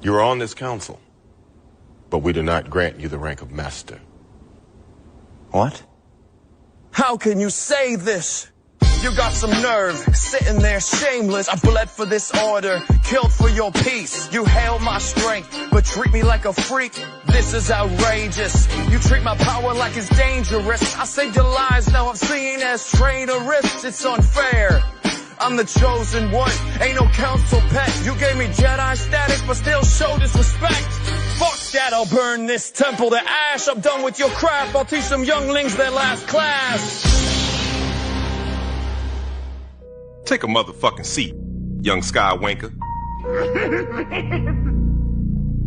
You are on this council, but we do not grant you the rank of master. What? How can you say this? You got some nerve, sitting there shameless. I bled for this order, killed for your peace. You hail my strength, but treat me like a freak. This is outrageous. You treat my power like it's dangerous. I saved your lives, now I'm seen as traitorous. It's unfair. I'm the chosen one, ain't no council pet. You gave me Jedi status, but still show disrespect. Fuck that, I'll burn this temple to ash. I'm done with your crap, I'll teach some younglings their last class. Take a motherfucking seat, young skywanker.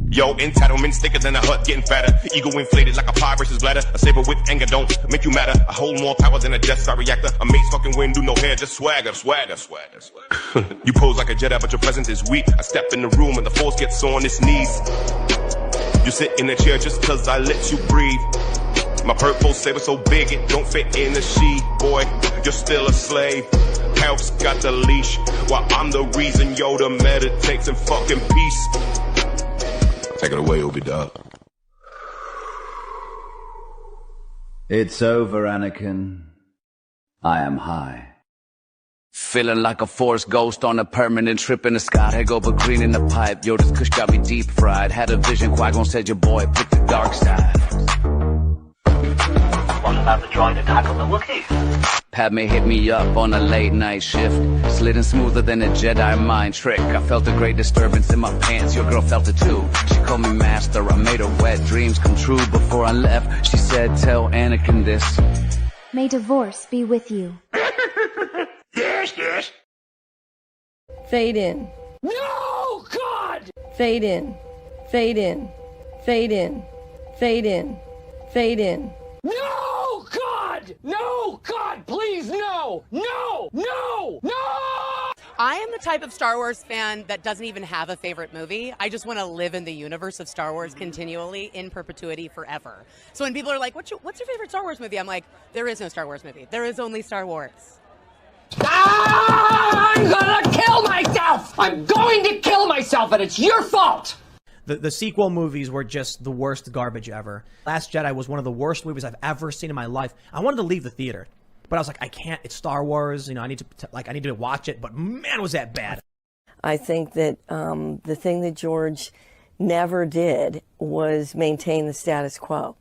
Yo, entitlement thicker than a hut, getting fatter. Ego inflated like a pie versus bladder. A saber with anger don't make you matter. I hold more power than a Death Star reactor. A mace fucking wind, do no hair, just swagger. You pose like a Jedi, but your presence is weak. I step in the room and the force gets on its knees. You sit in a chair just cause I let you breathe. My purple saber so big it don't fit in the sheath. Boy, you're still a slave. Health's got the leash, while I'm the reason Yoda meditates in fucking peace. Take it away, Obi-Dub. It's over, Anakin. I am high. Feeling like a force ghost on a permanent trip in the sky. Head over green in the pipe. Yo, this kush got me deep fried. Had a vision, Qui-Gon said your boy picked the dark side. What about the droid attack on the Wookiee? Padme hit me up on a late night shift. Slid in smoother than a Jedi mind trick. I felt a great disturbance in my pants. Your girl felt it too. She called me master. I made her wet dreams come true. Before I left, she said, tell Anakin this. May divorce be with you. Yes. Fade in. No, God! Fade in. Fade in. Fade in. Fade in. Fade in. No, God! No, God, please, no! No! No! No! I am the type of Star Wars fan that doesn't even have a favorite movie. I just want to live in the universe of Star Wars continually, in perpetuity, forever. So when people are like, what's your favorite Star Wars movie? I'm like, there is no Star Wars movie. There is only Star Wars. Ah, I'm gonna kill myself! I'm going to kill myself, and it's your fault! The sequel movies were just the worst garbage ever. Last Jedi was one of the worst movies I've ever seen in my life. I wanted to leave the theater, but I was like, I can't. It's Star Wars. You know, I need to watch it. But man, was that bad. I think that the thing that George never did was maintain the status quo.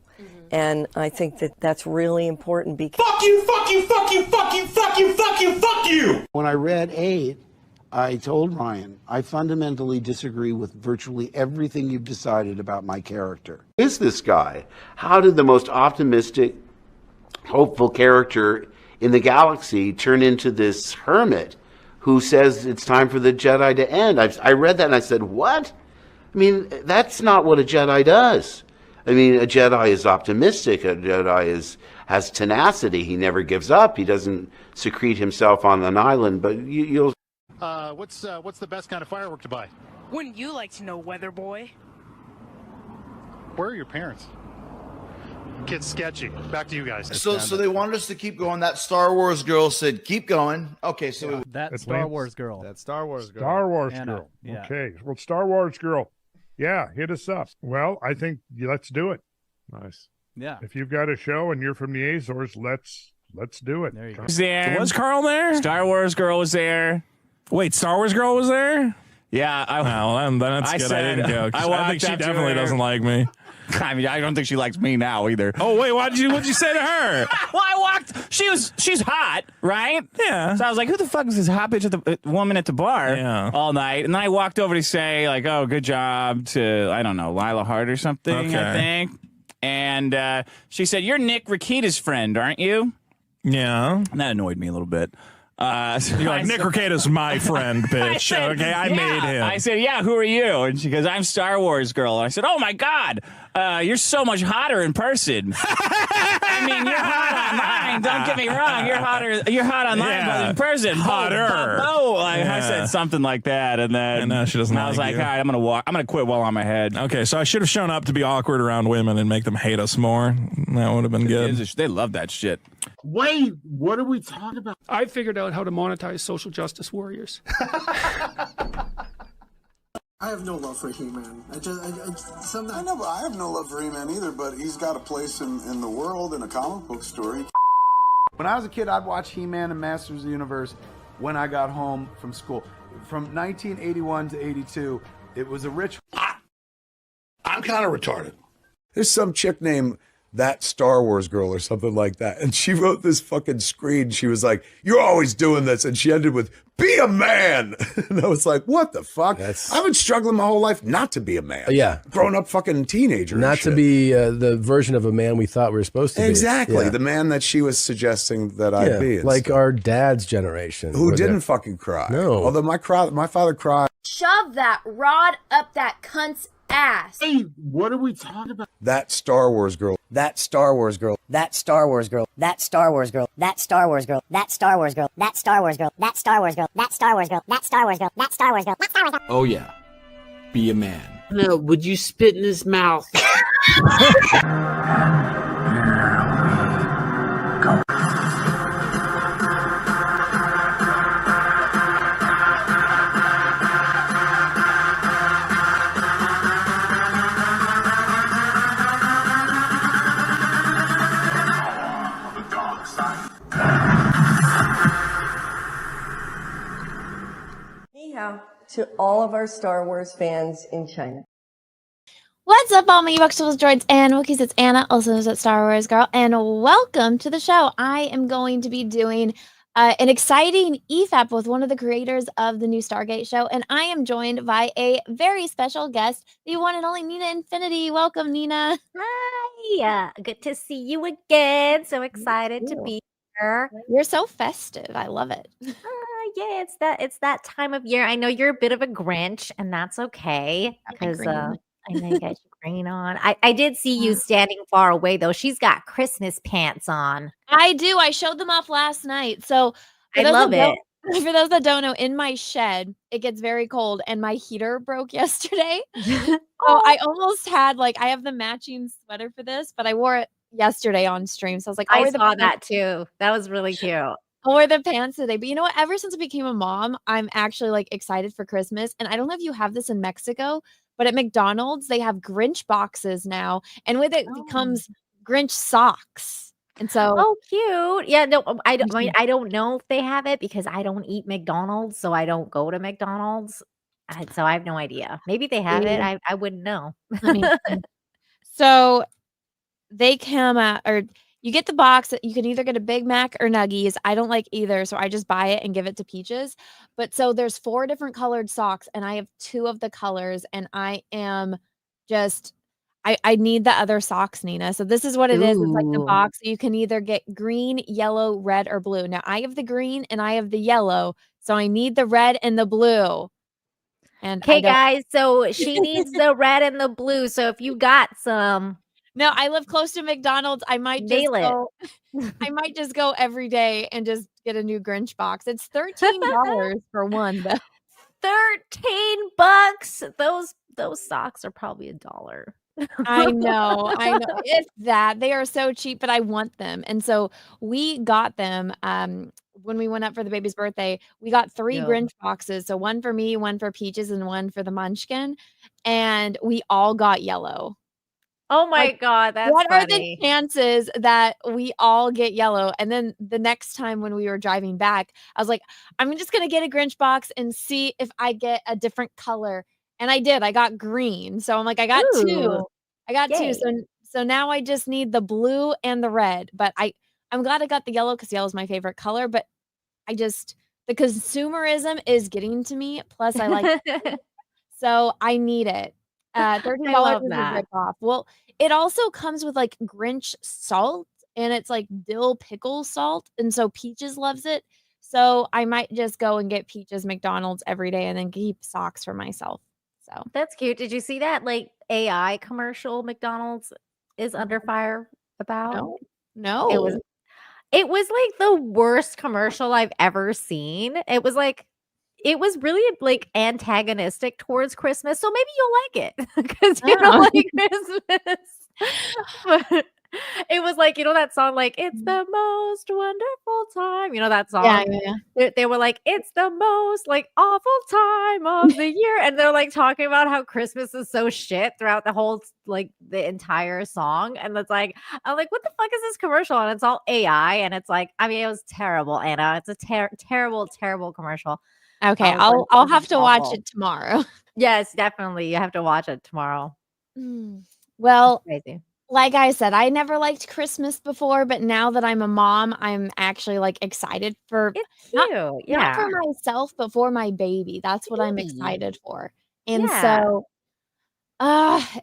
And I think that that's really important because... Fuck you, fuck you, fuck you, fuck you, fuck you, fuck you, fuck you! When I read 8, I told Ryan, I fundamentally disagree with virtually everything you've decided about my character. Who is this guy? How did the most optimistic, hopeful character in the galaxy turn into this hermit who says it's time for the Jedi to end? I read that and I said, what? I mean, that's not what a Jedi does. I mean, a Jedi is optimistic. A Jedi has tenacity. He never gives up. He doesn't secrete himself on an island. But you'll. What's the best kind of firework to buy? Wouldn't you like to know, Weather Boy? Where are your parents? Kid's sketchy. Back to you guys. So they wanted us to keep going. That Star Wars girl said, "Keep going." Okay, so that Star Wars girl. That Star Wars girl. Star Wars girl. Yeah. Okay. Well, Star Wars girl. Yeah, hit us up. Well, I think let's do it. Nice. Yeah. If you've got a show and you're from the Azores, let's do it. There you go. There. So was Carl there? Star Wars girl was there. Wait, Star Wars girl was there? Yeah. Then that's good. I didn't go. I think she definitely doesn't like me. I mean, I don't think she likes me now either. Oh wait, what'd you say to her? Well, I walked. She's hot, right? Yeah. So I was like, who the fuck is this hot bitch at the woman at the bar all night? And then I walked over to say like, oh, good job to I don't know Lila Hart or something. Okay. I think. And she said, "You're Nick Rakita's friend, aren't you?" Yeah. And that annoyed me a little bit. So you're like, Nick Rakita's my friend, bitch. Okay, I made him. I said, yeah, who are you? And she goes, I'm Star Wars girl. And I said, oh my God, you're so much hotter in person. I mean, you're hot online. Don't get me wrong. You're hot online, but in person, hotter. I said something like that, and then she doesn't. I was like, you. all right, I'm gonna quit while on my head. Okay, so I should have shown up to be awkward around women and make them hate us more. That would have been good. They love that shit. Wait, what are we talking about? I figured out how to monetize social justice warriors. I have no love for He-Man. I know, but I have no love for He-Man either, but he's got a place in the world in a comic book story. When I was a kid, I'd watch He-Man and Masters of the Universe when I got home from school. From 1981 to 82, it was a rich... I'm kind of retarded. There's some chick named That Star Wars Girl or something like that. And she wrote this fucking screen. She was like, you're always doing this. And she ended with, be a man. And I was like, what the fuck? I've been struggling my whole life not to be a man. Yeah. Grown up fucking teenager. Not to be the version of a man we thought we were supposed to be. Exactly. Yeah. The man that she was suggesting that I'd be. Like our dad's generation. Who didn't fucking cry. No. Although my father cried. Shove that rod up that cunt's ass. Hey, what are we talking about? That Star Wars girl. That Star Wars girl. That Star Wars girl. That Star Wars girl. That Star Wars girl. That Star Wars girl. That Star Wars girl. That Star Wars girl. That Star Wars girl. That Star Wars girl. That Star Wars girl. That Star Wars girl. Oh yeah. Be a man. No, would you spit in his mouth? To all of our Star Wars fans in China. What's up, all my Buxels, droids, and Wookiees? It's Anna, also known as Star Wars Girl, and welcome to the show. I am going to be doing an exciting EFAP with one of the creators of the new Stargate show, and I am joined by a very special guest, the one and only Nina Infinity. Welcome, Nina. Hi, good to see you again. So excited to be here. You're so festive. I love it. Yeah, it's that time of year. I know you're a bit of a Grinch, and that's okay because I know you got your green on. I did see you standing far away though. She's got Christmas pants on. I do. I showed them off last night. So I love it. For those that don't know, in my shed, it gets very cold, and my heater broke yesterday. So I almost had I have the matching sweater for this, but I wore it yesterday on stream. So I was like, I saw that too. That was really cute. I'll wear the pants today. But you know what? Ever since I became a mom, I'm actually excited for Christmas. And I don't know if you have this in Mexico, but at McDonald's, they have Grinch boxes now. And with it comes Grinch socks. And so oh, cute. Yeah, no, I don't know if they have it because I don't eat McDonald's, so I don't go to McDonald's. So I have no idea. Maybe they have it. I wouldn't know. So they come out, or you get the box. You can either get a Big Mac or Nuggies. I don't like either, so I just buy it and give it to Peaches. But so there's 4 different colored socks, and I have 2 of the colors, and I am just I need the other socks, Nina. So this is what it is. It's like the box. You can either get green, yellow, red, or blue. Now I have the green and I have the yellow, so I need the red and the blue. And okay, guys, so she needs the red and the blue. So if you got some. No, I live close to McDonald's. I might just go. I might just go every day and just get a new Grinch box. It's $13 for one, though. $13. Those socks are probably $1. I know. It's that they are so cheap, but I want them, and so we got them. When we went up for the baby's birthday, we got 3 Grinch boxes. So one for me, one for Peaches, and one for the Munchkin, and we all got yellow. Oh my God, that's what funny. are the chances that we all get yellow? And then the next time when we were driving back, I was like, I'm just gonna get a Grinch box and see if I get a different color. And I did. I got green. So I'm like, I got 2. I got Yay. 2. So now I just need the blue and the red. But I'm glad I got the yellow because yellow is my favorite color. But the consumerism is getting to me. Plus I like it. So I need it. $13 is a rip off. Well, it also comes with Grinch salt, and it's dill pickle salt, and so Peaches loves it. So I might just go and get Peaches McDonald's every day, and then keep socks for myself. So that's cute. Did you see that AI commercial McDonald's is under fire about? No. It was the worst commercial I've ever seen. It was really antagonistic towards Christmas. So maybe you'll like it because you don't like Christmas. But It was like, you know that song, like, it's the most wonderful time. You know that song? Yeah. They were like, it's the most like awful time of the year. And they're like talking about how Christmas is so shit throughout the whole, like the entire song. And it's like, I'm like, what the fuck is this commercial? And it's all AI. And it's like, I mean, it was terrible, Anna. It's a terrible, terrible commercial. Okay, I was like, I'll this have is to watch awful. it tomorrow. Yes, definitely. You have to watch it tomorrow. Well, Crazy. like I said, I never liked Christmas before, but now that I'm a mom, I'm actually like excited for It's not, cute. not for Yeah. myself, but for my baby. That's what I'm Baby. excited for. And Yeah. so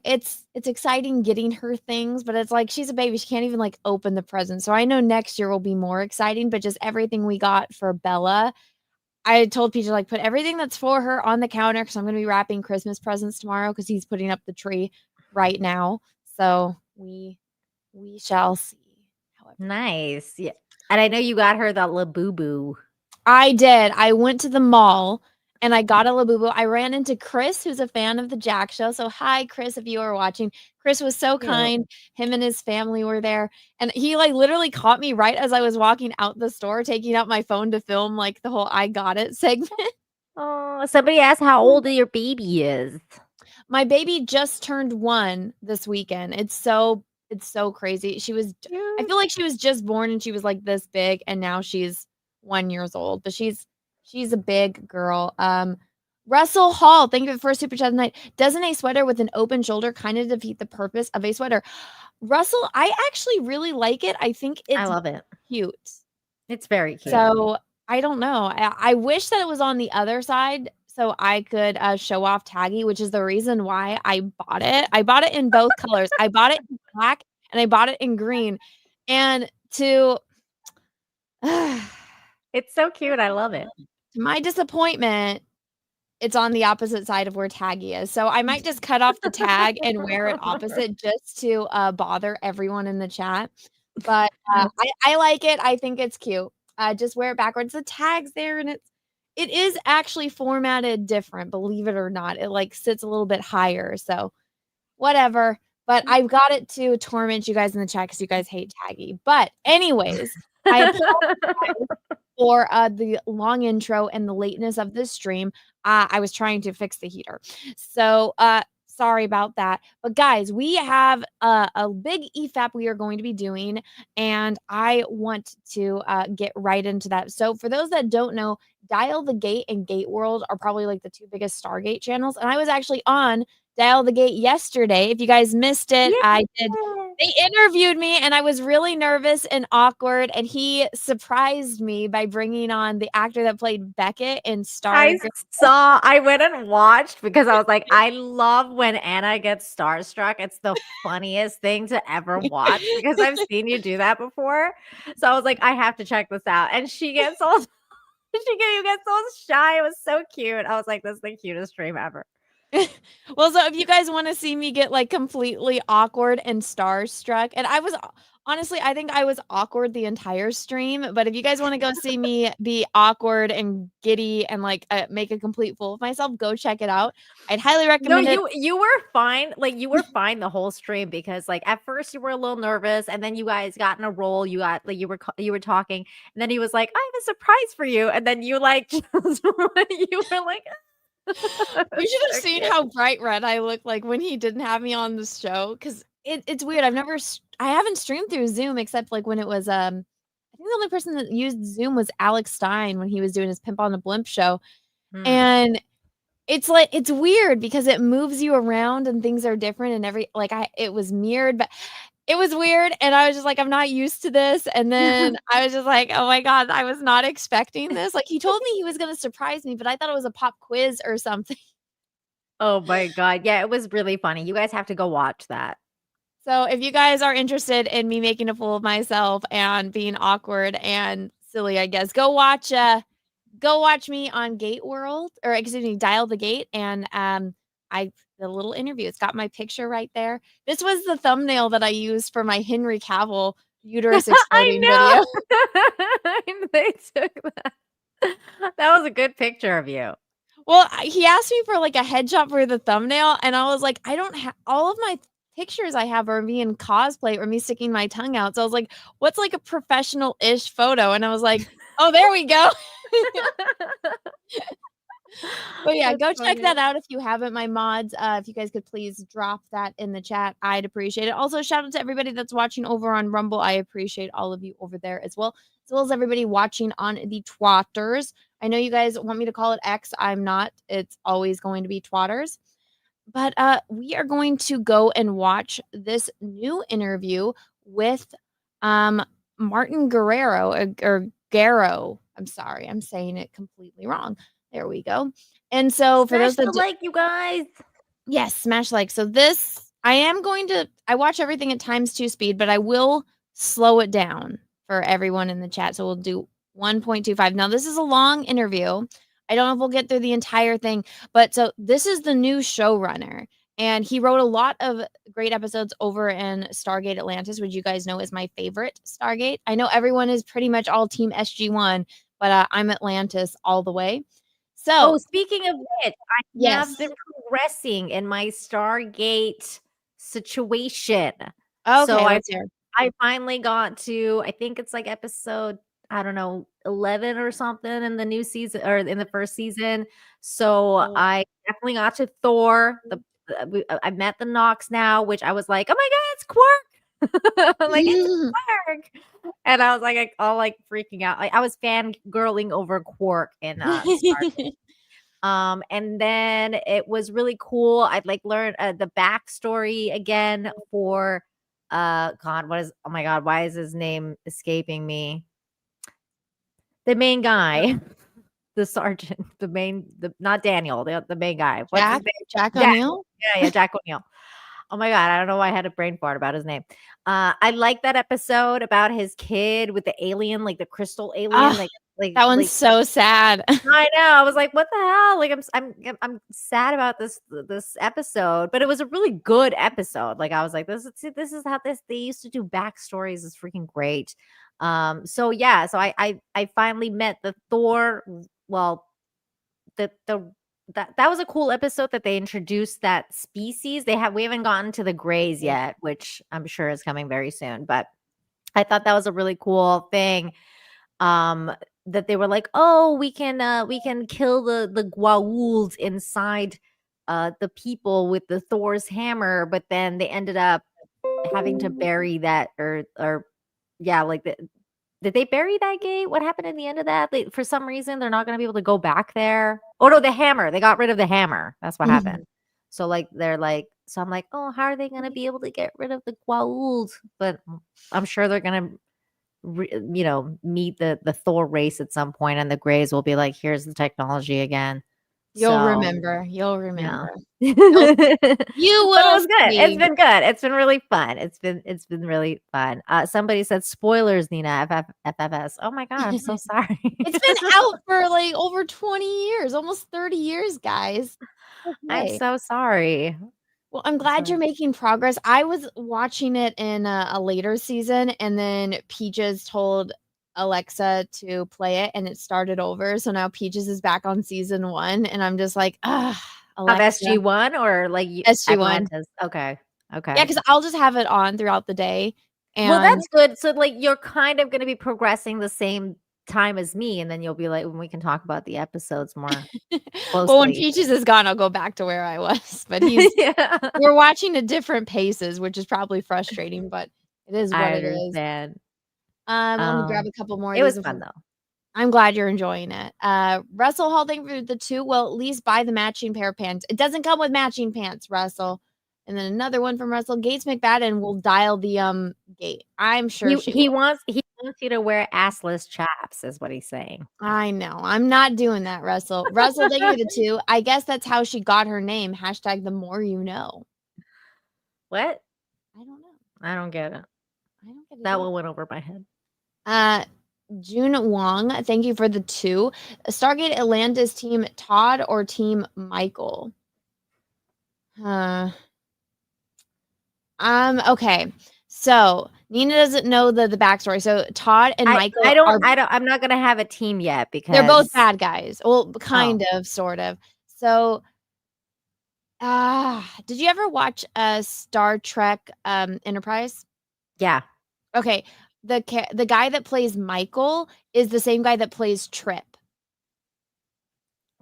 it's exciting getting her things, but it's like she's a baby. She can't even like open the present. So I know next year will be more exciting, but just everything we got for Bella, I told Peter like put everything that's for her on the counter because I'm gonna be wrapping Christmas presents tomorrow because he's putting up the tree right now. So we shall see. Nice. Yeah. And I know you got her the Labubu. I did. I went to the mall and I got a Labubu. I ran into Chris, who's a fan of the Jack Show. So hi, Chris, if you are watching. Chris was so kind. Him and his family were there, and he like literally caught me right as I was walking out the store, taking out my phone to film like the whole "I got it" segment. Oh, somebody asked how old your baby is. My baby just turned 1 this weekend. It's so crazy. I feel like she was just born and she was like this big, and now she's 1 years old. But she's a big girl. Russell Hall, thank you for the first super chat tonight. Doesn't a sweater with an open shoulder kind of defeat the purpose of a sweater? Russell, I actually really like it. I think I love it. Cute. It's very cute. So I don't know. I wish that it was on the other side so I could show off Taggy, which is the reason why I bought it. I bought it in both colors. I bought it in black and I bought it in green. And to it's so cute. I love it. To my disappointment, it's on the opposite side of where Taggy is. So I might just cut off the tag and wear it opposite just to bother everyone in the chat. But I like it. I think it's cute. Just wear it backwards. The tag's there and it is actually formatted different, believe it or not. It like sits a little bit higher. So whatever. But I've got it to torment you guys in the chat because you guys hate Taggy. But anyways, I apologize for the long intro and the lateness of this stream. I was trying to fix the heater. So sorry about that. But guys, we have a big EFAP we are going to be doing, and I want to get right into that. So for those that don't know, Dial the Gate and Gate World are probably like the 2 biggest Stargate channels. And I was actually on Dial the Gate yesterday. If you guys missed it, I did. They interviewed me and I was really nervous and awkward. And he surprised me by bringing on the actor that played Beckett in Stargate. I went and watched because I was like, I love when Anna gets starstruck. It's the funniest thing to ever watch because I've seen you do that before. So I was like, I have to check this out. And she gets all you get so shy. It was so cute. I was like, this is the cutest stream ever. Well, so if you guys want to see me get like completely awkward and starstruck, and I was honestly, I think I was awkward the entire stream, but if you guys want to go see me be awkward and giddy and like make a complete fool of myself, go check it out. I'd highly recommend it. You were fine. Like you were fine the whole stream because like at first you were a little nervous and then you guys got in a roll. You got like you were talking and then he was like, I have a surprise for you. And then you like you were like You should have seen how bright red I looked like when he didn't have me on the show because it's weird. I haven't streamed through Zoom except like when it was I think the only person that used Zoom was Alex Stein when he was doing his Pimp on the Blimp show. And it's like it's weird because it moves you around and things are different and it was mirrored, but it was weird and I was just like, I'm not used to this. And then I was just like, oh my God, I was not expecting this. Like he told me he was going to surprise me, but I thought it was a pop quiz or something. Oh my God. Yeah, it was really funny. You guys have to go watch that. So if you guys are interested in me making a fool of myself and being awkward and silly, I guess, go watch me on Gate World or excuse me, Dial the Gate. And the little interview. It's got my picture right there. This was the thumbnail that I used for my Henry Cavill uterus exploding video. They took that. That was a good picture of you. Well, he asked me for like a headshot for the thumbnail, and I was like, I don't have all of my pictures I have are me in cosplay or me sticking my tongue out. So I was like, what's like a professional-ish photo? And I was like, oh, there we go. But yeah, go check that out if you haven't. My mods, if you guys could please drop that in the chat, I'd appreciate it. Also, shout out to everybody that's watching over on Rumble. I appreciate all of you over there as well as everybody watching on the Twatters. I know you guys want me to call it X. I'm not. It's always going to be Twatters. But we are going to go and watch this new interview with Martin Guerrero or Gero. I'm sorry, I'm saying it completely wrong. There we go. And so for those that like you guys, yes, smash like. So this, I watch everything at times 2 speed, but I will slow it down for everyone in the chat. So we'll do 1.25. Now this is a long interview. I don't know if we'll get through the entire thing, but so this is the new showrunner, and he wrote a lot of great episodes over in Stargate Atlantis, which you guys know is my favorite Stargate. I know everyone is pretty much all team SG1, but I'm Atlantis all the way. So, speaking of which, I have been progressing in my Stargate situation. Okay, so let's hear. I finally got to, I think it's like episode, I don't know, 11 or something in the new season or in the first season. So I definitely got to Thor. I met the Nox now, which I was like, oh my God, it's Quark. I'm like, it's Quark. And I was like, all like freaking out. Like I was fangirling over Quark in Stargate. And then it was really cool. I'd like learn the backstory again for God, oh my God, why is his name escaping me? The main guy, the sergeant, not Daniel, the main guy. What's his name? Jack O'Neill? Yeah, Jack O'Neill. Oh my God, I don't know why I had a brain fart about his name. I like that episode about his kid with the alien, like the crystal alien. Like that one's so sad. I know. I was like, what the hell? Like I'm sad about this episode, but it was a really good episode. Like I was like, this is how they used to do backstories is freaking great. So yeah, so I finally met the Thor. Well, that was a cool episode that they introduced that species. We haven't gotten to the Greys yet, which I'm sure is coming very soon. But I thought that was a really cool thing. That they were like, oh, we can kill the Goa'uld inside the people with the Thor's hammer, but then they ended up having to bury that or yeah, like did they bury that gate? What happened in the end of that? For some reason, they're not going to be able to go back there. Oh no, the hammer. They got rid of the hammer. That's what happened. So like they're like, so I'm like, oh, how are they going to be able to get rid of the Goa'uld? But I'm sure they're going to meet the Thor race at some point, and the Greys will be like, here's the technology again. You'll remember. You'll remember. Yeah. You will. But it was good. See. It's been good. It's been really fun. It's been really fun. Somebody said spoilers, Nina. FFS. Oh my God, I'm so sorry. It's been out for like over 20 years, almost 30 years, guys. Okay. I'm so sorry. Well, I'm glad you're making progress. I was watching it in a later season, and then Peaches told Alexa to play it, and it started over. So now Peaches is back on season 1, and I'm just like, Alexa. Of SG1 or like SG1? Atlantis? Okay. Yeah, because I'll just have it on throughout the day. And well, that's good. So like you're kind of going to be progressing the same time as me, and then you'll be like, when we can talk about the episodes more closely. Well, when Peaches is gone, I'll go back to where I was. But we're watching at different paces, which is probably frustrating, but it is what it is. Let me grab a couple more. It was fun though. I'm glad you're enjoying it. Russell holding for the 2. Well, at least buy the matching pair of pants. It doesn't come with matching pants, Russell. And then another one from Russell. Gates McFadden will dial the gate. I'm sure he wants you to wear assless chaps, is what he's saying. I know. I'm not doing that, Russell. Russell, thank you for the 2. I guess that's how she got her name. # the more you know. What? I don't know. I don't get it. That one went over my head. June Wong, thank you for the 2. Stargate Atlantis team Todd or team Michael? Okay. So Nina doesn't know the backstory. So Todd and Michael I'm not gonna have a team yet because they're both bad guys. Well, kind of, sort of. So Did you ever watch Star Trek Enterprise? Yeah. Okay. The guy that plays Michael is the same guy that plays Trip.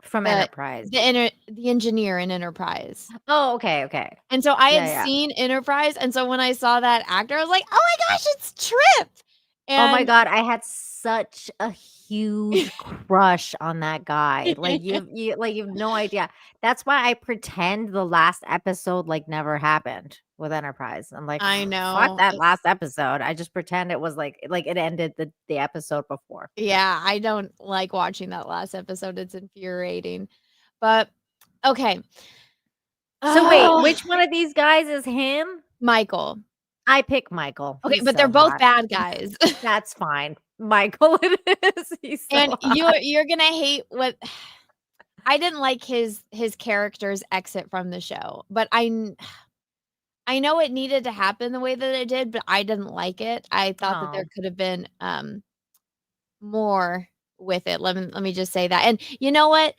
From Enterprise. The engineer in Enterprise. Oh, okay. And so I Yeah, had yeah. seen Enterprise, and so when I saw that actor, I was like, "Oh my gosh, it's Trip!" Oh my And god, I had such a huge crush on that guy. Like you have no idea. That's why I pretend the last episode like never happened with Enterprise. I'm like, I fuck know. that last episode. I just pretend it was like it ended the episode before. Yeah, I don't like watching that last episode. It's infuriating. But okay. So wait, which one of these guys is him? Michael. I pick Michael. Okay, He's but so they're both hot. bad guys. That's fine. Michael it is. He's so And hot. you're gonna hate what I didn't like his character's exit from the show, but I know it needed to happen the way that it did, but I didn't like it. I thought that there Oh. could have been more with it. Let me just say that. And you know what?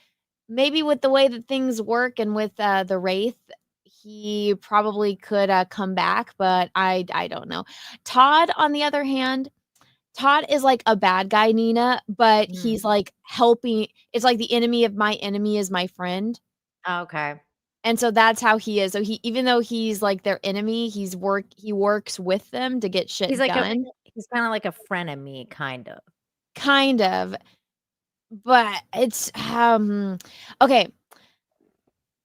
Maybe with the way that things work and with the Wraith, he probably could come back, but I don't know. Todd, on the other hand, Todd is like a bad guy, Nina, but he's like helping. It's like the enemy of my enemy is my friend. Okay. And so that's how he is. So even though he's like their enemy, he works with them to get shit He's like done. he's kind of like a frenemy, kind of. Kind of. But it's okay.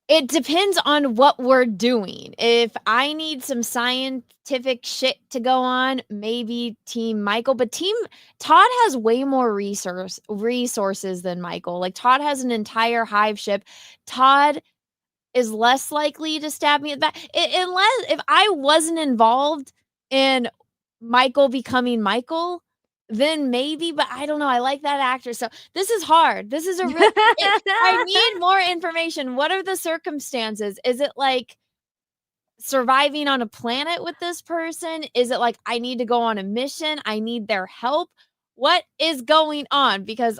It depends on what we're doing. If I need some scientific shit to go on, maybe Team Michael. But Team Todd has way more resources than Michael. Like Todd has an entire hive ship. Todd is less likely to stab me at the back. Unless if I wasn't involved in Michael becoming Michael, then maybe, but I don't know. I like that actor. So this is hard. This is a real I need more information. What are the circumstances? Is it like surviving on a planet with this person? Is it like I need to go on a mission? I need their help? What is going on? Because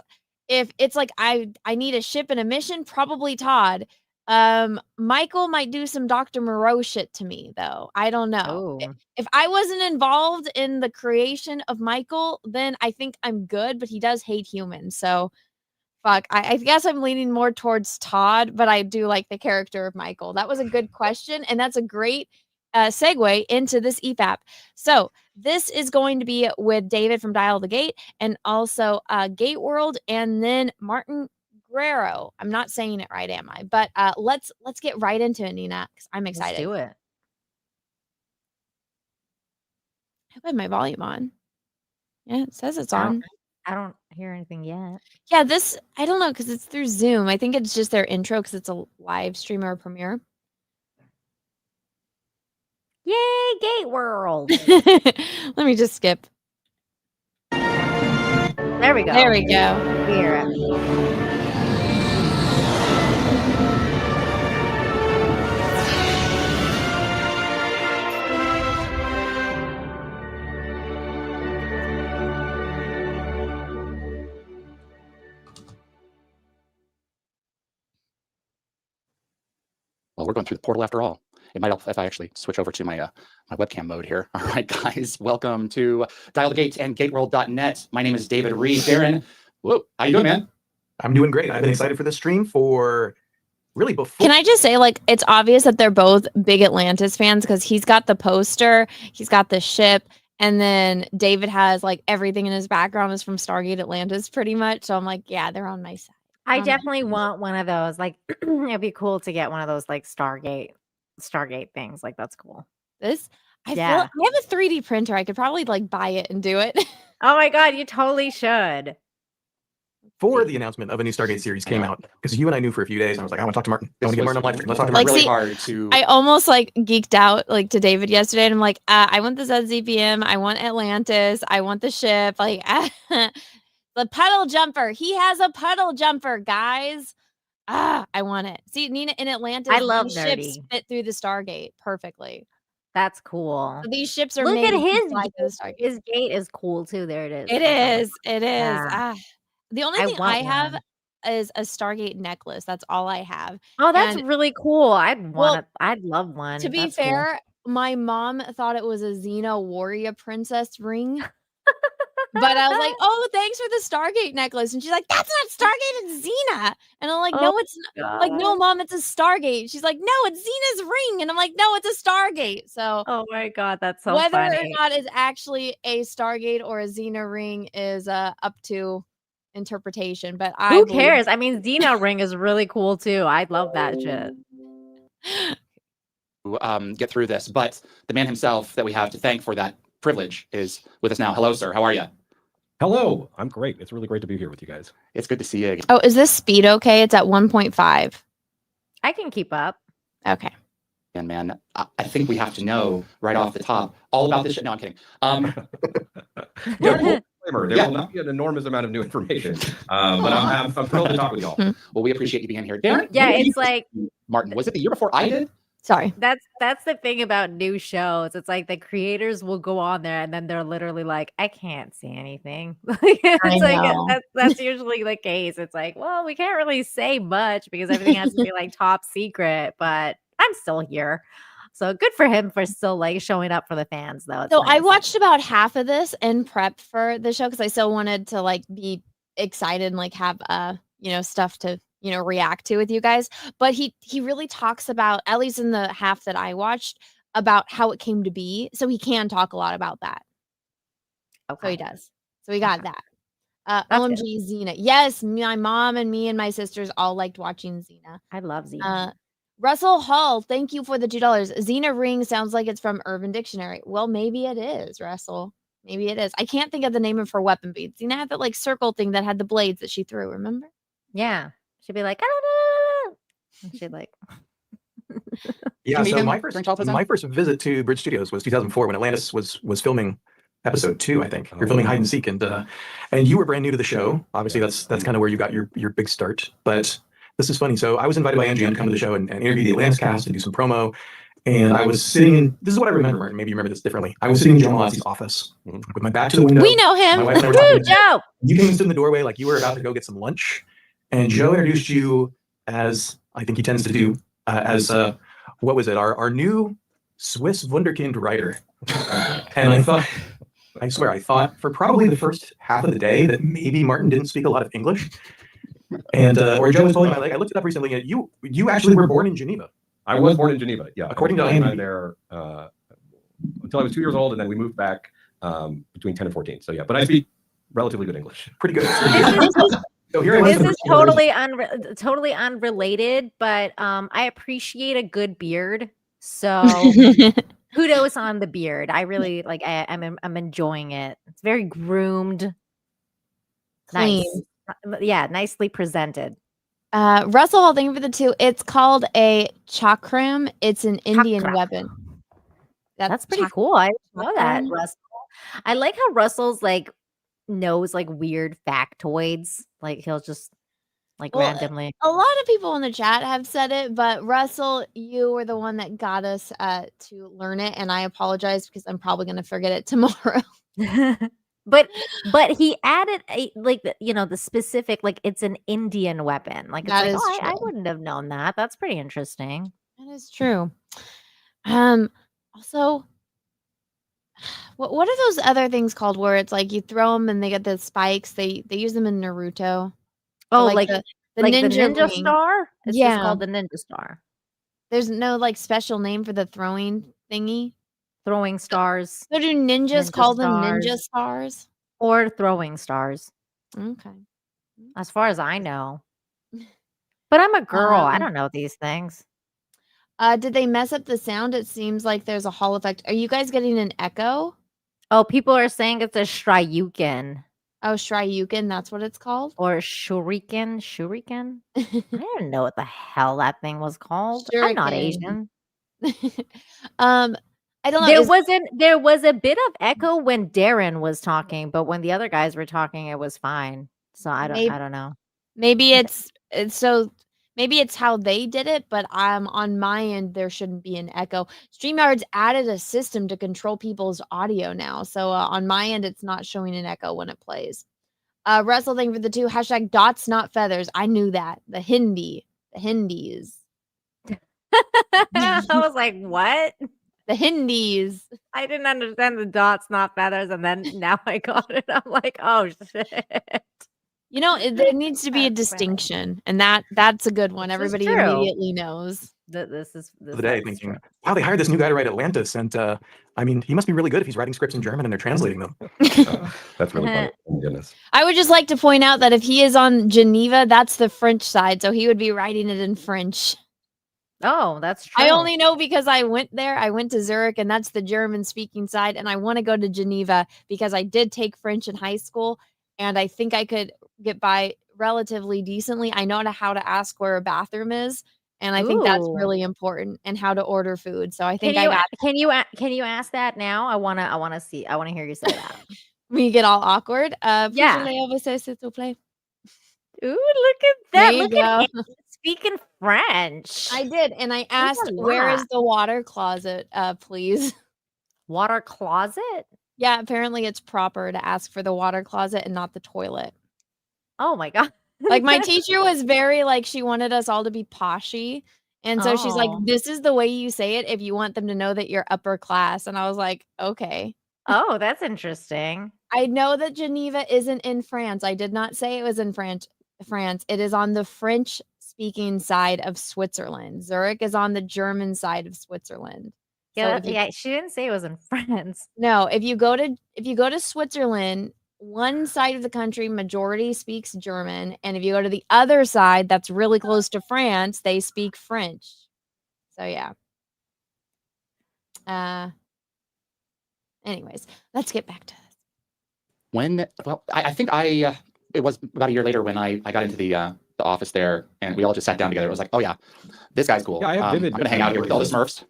if it's like I need a ship and a mission, probably Todd. Michael might do some Dr. Moreau shit to me, though. I don't know. If I wasn't involved in the creation of Michael, then I think I'm good, but he does hate humans. So, fuck. I guess I'm leaning more towards Todd, but I do like the character of Michael. That was a good question, and that's a great segue into this EFAP. So, this is going to be with David from Dial the Gate, and also Gate World, and then Martin Gero. I'm not saying it right, am I? But let's get right into it, Nina, because I'm excited. Let's do it. I hope I have my volume on. Yeah, it says it's on. I don't hear anything yet. Yeah, this I don't know because it's through Zoom. I think it's just their intro because it's a live stream or a premiere. Yay, Gate World! Let me just skip. There we go. There we go. Here. Well, we're going through the portal after all. It might help if I actually switch over to my my webcam mode here. All right, guys, welcome to Dial the Gate and GateWorld.net. My name is David Reed. Darren, whoa, how you doing, man? I'm doing great. I've been excited for this stream for really before. Can I just say, like, it's obvious that they're both big Atlantis fans because he's got the poster, he's got the ship, and then David has like everything in his background is from Stargate Atlantis, pretty much. So I'm like, yeah, they're on my side. I definitely want one of those. Like, it'd be cool to get one of those like Stargate things. Like, that's cool. I have a 3D printer. I could probably like buy it and do it. Oh my god, you totally should. Before the announcement of a new Stargate series came out, because you and I knew for a few days, and I was like, I want to talk to Martin. I want to get Martin on live stream. Let's talk to Martin. Like, see, hard to. I almost like geeked out like to David yesterday, and I'm like, I want the ZZPM, I want Atlantis, I want the ship, like the puddle jumper. He has a puddle jumper, guys. I want it. See, Nina, in Atlantis, I love these ships nerdy. fit through the Stargate perfectly. That's cool. So these ships are Look made at his to fly through the Stargate. His gate is cool too. There it is. It is. It is. Yeah. The only thing I want have one. is a Stargate necklace. That's all I have. Oh, that's And really cool. I'd well, want to. I'd love one. to be That's cool. fair, my mom thought it was a Xena warrior princess ring. But I was like, "Oh, thanks for the Stargate necklace." And she's like, "That's not Stargate, it's Xena." And I'm like, Oh "No, it's not." Like, "No, God. mom, it's a Stargate." She's like, "No, it's Xena's ring." And I'm like, "No, it's a Stargate." So Oh my God, that's so whether or funny. not it's actually a Stargate or a Xena ring is up to interpretation. But I Who believe cares? I mean, Xena ring is really cool too. I love that shit. Get through this, but the man himself that we have to thank for that privilege is with us now. Hello, sir. How are you? Hello. I'm great. It's really great to be here with you guys. It's good to see you again. Oh, is this speed okay? It's at 1.5. I can keep up. Okay. And man, I think we have to know right off the top all about this shit. No, I'm kidding. There will not be an enormous amount of new information, but I'm thrilled to talk with y'all. Well, we appreciate you being here. Darren, Yeah, when did it's you- like Martin, was it the year before I did? Sorry. that's the thing about new shows. It's like the creators will go on there and then they're literally like, I can't see anything. It's like know. that's usually the case. It's like, well, we can't really say much because everything has to be like top secret, but I'm still here. So good for him for still like showing up for the fans though. It's So I nice. watched about half of this in prep for the show because I still wanted to like be excited and like have stuff to react to with you guys. But he really talks about, at least in the half that I watched, about how it came to be. So he can talk a lot about that. So he does. So we got that. That's OMG Xena. Yes, my mom and me and my sisters all liked watching Xena. I love Xena. Russell Hall, thank you for the $2. Xena ring sounds like it's from Urban Dictionary. Well, maybe it is, Russell. Maybe it is. I can't think of the name of her weapon, but Xena had that like circle thing that had the blades that she threw, remember? Yeah. She'd be like, "Ah!" And she'd like Yeah, meet so him my during childhood my time? first visit to Bridge Studios was 2004 when Atlantis was filming episode 2, I think. You're filming Hide and Seek, and you were brand new to the show. Obviously, that's kind of where you got your big start. But this is funny. So I was invited by MGM to come to the show and interview the Atlantis cast and do some promo. And I was sitting in, this is what I remember, Martin, maybe you remember this differently. I was sitting in Joe Malazzi's office with my back to the window. We know him. My wife and I were talking. Woo, Joe! You came and stood in the doorway like you were about to go get some lunch. And Joe introduced you as, I think he tends to do, as, what was it, our new Swiss Wunderkind writer. And I thought for probably the first half of the day that maybe Martin didn't speak a lot of English. And, or Joe was pulling my leg. I looked it up recently, and you actually were born in Geneva. I was born in Geneva. Yeah. According to I was IMDb. there until I was 2 years old, and then we moved back between 10 and 14. So yeah, but I speak relatively good English. Pretty good. So This is totally unrelated, but I appreciate a good beard. So kudos on the beard. I really like. I'm enjoying it. It's very groomed, Clean. nice. Yeah, nicely presented. Russell Hall, thank you for the 2. It's called a chakram. It's an Indian Chakra. weapon. That's pretty cool. I didn't know that, chakram. Russell. I like how Russell's like knows like weird factoids. Like he'll just like randomly. A lot of people in the chat have said it, but Russell, you were the one that got us to learn it, and I apologize because I'm probably going to forget it tomorrow. But he added the specific, like it's an Indian weapon. Like it's That like, is I true. wouldn't have known that. That's pretty interesting. That is true. Also, what are those other things called where it's like you throw them and they get the spikes? They use them in Naruto. Oh, Or like the ninja ring. star? It's Yeah. just called the ninja star. There's no like special name for the throwing thingy. Throwing stars. So do ninjas Ninja call them stars. ninja stars? Or throwing stars, Okay. as far as I know. But I'm a girl. I Um, don't know these things. Did they mess up the sound? It seems like there's a hall effect. Are you guys getting an echo? Oh, people are saying it's a Shryuken. Oh, Shryuken, that's what it's called? Or Shuriken. I didn't know what the hell that thing was called. I'm not Shuriken. Asian. I don't know. There was a bit of echo when Darren was talking, but when the other guys were talking, it was fine. So I don't know. Maybe it's how they did it, but on my end there shouldn't be an echo. StreamYard's added a system to control people's audio now, so on my end it's not showing an echo when it plays. Wrestle thing for the 2. Hashtag dots, not feathers. I knew that. The Hindis. I was like, what? The Hindis. I didn't understand the dots, not feathers, and then now I got it. I'm like, oh shit. You know, there needs to be a distinction, and that's a good one. This is Everybody true. immediately knows. This is The day thinking, wow, they hired this new guy to write Atlantis, and I mean, he must be really good if he's writing scripts in German and they're translating them. That's really funny. Oh my goodness. I would just like to point out that if he is on Geneva, that's the French side, so he would be writing it in French. Oh, that's true. I only know because I went there. I went to Zurich, and that's the German-speaking side, and I want to go to Geneva because I did take French in high school, and I think I could get by relatively decently. I know how to ask where a bathroom is, and I think that's Ooh. really important, and how to order food. So I think Can you ask that now? I wanna hear you say that. we get all awkward. Yeah. S'il te plaît. Ooh, look at that. There you Look at go. him speaking French. I did, and I There's asked, a "Where is lot. the water closet, please?" Water closet? Yeah, apparently it's proper to ask for the water closet and not the toilet. Oh my god. Like, my teacher was very, like, she wanted us all to be poshy, and so she's like, Oh. "This is the way you say it if you want them to know that you're upper class," and I was like, "Okay." Oh, that's interesting. I know that Geneva isn't in France. I did not say it was in France. It is on the French-speaking side of Switzerland. Zurich is on the German side of Switzerland. Yeah, So if you she didn't say it was in France. No, if you go to Switzerland, one side of the country majority speaks German, and if you go to the other side that's really close to France, they speak French. So yeah. Anyways, let's get back to this. I think it was about a year later when I got into the office there, and we all just sat down together. It was like, oh yeah, this guy's cool. Yeah, I have I'm vivid gonna hang out here with all the Smurfs.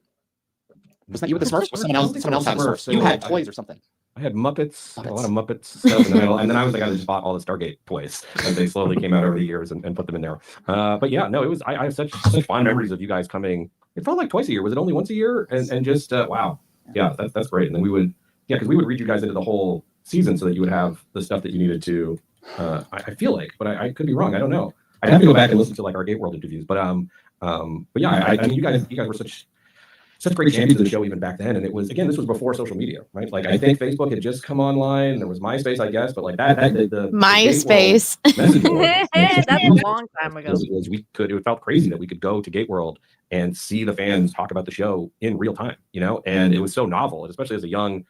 Wasn't that you with the Smurfs? Or someone else had Smurfs. You had toys or something. I had Muppets, a lot of Muppets stuff in the middle, and then I was the guy that just bought all the Stargate toys as they slowly came out over the years and put them in there. But yeah, no, it was. I have such fond memories of you guys coming. It felt like twice a year. Was it only once a year? And just wow, yeah, that's great. And then we would because we would read you guys into the whole season so that you would have the stuff that you needed to. I feel like, but I could be wrong. I don't know. I'd have to go back and listen to like our Gate World interviews. But yeah, I mean, you guys were such great champions of the show even back then. And it was, again, this was before social media, right? Like, I think Facebook had just come online. There was MySpace, I guess, but like the MySpace. That's a long time ago. It felt crazy that we could go to Gate World and see the fans talk about the show in real time, and it was so novel, and especially as a young,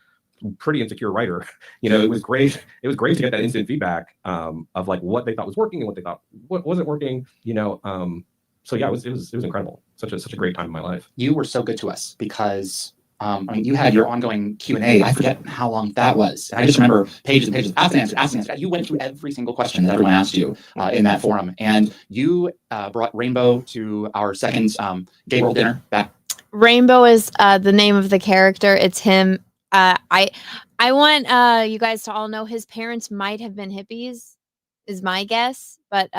pretty insecure writer, it was great. It was great to get that instant feedback of like what they thought was working and what they thought what wasn't working, So yeah, it was incredible. Such a great time in my life. You were so good to us because I mean, you had your ongoing Q&A. I forget how long that was. And I just remember pages and pages, ask and answer. You went through every single question that everyone asked you in that forum. And you brought Rainbow to our second Gay World dinner back. Rainbow is the name of the character. It's him. I want you guys to all know his parents might have been hippies, is my guess. But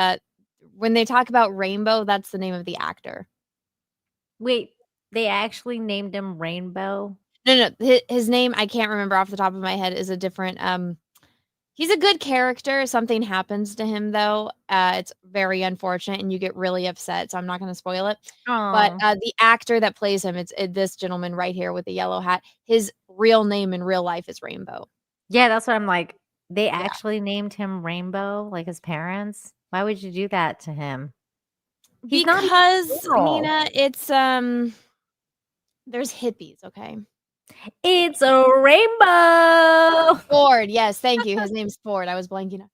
when they talk about Rainbow, that's the name of the actor. Wait, they actually named him Rainbow? No. His name, I can't remember off the top of my head, is a different. He's a good character. Something happens to him, though. It's very unfortunate, and you get really upset. So I'm not going to spoil it. Aww. But the actor that plays him, it's this gentleman right here with the yellow hat. His real name in real life is Rainbow. Yeah, that's what I'm like. They actually named him Rainbow, like his parents. Why would you do that to him? He's Because not Nina, it's there's hippies, okay? It's a rainbow. Ford, yes, thank you. His name's Ford. I was blanking out.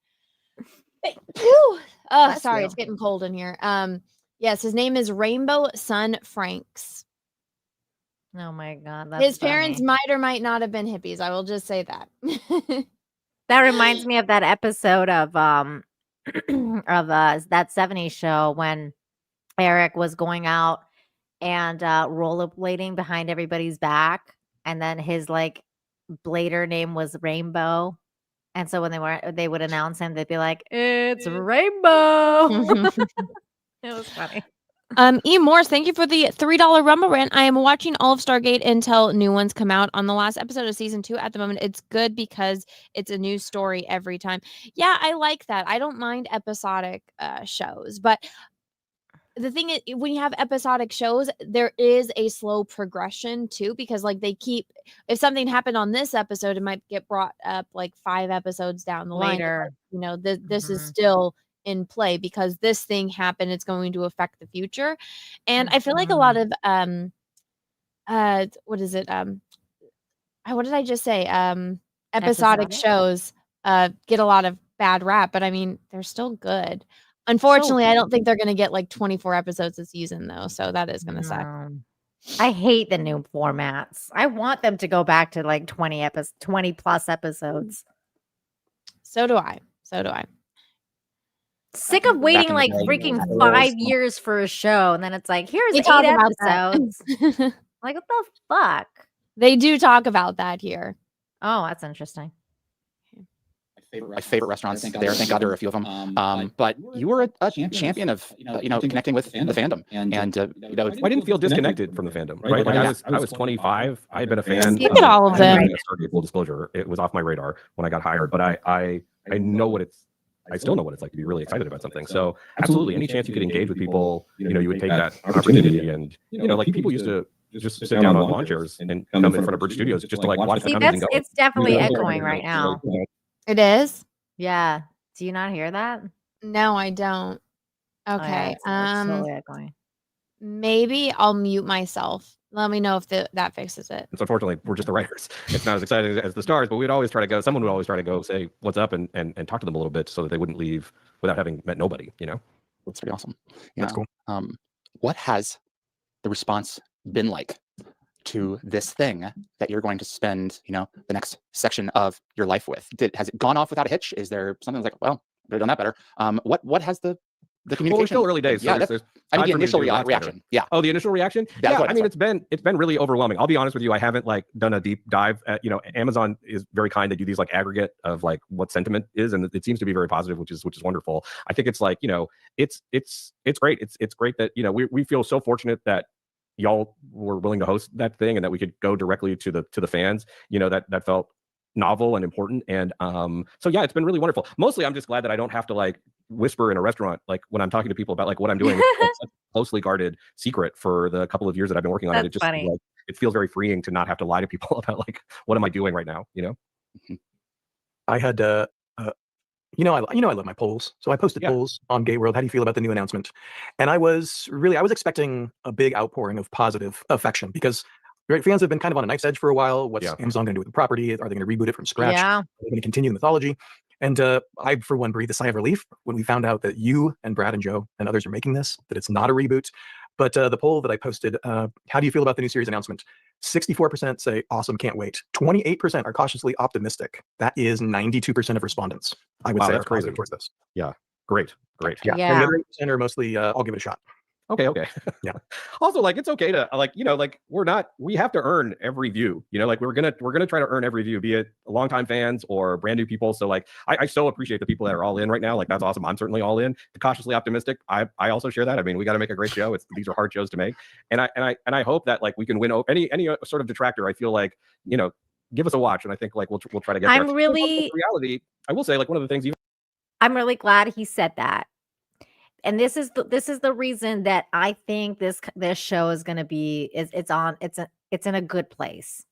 Whew. Oh, sorry, it's getting cold in here. Yes, his name is Rainbow Son Franks. Oh my god, that's his parents might or might not have been hippies. I will just say that. That reminds me of that episode of that 70s show when Eric was going out and rollerblading behind everybody's back, and then his like blader name was Rainbow, and so when they would announce him, they'd be like, "It's Rainbow." It was funny. E. Morse, thank you for the $3 Rumble Rant. I am watching all of Stargate until new ones come out. On the last episode of season 2 at the moment, it's good because it's a new story every time. Yeah, I like that. I don't mind episodic shows, but the thing is, when you have episodic shows, there is a slow progression too, because like they keep, if something happened on this episode, it might get brought up like 5 episodes down the line. Later. You know, this is still in play because this thing happened. It's going to affect the future, and I feel like a lot of what is it? What did I just say? Episodic shows get a lot of bad rap, but I mean they're still good. Unfortunately, I don't think they're going to get like 24 episodes a season though, so that is going to suck. I hate the new formats. I want them to go back to like 20 plus episodes. So do I. Sick of waiting like freaking 5 years for a show, and then it's like, here's 8 episodes. Like, what the fuck? They do talk about that here. Oh, that's interesting. My favorite restaurants there. Thank God there are a few of them. But you were a champion of connecting with the fandom, and I didn't feel disconnected from the fandom, right? Like I was 25. I had been a fan. Look at all of them. Stargate, full disclosure, it was off my radar when I got hired, but I know what it's. I still know what it's like to be really excited about something. So absolutely, any chance you could engage with people, you would take that opportunity. And like people used to just sit down on lawn chairs and come in front of Bridge Studios just to like watch the companies and go. It's definitely echoing right now. It is? Yeah. Do you not hear that? No, I don't. Okay. Oh, yeah, it's totally echoing. Maybe I'll mute myself. Let me know if that fixes it. And so unfortunately, we're just the writers. It's not as exciting as the stars, but someone would always try to go say what's up and talk to them a little bit so that they wouldn't leave without having met nobody, That's pretty awesome. That's cool. What has the response been like to this thing that you're going to spend, the next section of your life with? Has it gone off without a hitch? Is there something that's like, well, could have done that better? What has the communication? Well, we're still early days. So yeah, the initial reaction. Yeah. Oh, the initial reaction. Yeah. I mean, it's been really overwhelming. I'll be honest with you. I haven't like done a deep dive. Amazon is very kind to do these like aggregate of like what sentiment is, and it seems to be very positive, which is wonderful. I think it's like it's great. It's great that we feel so fortunate that y'all were willing to host that thing and that we could go directly to the fans. That felt novel and important. And so yeah, it's been really wonderful. Mostly I'm just glad that I don't have to like whisper in a restaurant like when I'm talking to people about like what I'm doing. It's such a closely guarded secret for the couple of years that I've been working on it. It just like, it feels very freeing to not have to lie to people about like what am I doing right now, I had I love my polls. So I posted polls on Gay World. How do you feel about the new announcement? And I was expecting a big outpouring of positive affection because fans have been kind of on a knife's edge for a while. What's Amazon going to do with the property? Are they going to reboot it from scratch? Yeah. Are they going to continue the mythology? And I, for one, breathed a sigh of relief when we found out that you and Brad and Joe and others are making this, that it's not a reboot. But the poll that I posted, how do you feel about the new series announcement? 64% say awesome, can't wait. 28% are cautiously optimistic. That is 92% of respondents. I would say that's are crazy positive towards this. Yeah, great. Yeah. And the other 8% are mostly, I'll give it a shot. Okay. Yeah. Also, like it's okay to we have to earn every view. Like we're gonna try to earn every view, be it longtime fans or brand new people. So like I so appreciate the people that are all in right now. Like that's awesome. I'm certainly all in. Cautiously optimistic. I also share that. I mean, we got to make a great show. These are hard shows to make, and I hope that like we can win any sort of detractor. I feel like give us a watch, and I think like we'll try to get there. Reality. I will say like one of the things I'm really glad he said that. And this is the reason that I think this show is going to be it's in a good place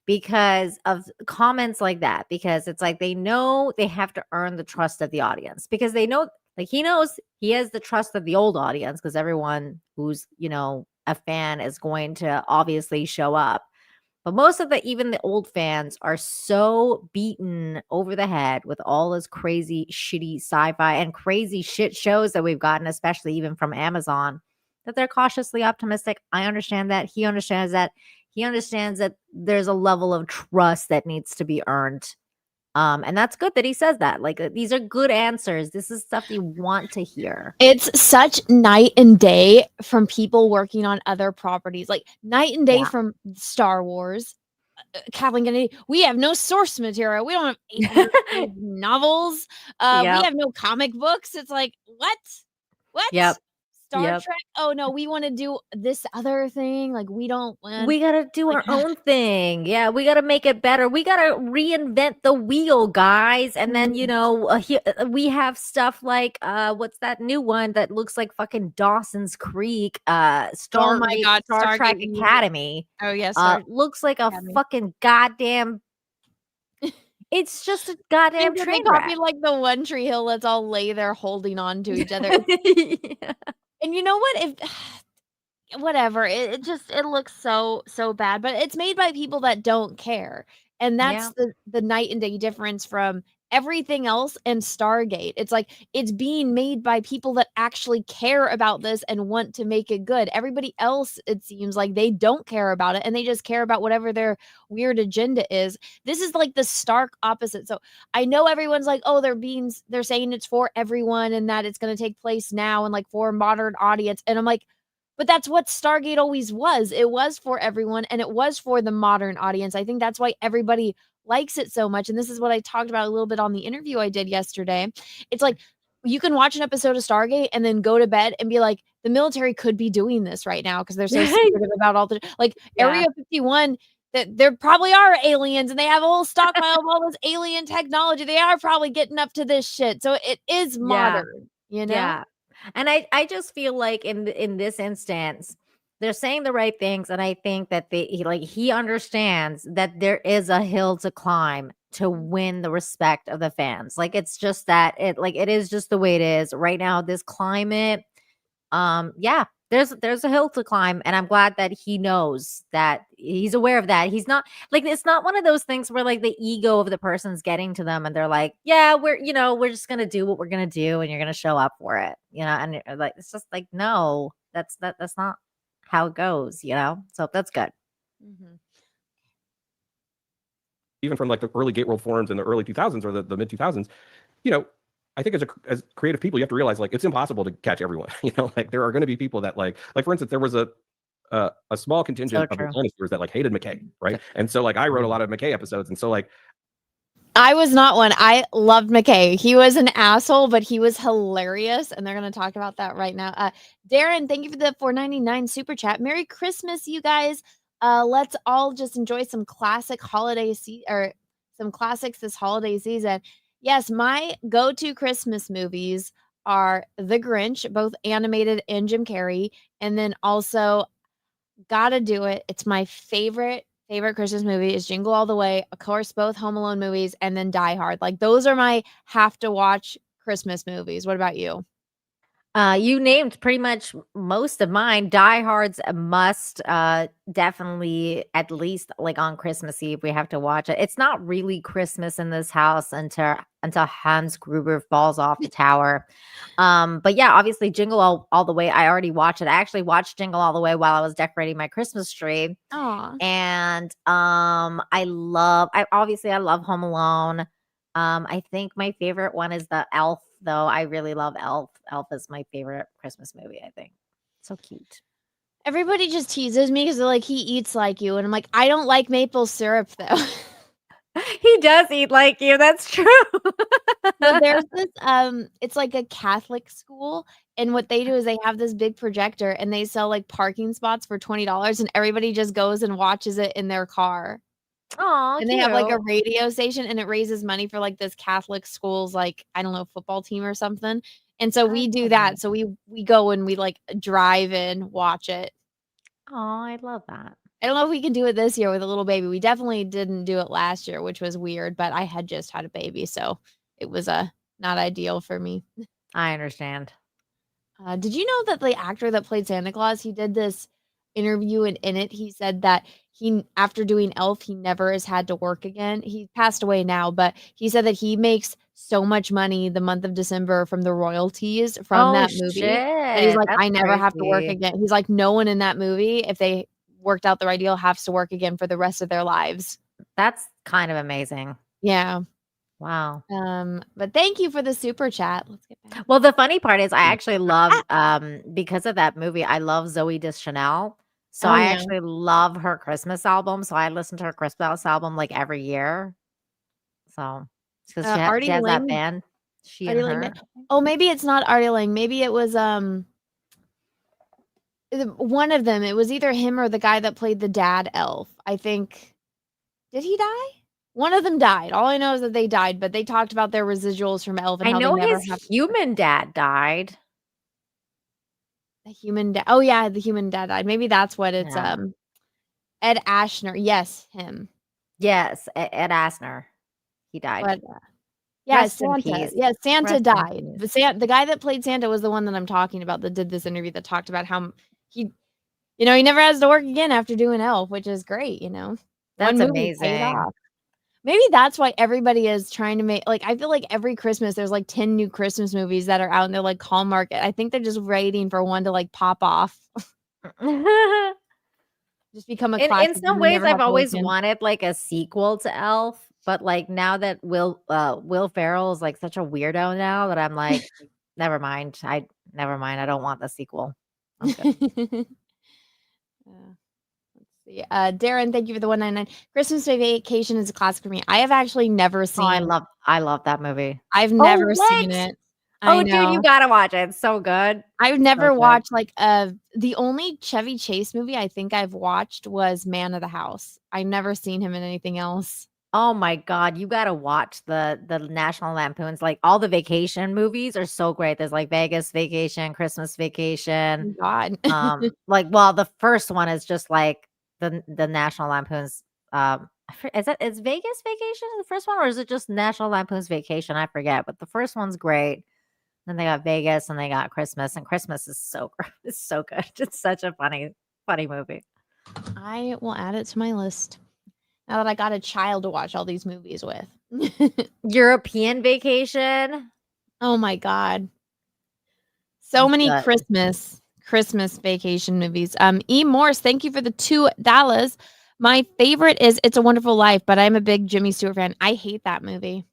because of comments like that, because it's like they know they have to earn the trust of the audience because they know like he knows he has the trust of the old audience because everyone who's a fan is going to obviously show up. But most of even the old fans are so beaten over the head with all this crazy, shitty sci-fi and crazy shit shows that we've gotten, especially even from Amazon, that they're cautiously optimistic. I understand that. He understands that. He understands that there's a level of trust that needs to be earned. And that's good that he says that. Like, these are good answers. This is stuff you want to hear. It's such night and day from people working on other properties, like night and day from Star Wars. Kathleen Kennedy, we have no source material. We don't have 800 novels. We have no comic books. It's like, what? Yep. Star Trek. Oh no, we want to do this other thing. Like we don't want. We gotta do our own thing. Yeah, we gotta make it better. We gotta reinvent the wheel, guys. And then we have stuff like what's that new one that looks like fucking Dawson's Creek? Oh my God, Star Trek Stargate. Academy. Oh yes, Looks like a Academy. fucking goddamn. It's just a goddamn They train copy wreck. like the One Tree Hill. Let's all lay there holding on to each other. Yeah. And you know what? If whatever, it looks so bad. But it's made by people that don't care, and that's the night and day difference from everything else and Stargate. It's like it's being made by people that actually care about this and want to make it good. Everybody else, it seems like they don't care about it and they just care about whatever their weird agenda is. This is like the stark opposite. So I know everyone's like, oh, they're saying it's for everyone and that it's going to take place now and like for a modern audience. And I'm like, but that's what Stargate always was. It was for everyone and it was for the modern audience. I think that's why everybody likes it so much. And this is what I talked about a little bit on the interview I did yesterday. It's like you can watch an episode of Stargate and then go to bed and be like, the military could be doing this right now because they're so secretive about all the Area 51. That there probably are aliens and they have a whole stockpile of all this alien technology. They are probably getting up to this shit. So it is modern, you know? Yeah. And I just feel like in this instance, they're saying the right things, and I think that he understands that there is a hill to climb to win the respect of the fans. Like it's just that it is just the way it is right now. This climate, there's a hill to climb, and I'm glad that he knows that he's aware of that. He's not like it's not one of those things where like the ego of the person's getting to them, and they're like, yeah, we're just gonna do what we're gonna do, and you're gonna show up for it, and like it's just like no, that's not how it goes, so that's good. Even from like the early Gate World forums in the early 2000s or the mid 2000s, I think as creative people, you have to realize like it's impossible to catch everyone. Like there are going to be people that like for instance, there was a small contingent of dinosaurs that like hated McKay, right? And so like I wrote a lot of McKay episodes, and so like I was not one. I loved McKay. He was an asshole, but he was hilarious. And they're going to talk about that right now. Darren, thank you for the $4.99 super chat. Merry Christmas, you guys. Let's all just enjoy some classic some classics this holiday season. Yes, my go-to Christmas movies are The Grinch, both animated and Jim Carrey. And then also Gotta Do It. It's my favorite Christmas movie is Jingle All the Way. Of course, both Home Alone movies and then Die Hard. Like those are my have to watch Christmas movies. What about you? You named pretty much most of mine. Die Hard's a must. Definitely at least like on Christmas Eve we have to watch it. It's not really Christmas in this house until Hans Gruber falls off the tower. But yeah, obviously Jingle All the Way. I already watched it. I actually watched Jingle All the Way while I was decorating my Christmas tree. Aww. And I love Home Alone. I think my favorite one is the Elf, though. I really love Elf. Elf is my favorite Christmas movie, I think. So cute. Everybody just teases me because they're like, he eats like you. And I'm like, I don't like maple syrup, though. He does eat like you. That's true. So there's this, it's like a Catholic school. And what they do is they have this big projector and they sell like parking spots for $20. And everybody just goes and watches it in their car. Oh, and they have like a radio station and it raises money for like this Catholic school's like, I don't know, football team or something. And so we do that. So we go and we like drive in, watch it. Oh, I love that. I don't know if we can do it this year with a little baby. We definitely didn't do it last year, which was weird, but I had just had a baby. So it was not ideal for me. I understand. Did you know that the actor that played Santa Claus, he did this interview and in it he said that after doing Elf he never has had to work again. He passed away now, but he said that he makes so much money the month of December from the royalties from that movie. And he's like, I never have to work again. He's like, no one in that movie, if they worked out the right deal, has to work again for the rest of their lives. That's kind of amazing. Yeah. Wow. But thank you for the super chat. Let's get back. Well, the funny part is I actually love because of that movie, I love Zooey Deschanel. So I actually love her Christmas album. So I listen to her Christmas album like every year. So because she has that band. She and her. Oh, maybe it's not Artie Lang. Maybe it was one of them. It was either him or the guy that played the dad elf. I think. Did he die? One of them died. All I know is that they died, but they talked about their residuals from Elf and I how know they never his have human dad died. the human dad. Oh yeah, the human dad died. Maybe that's what it's Yeah. Ed Ashner. Yes, him. Yes, Ed Asner. He died. But yeah, Rest in Santa. peace. Yeah, Santa Rest in died. peace. The guy that played Santa was the one that I'm talking about that did this interview that talked about how he he never has to work again after doing Elf, which is great, That's One movie paid amazing. off. Maybe that's why everybody is trying to make I feel like every Christmas there's 10 new Christmas movies that are out and they're Hallmark. I think they're just waiting for one to pop off. Just become a classic. In some ways, I've always wanted a sequel to Elf, but now that Will Ferrell is such a weirdo now that I'm never mind. I don't want the sequel. I'm good. Darren, thank you for the 199. Christmas Vacation is a classic for me. I have actually never seen. I love that movie. I've never seen it. Oh, dude, you gotta watch it. It's so good. I've never watched the only Chevy Chase movie I think I've watched was Man of the House. I've never seen him in anything else. Oh my God, you gotta watch the National Lampoons. All the vacation movies are so great. There's Vegas Vacation, Christmas Vacation. God. Well, the first one is just the National Lampoons. Is Vegas Vacation the first one, or is it just National Lampoons Vacation? I forget, but the first one's great. Then they got Vegas and they got Christmas, and Christmas is it's so good. It's such a funny movie. I will add it to my list now that I got a child to watch all these movies with. European Vacation. Oh my God. So many Christmas vacation movies. E. Morse, thank you for the $2. My favorite is It's a Wonderful Life, but I'm a big Jimmy Stewart fan. I hate that movie.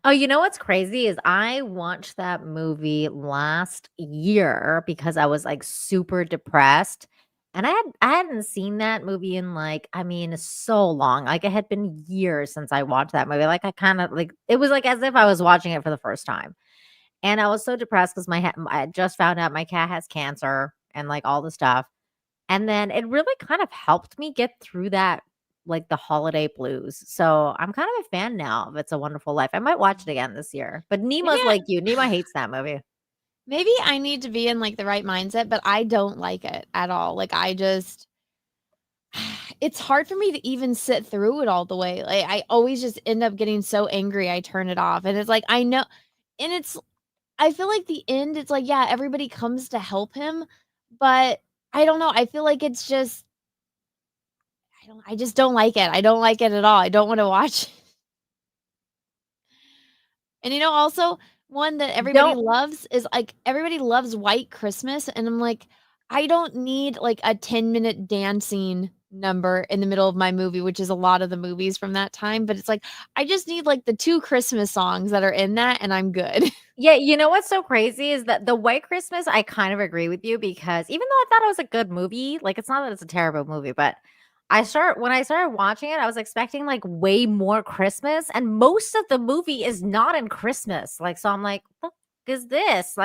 Oh, you know what's crazy is I watched that movie last year because I was super depressed. And I hadn't seen that movie in so long. It had been years since I watched that movie. I kind of it was as if I was watching it for the first time. And I was so depressed because I just found out my cat has cancer and all the stuff. And then it really kind of helped me get through that, the holiday blues. So I'm kind of a fan now of It's a Wonderful Life. I might watch it again this year. But Nima's like you. Nima hates that movie. Maybe I need to be in the right mindset, but I don't like it at all. It's hard for me to even sit through it all the way. I always just end up getting so angry I turn it off. And it's I know, and I feel the end, it's yeah, everybody comes to help him, but I don't know. I feel it's just, I just don't like it. I don't like it at all. I don't want to watch it. And also one that everybody loves is everybody loves White Christmas. And I'm I don't need a 10-minute dancing number in the middle of my movie, which is a lot of the movies from that time. But it's I just need the 2 Christmas songs that are in that and I'm good. Yeah, you know what's so crazy is that the White Christmas, I kind of agree with you because even though I thought it was a good movie, it's not that it's a terrible movie, but when I started watching it, I was expecting way more Christmas, and most of the movie is not in Christmas. So I'm what the fuck is this?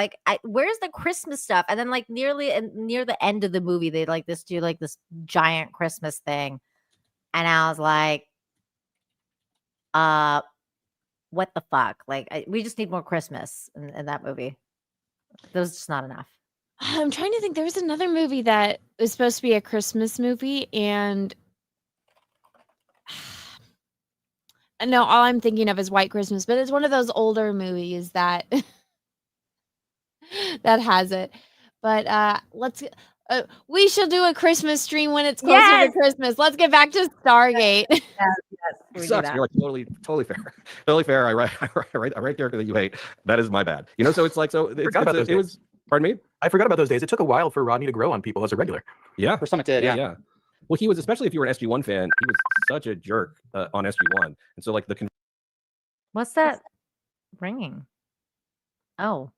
Where's the Christmas stuff? And then near the end of the movie, they do this giant Christmas thing, and I was what the fuck? We just need more Christmas in that movie. There was just not enough. I'm trying to think. There was another movie that was supposed to be a Christmas movie, and no, all I'm thinking of is White Christmas, but it's one of those older movies that that has it. But we shall do a Christmas stream when it's closer to Christmas. Let's get back to Stargate. Sucks. You're totally fair. Totally fair. I write character that you hate. That is my bad. So it's it was. Pardon me? I forgot about those days. It took a while for Rodney to grow on people as a regular. Yeah. For some it did, yeah. Well, he was, especially if you were an SG1 fan, he was such a jerk on SG1. And so what's that ringing? Oh.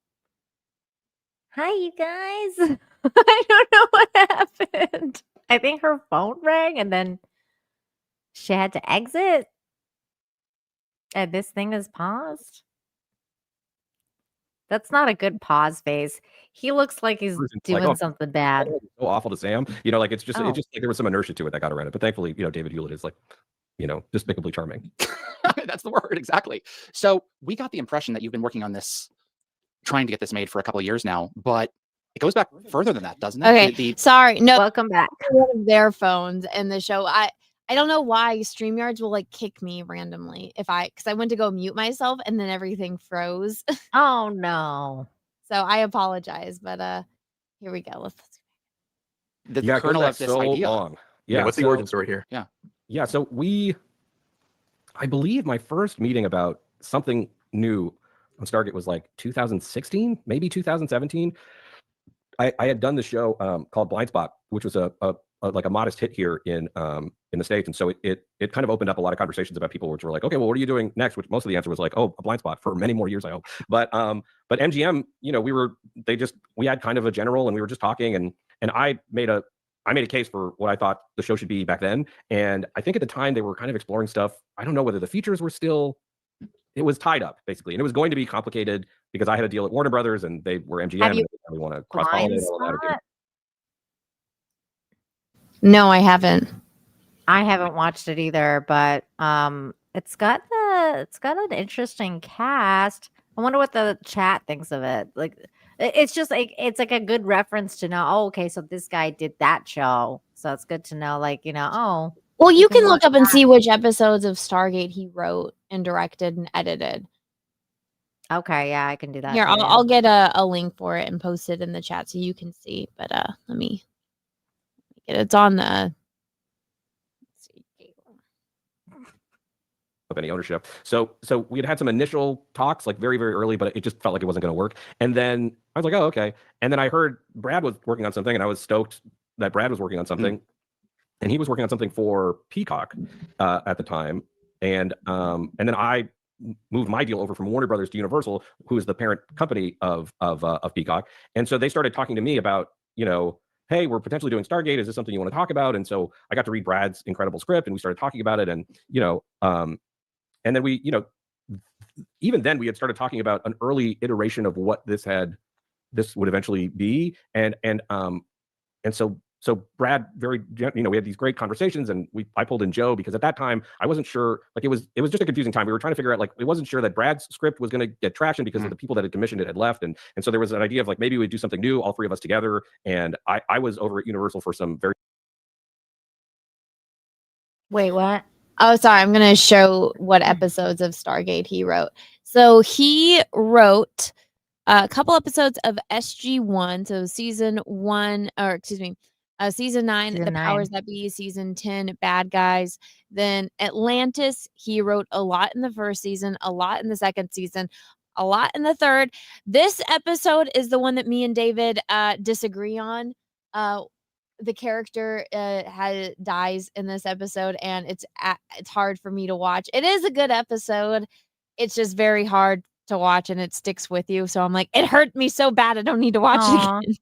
Hi, you guys. I don't know what happened. I think her phone rang and then she had to exit. And this thing is paused. That's not a good pause face. He looks like he's doing like, something bad. So awful to Sam. You know, like it's just Oh. it just like there was some inertia to it that got around it. But thankfully, you know, David Hewlett is like, you know, despicably charming. That's the word, exactly. So we got the impression that you've been working on this, trying to get this made for a couple of years now, but it goes back further than that, doesn't it? Okay, sorry. No, welcome back. One of their phones in the show. I don't know why StreamYards will like kick me randomly because I went to go mute myself and then everything froze. Oh no. So I apologize, but here we go. Let's the Yeah, it goes kernel back of this so idea. long. Yeah, what's the so- origin story here? Yeah. Yeah, so I believe my first meeting about something new on Stargate was like 2016, maybe 2017. I had done the show called Blind Spot, which was a like a modest hit here in the States, and so it kind of opened up a lot of conversations about people which were like, okay, well, what are you doing next? Which most of the answer was like, oh, a Blind Spot for many more years, I hope. But MGM, you know, we had kind of a general, and we were just talking, and I made a case for what I thought the show should be back then. And I think at the time they were kind of exploring stuff. I don't know whether the features were still, it was tied up basically. And it was going to be complicated because I had a deal at Warner Brothers and they were MGM and they didn't really want to cross-pollinate all that. No, I haven't. I haven't watched it either, but it's got an interesting cast. I wonder what the chat thinks of it. Like it's just like it's like a good reference to know, oh, okay, so this guy did that show. So it's good to know, like, you know, oh. Well, you can look up and see which episodes of Stargate he wrote and directed and edited. Okay, yeah, I can do that. Here, too. I'll get a link for it and post it in the chat so you can see. But let me get it. It's on the of any ownership. So we had some initial talks like very, very early, but it just felt like it wasn't going to work. And then I was like, oh, okay. And then I heard Brad was working on something and I was stoked that Brad was working on something. And he was working on something for Peacock at the time. And then I moved my deal over from Warner Brothers to Universal, who is the parent company of Peacock. And so they started talking to me about, you know, hey, we're potentially doing Stargate. Is this something you want to talk about? And so I got to read Brad's incredible script and we started talking about it. And, you know, and then we, you know, even then we had started talking about an early iteration of what this would eventually be. And so Brad we had these great conversations and I pulled in Joe because at that time I wasn't sure, like it was just a confusing time. We were trying to figure out, like, it wasn't sure that Brad's script was going to get traction because of the people that had commissioned it had left. And so there was an idea of like, maybe we'd do something new, all three of us together. And I was over at Universal for some very. Wait, what? Oh, sorry. I'm going to show what episodes of Stargate he wrote. So he wrote a couple episodes of SG-1, so season 9, Season The 9. Powers That Be, season 10, Bad Guys. Then Atlantis, he wrote a lot in the first season, a lot in the second season, a lot in the third. This episode is the one that me and David disagree on. The character dies in this episode, and it's hard for me to watch. It is a good episode. It's just very hard to watch, and it sticks with you. So I'm like, it hurt me so bad. I don't need to watch it again.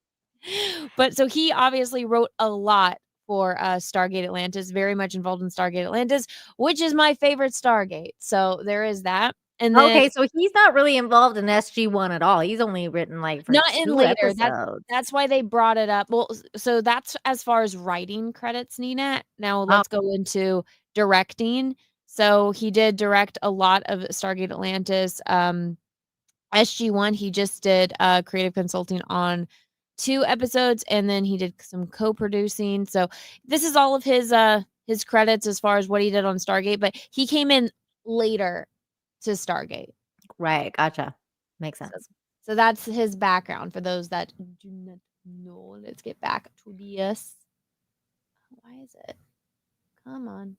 But so he obviously wrote a lot for Stargate Atlantis, very much involved in Stargate Atlantis, which is my favorite Stargate. So there is that. And then, okay, so he's not really involved in SG-1 at all. He's only written like for not in 2 later. episodes. That's why they brought it up. Well, so that's as far as writing credits, Nina. Now let's go into directing. So he did direct a lot of Stargate Atlantis. SG-1, he just did creative consulting on 2 episodes, and then he did some co-producing. So this is all of his credits as far as what he did on Stargate, but he came in later to Stargate. Right, gotcha. Makes sense. So that's his background for those that do not know. Let's get back to this. Why is it? Come on.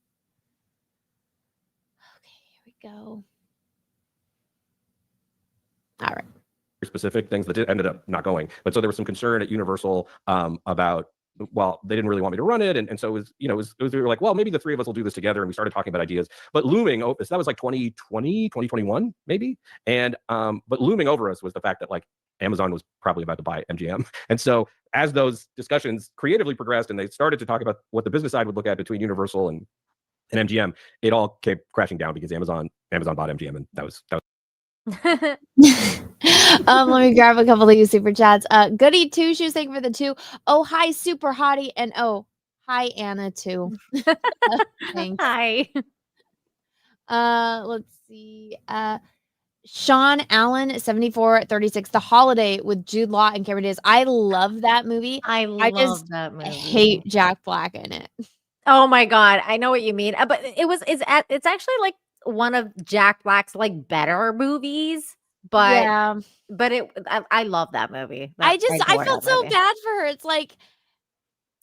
Okay, here we go. All right. Specific things that ended up not going. But so there was some concern at Universal about, well, they didn't really want me to run it. And so it was we were like, well, maybe the three of us will do this together. And we started talking about ideas. But looming, so that was like 2020, 2021, maybe. And but looming over us was the fact that like Amazon was probably about to buy MGM. And so as those discussions creatively progressed and they started to talk about what the business side would look at between Universal and MGM, it all came crashing down because Amazon bought MGM, and that was Let me grab a couple of these super chats. Goody two shoes, thank you for the 2. Oh, hi, super hottie, and oh, hi, Anna too. Thanks. Hi. Let's see. Sean Allen, 7436, The Holiday with Jude Law and Cameron Diaz. I love that movie. I I love just that movie. hate Jack Black in it. Oh my god, I know what you mean. But it's actually like one of Jack Black's like better movies. But Yeah. but I love that movie. I adore felt that so movie. bad for her. It's like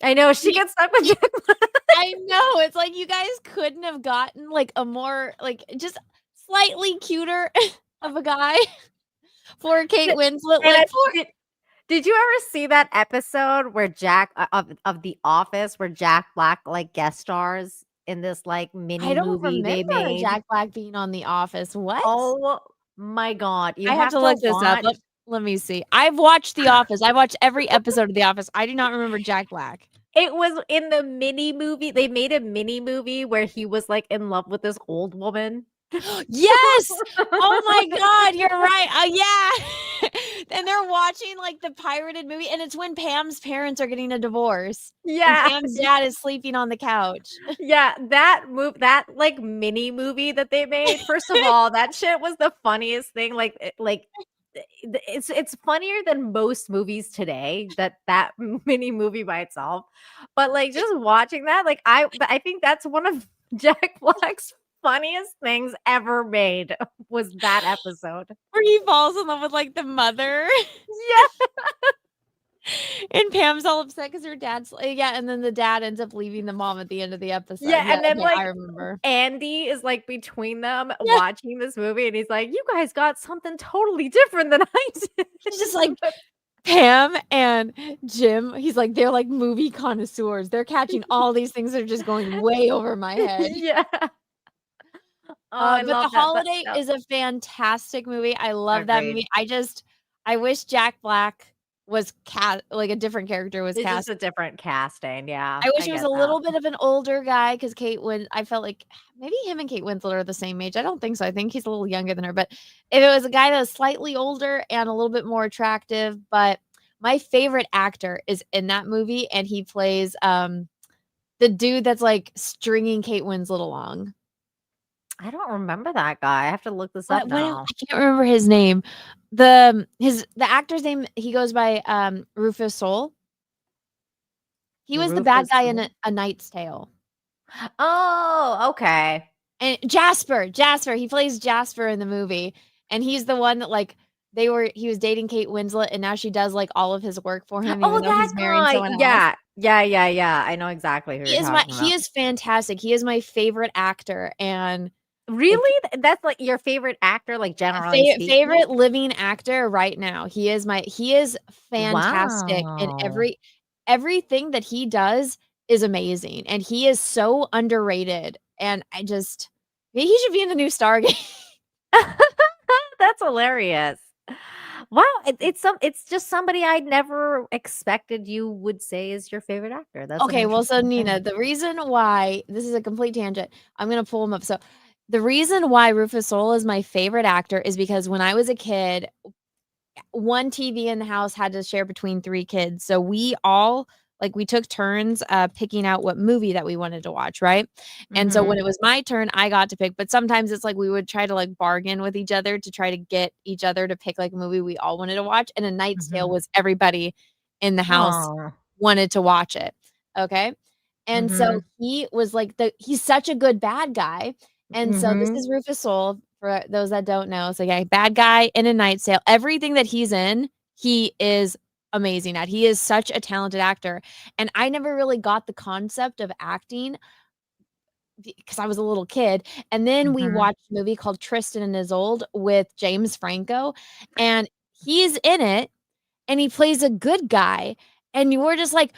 I know she gets stuck with Jack Black. I know. It's like you guys couldn't have gotten like a more like just slightly cuter of a guy for Kate Winslet. And Like did you ever see that episode where Jack of The Office where Jack Black like guest stars in this like mini I don't movie they remember made? Jack Black being on The Office. What? Oh my god. You I have to look this up. Let me see. I've watched The Office. I watched every episode of The Office. I do not remember Jack Black. It was in the mini movie. They made a mini movie where he was like in love with this old woman. Yes. Oh my god, you're right. Yeah. And they're watching like the pirated movie, and it's when Pam's parents are getting a divorce. Yeah. And Pam's dad is sleeping on the couch. Yeah, that like mini movie that they made. First of all, that shit was the funniest thing. It's funnier than most movies today. That mini movie by itself, but like just watching that, like I think that's one of Jack Black's funniest things ever made was that episode where he falls in love with like the mother. Yeah. And Pam's all upset because her dad's and then the dad ends up leaving the mom at the end of the episode. Yeah, and then okay, like I remember Andy is like between them watching this movie, and he's like, "You guys got something totally different than I did." It's just like Pam and Jim. He's like they're like movie connoisseurs. They're catching all these things that are just going way over my head. Yeah. But The Holiday is a fantastic movie. I love that movie. I wish Jack Black was like a different character was It's cast. just a different casting. Yeah. I wish he was a little bit of an older guy because I felt like maybe him and Kate Winslet are the same age. I don't think so. I think he's a little younger than her. But if it was a guy that was slightly older and a little bit more attractive, but my favorite actor is in that movie, and he plays the dude that's like stringing Kate Winslet along. I don't remember that guy. I have to look this up now. I can't remember his name. The actor's name, he goes by Rufus Soul. He was the bad guy in A Knight's Tale. Oh, okay. And Jasper, he plays Jasper in the movie, and he's the one that like he was dating Kate Winslet, and now she does like all of his work for him. Oh, even though he's marrying someone else. Yeah. I know exactly who you're talking about. He is fantastic. He is my favorite actor, and really, that's like your favorite actor, like generally favorite living actor right now. He is fantastic, and everything that he does is amazing, and he is so underrated. And he should be in the new Stargate. That's hilarious. Wow, it's just somebody I never expected you would say is your favorite actor. That's okay. Well, so Nina, the reason why this is a complete tangent, I'm gonna pull him up. So the reason why Rufus Soul is my favorite actor is because when I was a kid, one TV in the house had to share between 3 kids. So we all we took turns picking out what movie that we wanted to watch, right? And so when it was my turn, I got to pick. But sometimes it's like we would try to like bargain with each other to try to get each other to pick like a movie we all wanted to watch. And A Knight's Tale was everybody in the house wanted to watch it. Okay. And so he was like he's such a good bad guy. And so this is Rufus Soul, for those that don't know. So yeah, bad guy in A Knight's Tale. Everything that he's in, he is amazing at. He is such a talented actor. And I never really got the concept of acting because I was a little kid. And then we watched a movie called Tristan and Isolde with James Franco. And he's in it, and he plays a good guy. And you were just like,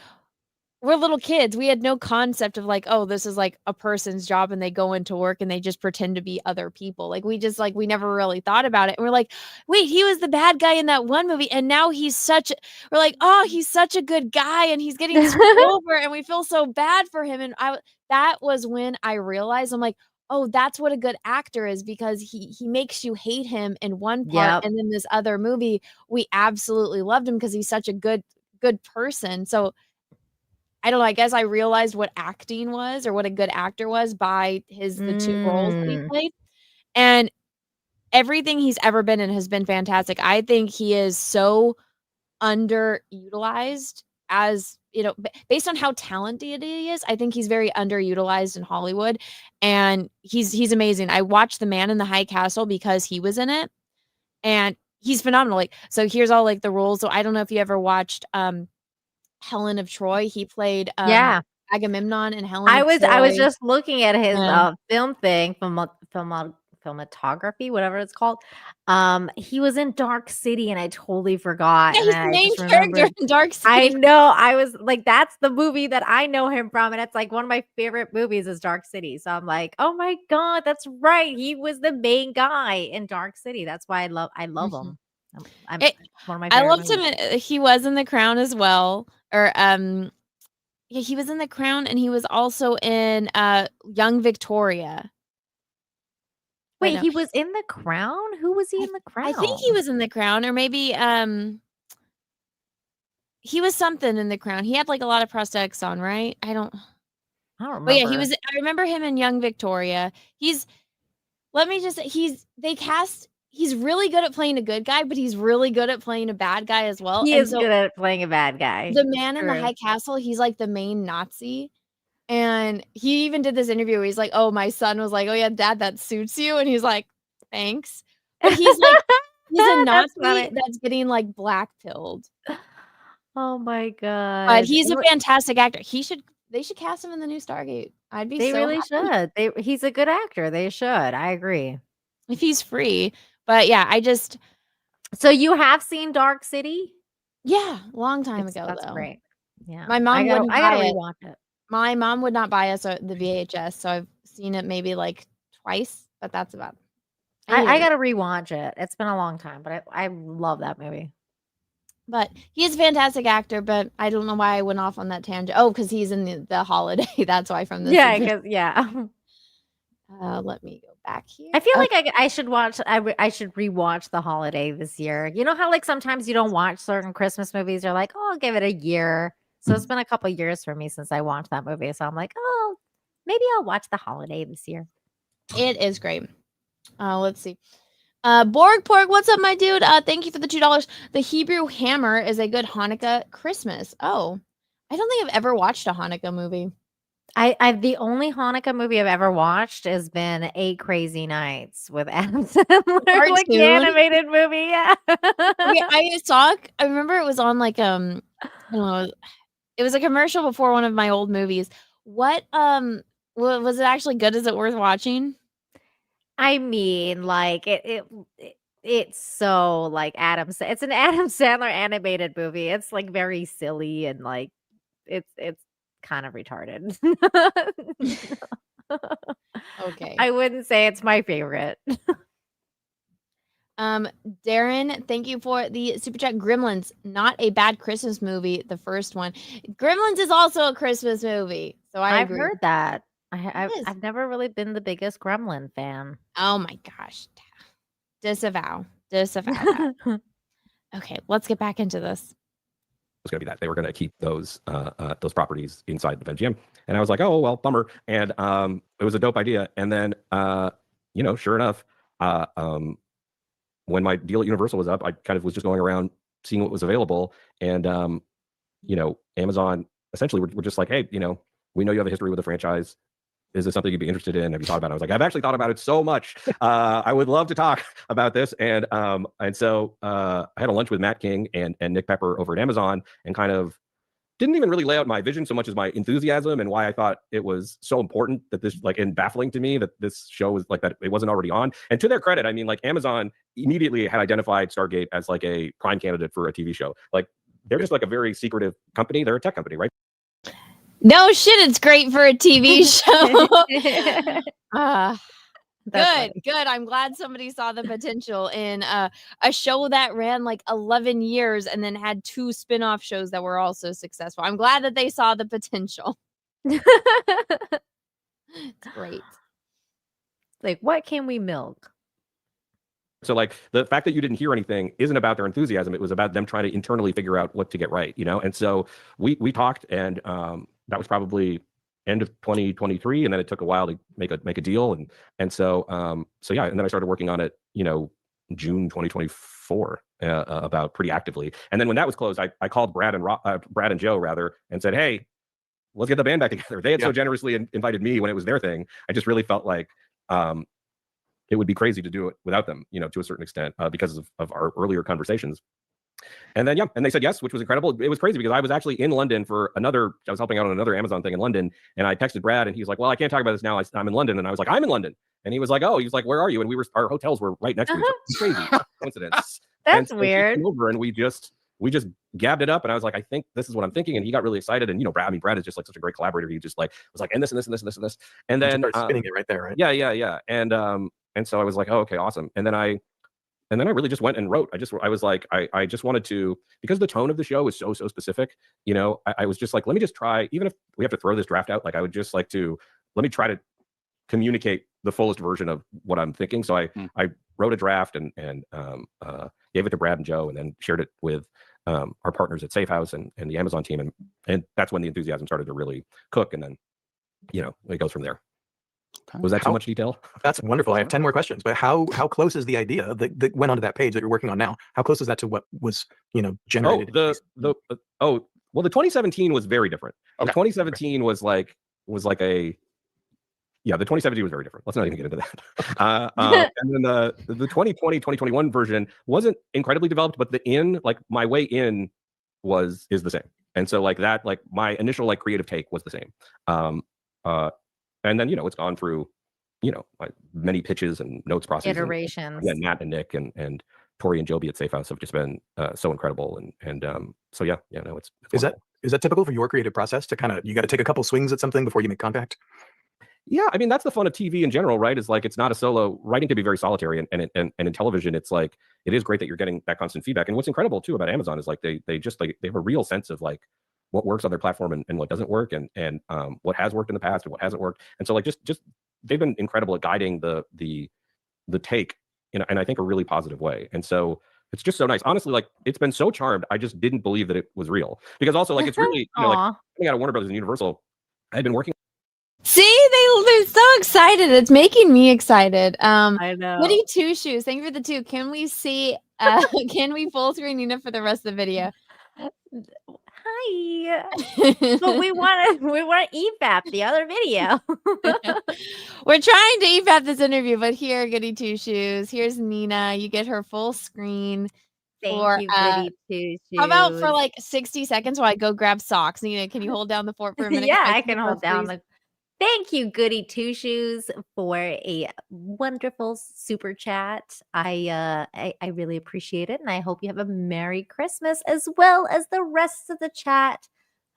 we're little kids. We had no concept of like, oh, this is like a person's job and they go into work and they just pretend to be other people. Like we never really thought about it. And we're like, wait, he was the bad guy in that one movie. And now he's we're like, oh, he's such a good guy and he's getting screwed over and we feel so bad for him. And that was when I realized, I'm like, oh, that's what a good actor is, because he makes you hate him in one part, Yep. and then this other movie we absolutely loved him because he's such a good person. So I don't know, I guess I realized what acting was, or what a good actor was, by the 2 roles that he played. And everything he's ever been in has been fantastic. I think he is so underutilized, as based on how talented he is. I think he's very underutilized in Hollywood, and he's amazing. I watched The Man in the High Castle because he was in it, and he's phenomenal. Like, so here's all like the rules. So I don't know if you ever watched Helen of Troy. He played Yeah. Agamemnon in Helen I of was Troy. just looking at his Yeah. film thing, filmography, whatever it's called. He was in Dark City, and I totally forgot. Yeah, And he's the I main just character remembered. in Dark I City. know. I was like, that's the movie that I know him from, and it's like one of my favorite movies is Dark City. So I'm like, oh my god, that's right. He was the main guy in Dark City. That's why I love him. It's one of my I favorite loved movies. him. He was in The Crown as well, or yeah, he was in The Crown, and he was also in Young Victoria. Wait, no. he was in The Crown? Who was he in The Crown? I think he was in The Crown, or maybe he was something in The Crown. He had like a lot of prosthetics on, right? I don't remember. But yeah, I remember him in Young Victoria. Let me just say, he's really good at playing a good guy, but he's really good at playing a bad guy as well. He And is so good at playing a bad guy. The Man in the True. High Castle, he's like the main Nazi. And he even did this interview where he's like, oh, my son was like, oh yeah, dad, that suits you. And he's like, thanks. But he's like, he's a That's Nazi funny. that's getting like black pilled. Oh my god. But he's a fantastic actor. They should cast him in the new Stargate. I'd be They so really happy should. He's a good actor. They should. I agree. if he's free. But yeah, So you have seen Dark City? Yeah, long time ago That's though. great. Yeah. My mom wouldn't I gotta buy it. rewatch it. My mom would not buy us the VHS, so I've seen it maybe like twice, but that's about it. I gotta rewatch it. It's been a long time, but I love that movie. But he's a fantastic actor, but I don't know why I went off on that tangent. Oh, because he's in the holiday. That's why from this. Yeah. Let me go back here. I feel like I should watch. I should rewatch The Holiday this year. You know how like sometimes you don't watch certain Christmas movies. You're like, oh, I'll give it a year. So it's been a couple years for me since I watched that movie. So I'm like, oh, maybe I'll watch The Holiday this year. It is great. Let's see. Borg Porg, what's up, my dude? Thank you for the $2. The Hebrew Hammer is a good Hanukkah Christmas. Oh, I don't think I've ever watched a Hanukkah movie. The only Hanukkah movie I've ever watched has been 8 Crazy Nights with Adam Sandler, like the animated movie. Yeah. I remember it was on like I don't know, it was a commercial before one of my old movies. What was it actually good? Is it worth watching? I mean, like it's so like it's an Adam Sandler animated movie. It's like very silly and like it's kind of retarded. Okay. I wouldn't say it's my favorite. Darren, thank you for the super chat. Gremlins, not a bad Christmas movie. The first one. Gremlins is also a Christmas movie. So I've agree. heard that. I've never really been the biggest Gremlin fan. Oh my gosh. Disavow that. Okay, let's get back into this. Was going to be that they were going to keep those properties inside the MGM, and I was like, oh well, bummer. And it was a dope idea. And then sure enough, when my deal at Universal was up, I kind of was just going around seeing what was available, and Amazon essentially were just like, hey, we know you have a history with the franchise. Is this something you'd be interested in? Have you thought about it? I was like, I've actually thought about it so much. I would love to talk about this. And so I had a lunch with Matt King and Nick Pepper over at Amazon, and kind of didn't even really lay out my vision so much as my enthusiasm and why I thought it was so important that this, like, and baffling to me that this show was like that it wasn't already on. And to their credit, I mean, like, Amazon immediately had identified Stargate as like a prime candidate for a TV show. Like, they're just like a very secretive company. They're a tech company, right? No shit, it's great for a TV show. Good. I'm glad somebody saw the potential in a show that ran like 11 years and then had 2 spin-off shows that were also successful. I'm glad that they saw the potential. It's great. Like, what can we milk? So like the fact that you didn't hear anything isn't about their enthusiasm. It was about them trying to internally figure out what to get right, you know? And so we talked, and that was probably end of 2023. And then it took a while to make a deal. And so yeah, and then I started working on it, you know, June 2024 about pretty actively. And then when that was closed, I called Brad and Joe rather, and said, hey, let's get the band back together. They had so generously invited me when it was their thing. I just really felt like it would be crazy to do it without them, you know, to a certain extent, because of our earlier conversations. And then, and they said yes, which was incredible. It was crazy because I was actually in London I was helping out on another Amazon thing in London. And I texted Brad and he's like, well, I can't talk about this now. I'm in London. And I was like, I'm in London. And he was like, where are you? And our hotels were right next to each other. It's crazy. Coincidence. That's so weird. He came over and we just gabbed it up. And I was like, I think this is what I'm thinking. And he got really excited. And, you know, Brad is just like such a great collaborator. He just like was like, and this and this and this and this and this. And then spinning it right there, right? Yeah. And so I was like, oh, okay, awesome. And then I really just went and wrote. I was like, I just wanted to, because the tone of the show is so specific, you know, I was just like, let me just try, even if we have to throw this draft out, like I would just like to, let me try to communicate the fullest version of what I'm thinking. So I wrote a draft and gave it to Brad and Joe, and then shared it with our partners at Safe House and the Amazon team. And that's when the enthusiasm started to really cook. And then, you know, it goes from there. Was that too much detail? That's wonderful. I have 10 more questions, but how close is the idea that went onto that page that you're working on now? How close is that to what was, you know, generated? Well, the 2017 was very different. The 2017 was like the 2017 was very different. Let's not even get into that. And then the 2020, 2021 version wasn't incredibly developed, but my way in is the same. And so like that, like my initial like creative take was the same. And then, you know, it's gone through, you know, like many pitches and notes processes. Iterations. And Matt and Nick and Tori and Joby at Safe House have just been so incredible. And so yeah, no, it's is that typical for your creative process to kind of, you got to take a couple swings at something before you make contact? Yeah, I mean, that's the fun of TV in general, right? Is like, it's not a solo. Writing can be very solitary, and in television, it's like, it is great that you're getting that constant feedback. And what's incredible too about Amazon is like they have a real sense of like what works on their platform and what doesn't work, and what has worked in the past and what hasn't worked. And so like just they've been incredible at guiding the take in I think a really positive way. And so it's just so nice. Honestly, like it's been so charmed. I just didn't believe that it was real, because also like it's really, you know, like coming out of Warner Brothers and Universal, I had been working. See, they're so excited. It's making me excited. I know. Woody Two Shoes, thank you for the 2. Can we see? Can we full screen Nina for the rest of the video? Hi. But we want EFAP the other video. We're trying to EFAP this interview, but here, Goody Two Shoes. Here's Nina. You get her full screen. Thank you, Goody Two Shoes. How about for like 60 seconds while I go grab socks? Nina, can you hold down the fort for a minute? Yeah, I can hold down the. Thank you, Goody Two Shoes, for a wonderful super chat. I really appreciate it, and I hope you have a Merry Christmas as well as the rest of the chat.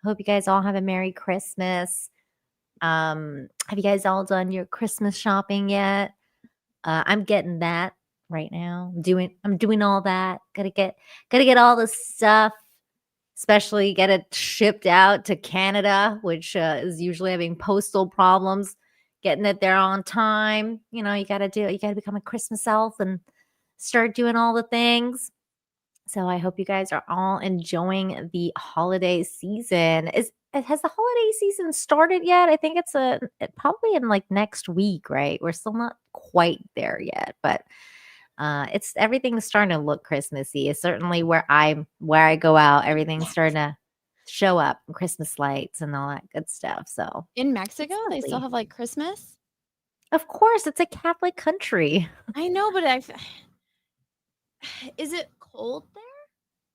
I hope you guys all have a Merry Christmas. Have you guys all done your Christmas shopping yet? I'm getting that right now. I'm doing all that. Gotta get all the stuff. Especially get it shipped out to Canada, which is usually having postal problems, getting it there on time. You know, you got to become a Christmas elf and start doing all the things. So I hope you guys are all enjoying the holiday season. Has the holiday season started yet? I think it's probably in like next week, right? We're still not quite there yet, but everything's starting to look Christmassy. It's certainly where I go out, everything's starting to show up, Christmas lights and all that good stuff. So in Mexico, they still have like Christmas. Of course, it's a Catholic country. I know, but is it cold there?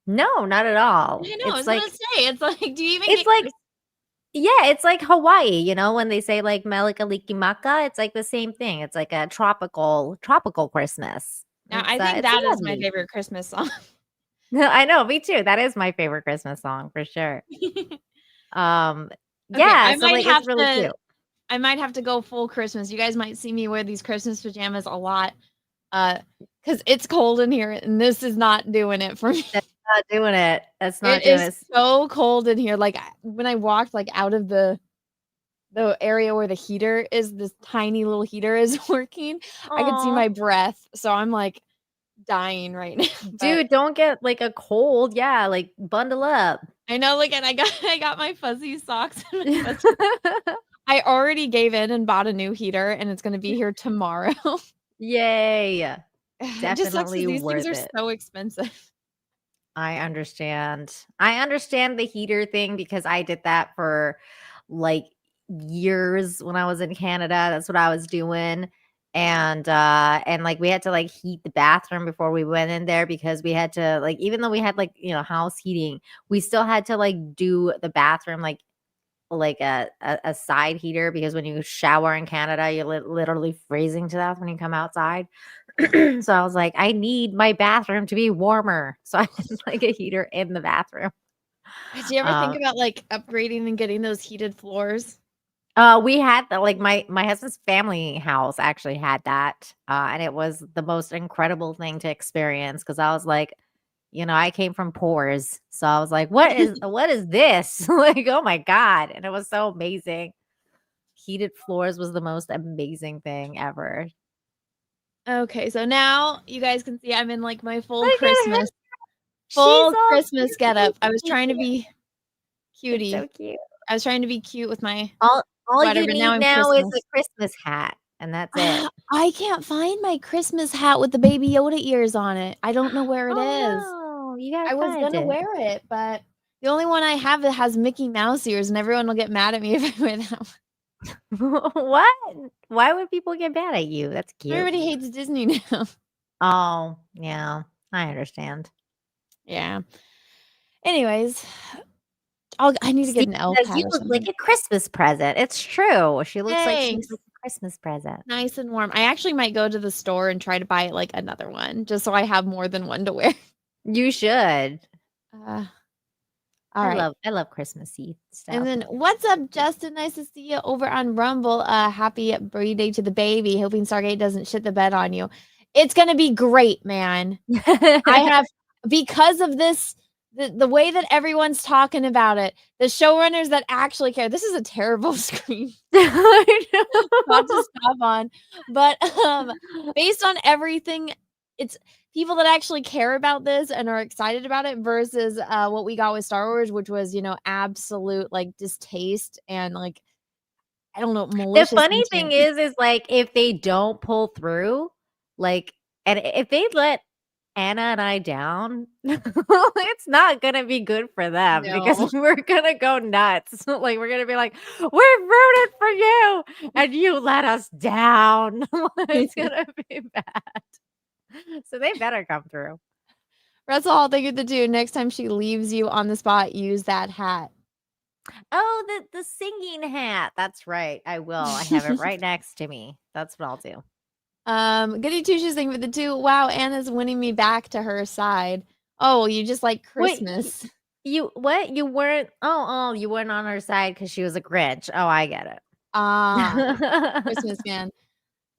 No, not at all. I know. I was gonna say, it's like, do you even? It's like, yeah, it's like Hawaii. You know, when they say like Melikalikimaka, it's like the same thing. It's like a tropical Christmas. Now, I think that is my favorite Christmas song. I know, me too. That is my favorite Christmas song for sure. Okay, yeah, so like it's really cute. I might have to go full Christmas. You guys might see me wear these Christmas pajamas a lot, because it's cold in here, and this is not doing it for me. That's not doing it. That's not doing it. It's so cold in here. Like when I walked like out of the the area where the heater is, this tiny little heater is working. I could see Aw. my breath, so I'm like dying right now. but- Dude, don't get like a cold. Yeah, like bundle up. I know, like, and I got my fuzzy socks. And my fuzzy I already gave in and bought a new heater, and it's gonna be here tomorrow. Yay. It just sucks 'cause Definitely these things worth are it. so expensive. I understand. I understand the heater thing because I did that for like years when I was in Canada. That's what I was doing. And like we had to like heat the bathroom before we went in there because we had to like, even though we had like, house heating, we still had to like do the bathroom like a side heater because when you shower in Canada, you're literally freezing to death when you come outside. So I was like, I need my bathroom to be warmer. So I did like a heater in the bathroom. Did you ever think about like upgrading and getting those heated floors? We had like my husband's family house actually had that. And it was the most incredible thing to experience because I was like, I came from pores. So I was like, what is this? Like, oh my God. And it was so amazing. Heated floors was the most amazing thing ever. Okay, so now you guys can see I'm in like my full Look at her. Christmas, She's full all Christmas cute. getup. I was trying to be cutie. So cute. I was trying to be cute with my All sweater, you but need now I'm now is Christmas. a Christmas hat, and that's it. I can't find my Christmas hat with the Baby Yoda ears on it. I don't know where it is. No, you gotta I was find gonna it. wear it, but the only one I have that has Mickey Mouse ears, and everyone will get mad at me if I wear that one. What? Why would people get mad at you? That's cute. Everybody hates Disney now. Oh, yeah, I understand. Yeah. Anyways, I need to get an elf Because hat you or look something. like a Christmas present. It's true. She looks like she's Thanks. like a Christmas present. Nice and warm. I actually might go to the store and try to buy like another one, just so I have more than one to wear. You should. All right. I love Christmassy stuff. And then, what's up, Justin? Nice to see you over on Rumble. Happy birthday to the baby. Hoping Stargate doesn't shit the bed on you. It's gonna be great, man. I have, because of this, the way that everyone's talking about it, the showrunners that actually care. This is a terrible screen. Not to stop on, but based on everything, it's people that actually care about this and are excited about it versus what we got with Star Wars, which was, absolute like distaste and like, I don't know, malicious. The funny intent. thing is like if they don't pull through, like, and if they let Anna and I down, it's not gonna be good for them because we're gonna go nuts. Like we're gonna be like, we're rooting for you, and you let us down. It's gonna be bad. So they better come through. Russell Hall, thank you to do. Next time she leaves you on the spot, use that hat. Oh, the singing hat. That's right. I will. I have it right next to me. That's what I'll do. Goody Two Shoes, thank you for the 2. Wow, Anna's winning me back to her side. Oh, you just like Christmas. Wait, you what? You weren't? Oh, you weren't on her side because she was a Grinch. Oh, I get it. Christmas fan.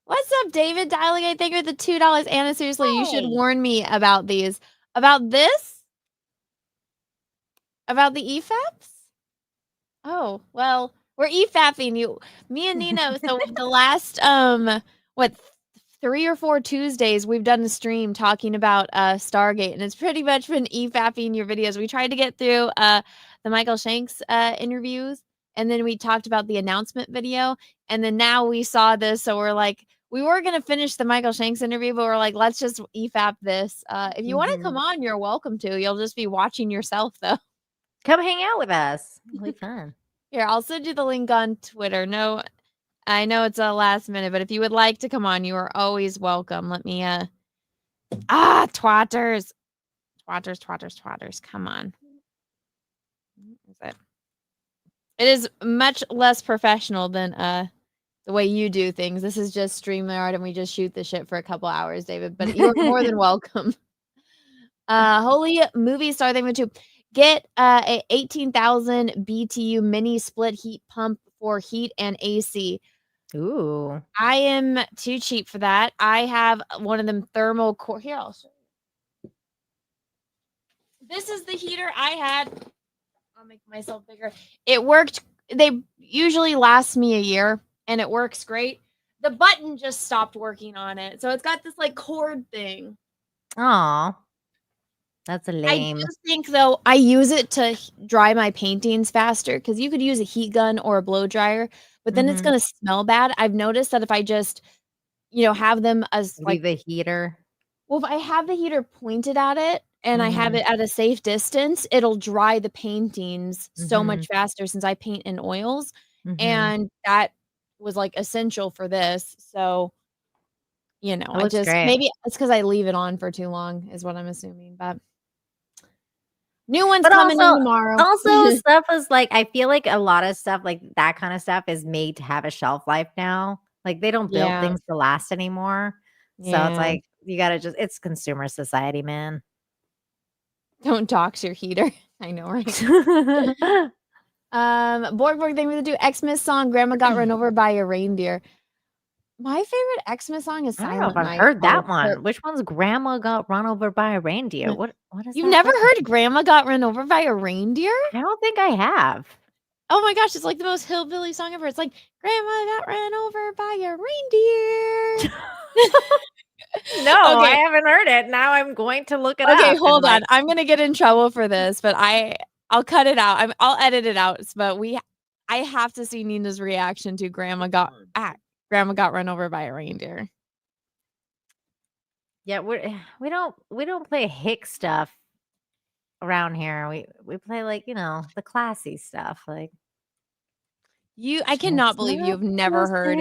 What's up, David? Dialing, I think, with the $2. Anna, seriously, you should warn me about these. About this? About the EFAPs? Oh, well, we're EFAPing you. Me and Nino. So the last 3 or 4 Tuesdays, we've done a stream talking about Stargate, and it's pretty much been EFAPing your videos. We tried to get through the Michael Shanks interviews, and then we talked about the announcement video, and then now we saw this, so we're like, we were going to finish the Michael Shanks interview, but we're like, let's just EFAP this. If you want to come on, you're welcome to. You'll just be watching yourself, though. Come hang out with us. It'll be fun. Here, I'll send you the link on Twitter. No, I know it's a last minute, but if you would like to come on, you are always welcome. Let me, twatters. Come on. Is it? It is much less professional than, the way you do things. This is just StreamYard, and we just shoot the shit for a couple hours, David, but you're more than welcome. Holy Movie Star, thank you too. Get a 18,000 BTU mini split heat pump for heat and AC. Ooh. I am too cheap for that. I have one of them thermal core. Here, I'll show you. This is the heater I had. I'll make myself bigger. It worked they usually last me a year, and it works great. The button just stopped working on it, so it's got this like cord thing. Aw. That's a lame. I just think though I use it to dry my paintings faster because you could use a heat gun or a blow dryer, but then it's Mhm. gonna smell bad. I've noticed that if I just, have them as Leave like the heater. well, if I have the heater pointed at it and I have Mhm. it at a safe distance, it'll dry the paintings so much Mhm. faster since I paint in oils, Mhm. and that was like essential for this. So, It I looks just great. maybe it's because I leave it on for too long, is what I'm assuming. But new one's But coming in also tomorrow. stuff is like I feel like a lot of stuff like that kind of stuff is made to have a shelf life now. Like they don't build Yeah. things to last anymore. So it's Yeah. like you gotta it's consumer society, man. Don't dox your heater. I know, right? Borg, thank you for the do Xmas song. Grandma got run over by a reindeer. My favorite Xmas song is I don't know if Silent I've Night. heard by that Kurt. one. Which one's Grandma got run over by a reindeer? What is You've that? never one? heard Grandma got run over by a reindeer? I don't think I have. Oh my gosh, it's like the most hillbilly song ever. It's like Grandma got ran over by a reindeer. No, I Okay. haven't heard it. Now I'm going to look it up. Okay, and, hold on. like, I'm gonna get in trouble for this, but I'll cut it out. I'll edit it out. But I have to see Nina's reaction to Grandma got run over by a reindeer. Yeah, we don't play hick stuff around here. We play like, the classy stuff. Like I cannot believe you've never heard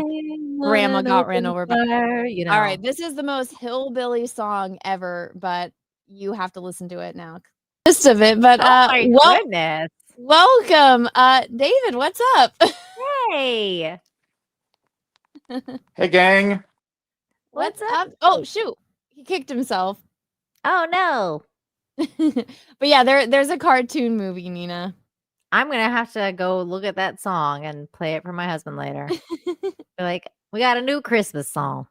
Grandma got ran over by. All right, this is the most hillbilly song ever, but you have to listen to it now. Most of it, but Oh my goodness. welcome, David. What's up? Hey. Hey, gang. What's up? Oh shoot, he kicked himself. Oh no. But yeah, there's a cartoon movie, Nina. I'm gonna have to go look at that song and play it for my husband later. Be like, we got a new Christmas song.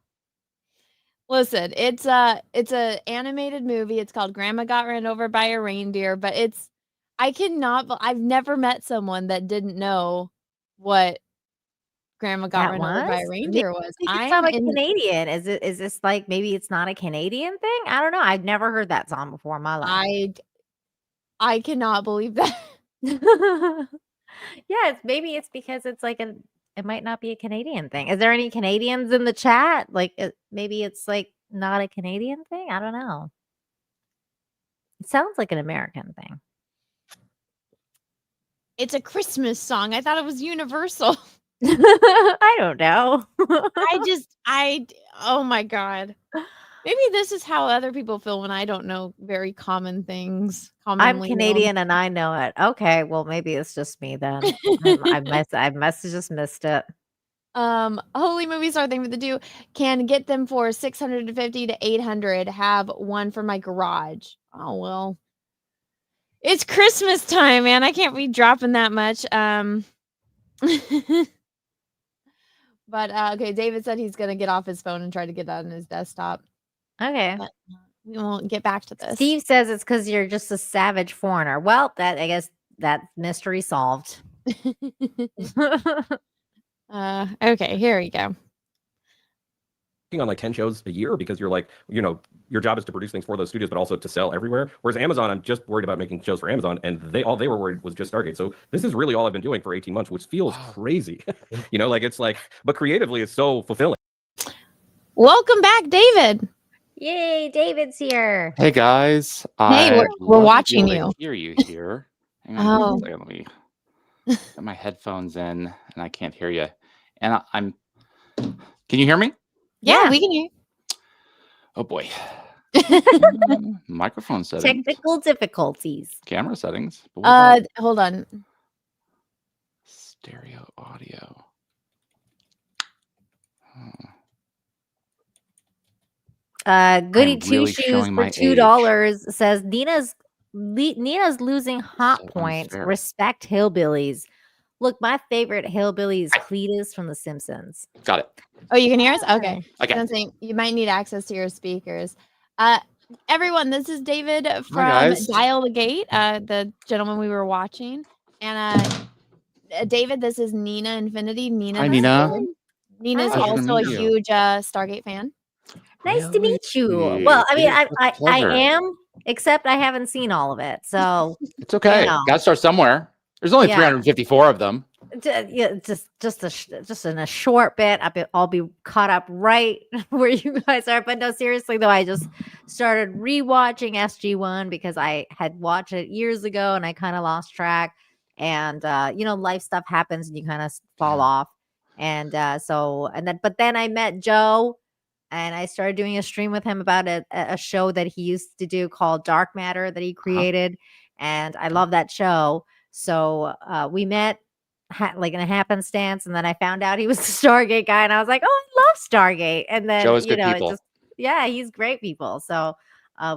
Listen, it's a animated movie. It's called Grandma Got Ran Over by a Reindeer, but I've never met someone that didn't know what Grandma Got Ran Over by a Reindeer was. It's not a Canadian. Is this like maybe it's not a Canadian thing? I don't know. I've never heard that song before in my life. I cannot believe that. Yeah, maybe it's because it's like it might not be a Canadian thing. Is there any Canadians in the chat? Like maybe it's like not a Canadian thing. I don't know. It sounds like an American thing. It's a Christmas song. I thought it was universal. I don't know. Oh my God. Maybe this is how other people feel when I don't know very common things. I'm Canadian and I know it. Okay, well maybe it's just me then. I must have just missed it. Holy Movie Star thing with the do can get them for $650 to $800. Have one for my garage. Oh well. It's Christmas time, man. I can't be dropping that much. But okay, David said he's gonna get off his phone and try to get that on his desktop. Okay. But we won't get back to this. Steve says it's because you're just a savage foreigner. Well, I guess that mystery solved. Okay, here we go. On like 10 shows a year because you're like, your job is to produce things for those studios, but also to sell everywhere. Whereas Amazon, I'm just worried about making shows for Amazon, and all they were worried was just Stargate. So this is really all I've been doing for 18 months, which feels crazy. But creatively, it's so fulfilling. Welcome back, David. Yay, David's here. Hey guys. Hey, we're watching you. Hear you here. Hang on a second, let me get my headphones in, and I can't hear you. And I'm. Can you hear me? Yeah, we can hear you. Oh boy. Microphone settings. Technical difficulties. Camera settings. Hold on. Stereo audio. Goody Two Shoes for $2 says Nina's losing hot points. unfair. Respect hillbillies. Look, my favorite hillbilly is Cletus from The Simpsons. Got it. Oh, you can hear us? Okay. Okay. I'm saying you might need access to your speakers. Everyone, this is David from guys. Dial the Gate, the gentleman we were watching. And David, this is Nina Infinity. Nina. Hi, Nina. Nina's Pleasure to also a meet you. huge Stargate fan. Nice to meet you. Really? Well, I mean, It is a I pleasure. am, except I haven't seen all of it. So It's okay. you know. Got to start somewhere. There's only Yeah. 354 of them. Yeah, just in a short bit, I'll be caught up right where you guys are. But no, seriously though, I just started rewatching SG1 because I had watched it years ago and I kind of lost track. And life stuff happens and you kind of fall off. And but then I met Joe, and I started doing a stream with him about a show that he used to do called Dark Matter that he created, and I love that show. So we met. Like in a happenstance, and then I found out he was the Stargate guy, and I was like, "Oh, I love Stargate." And then Joe is good people. He's great people. So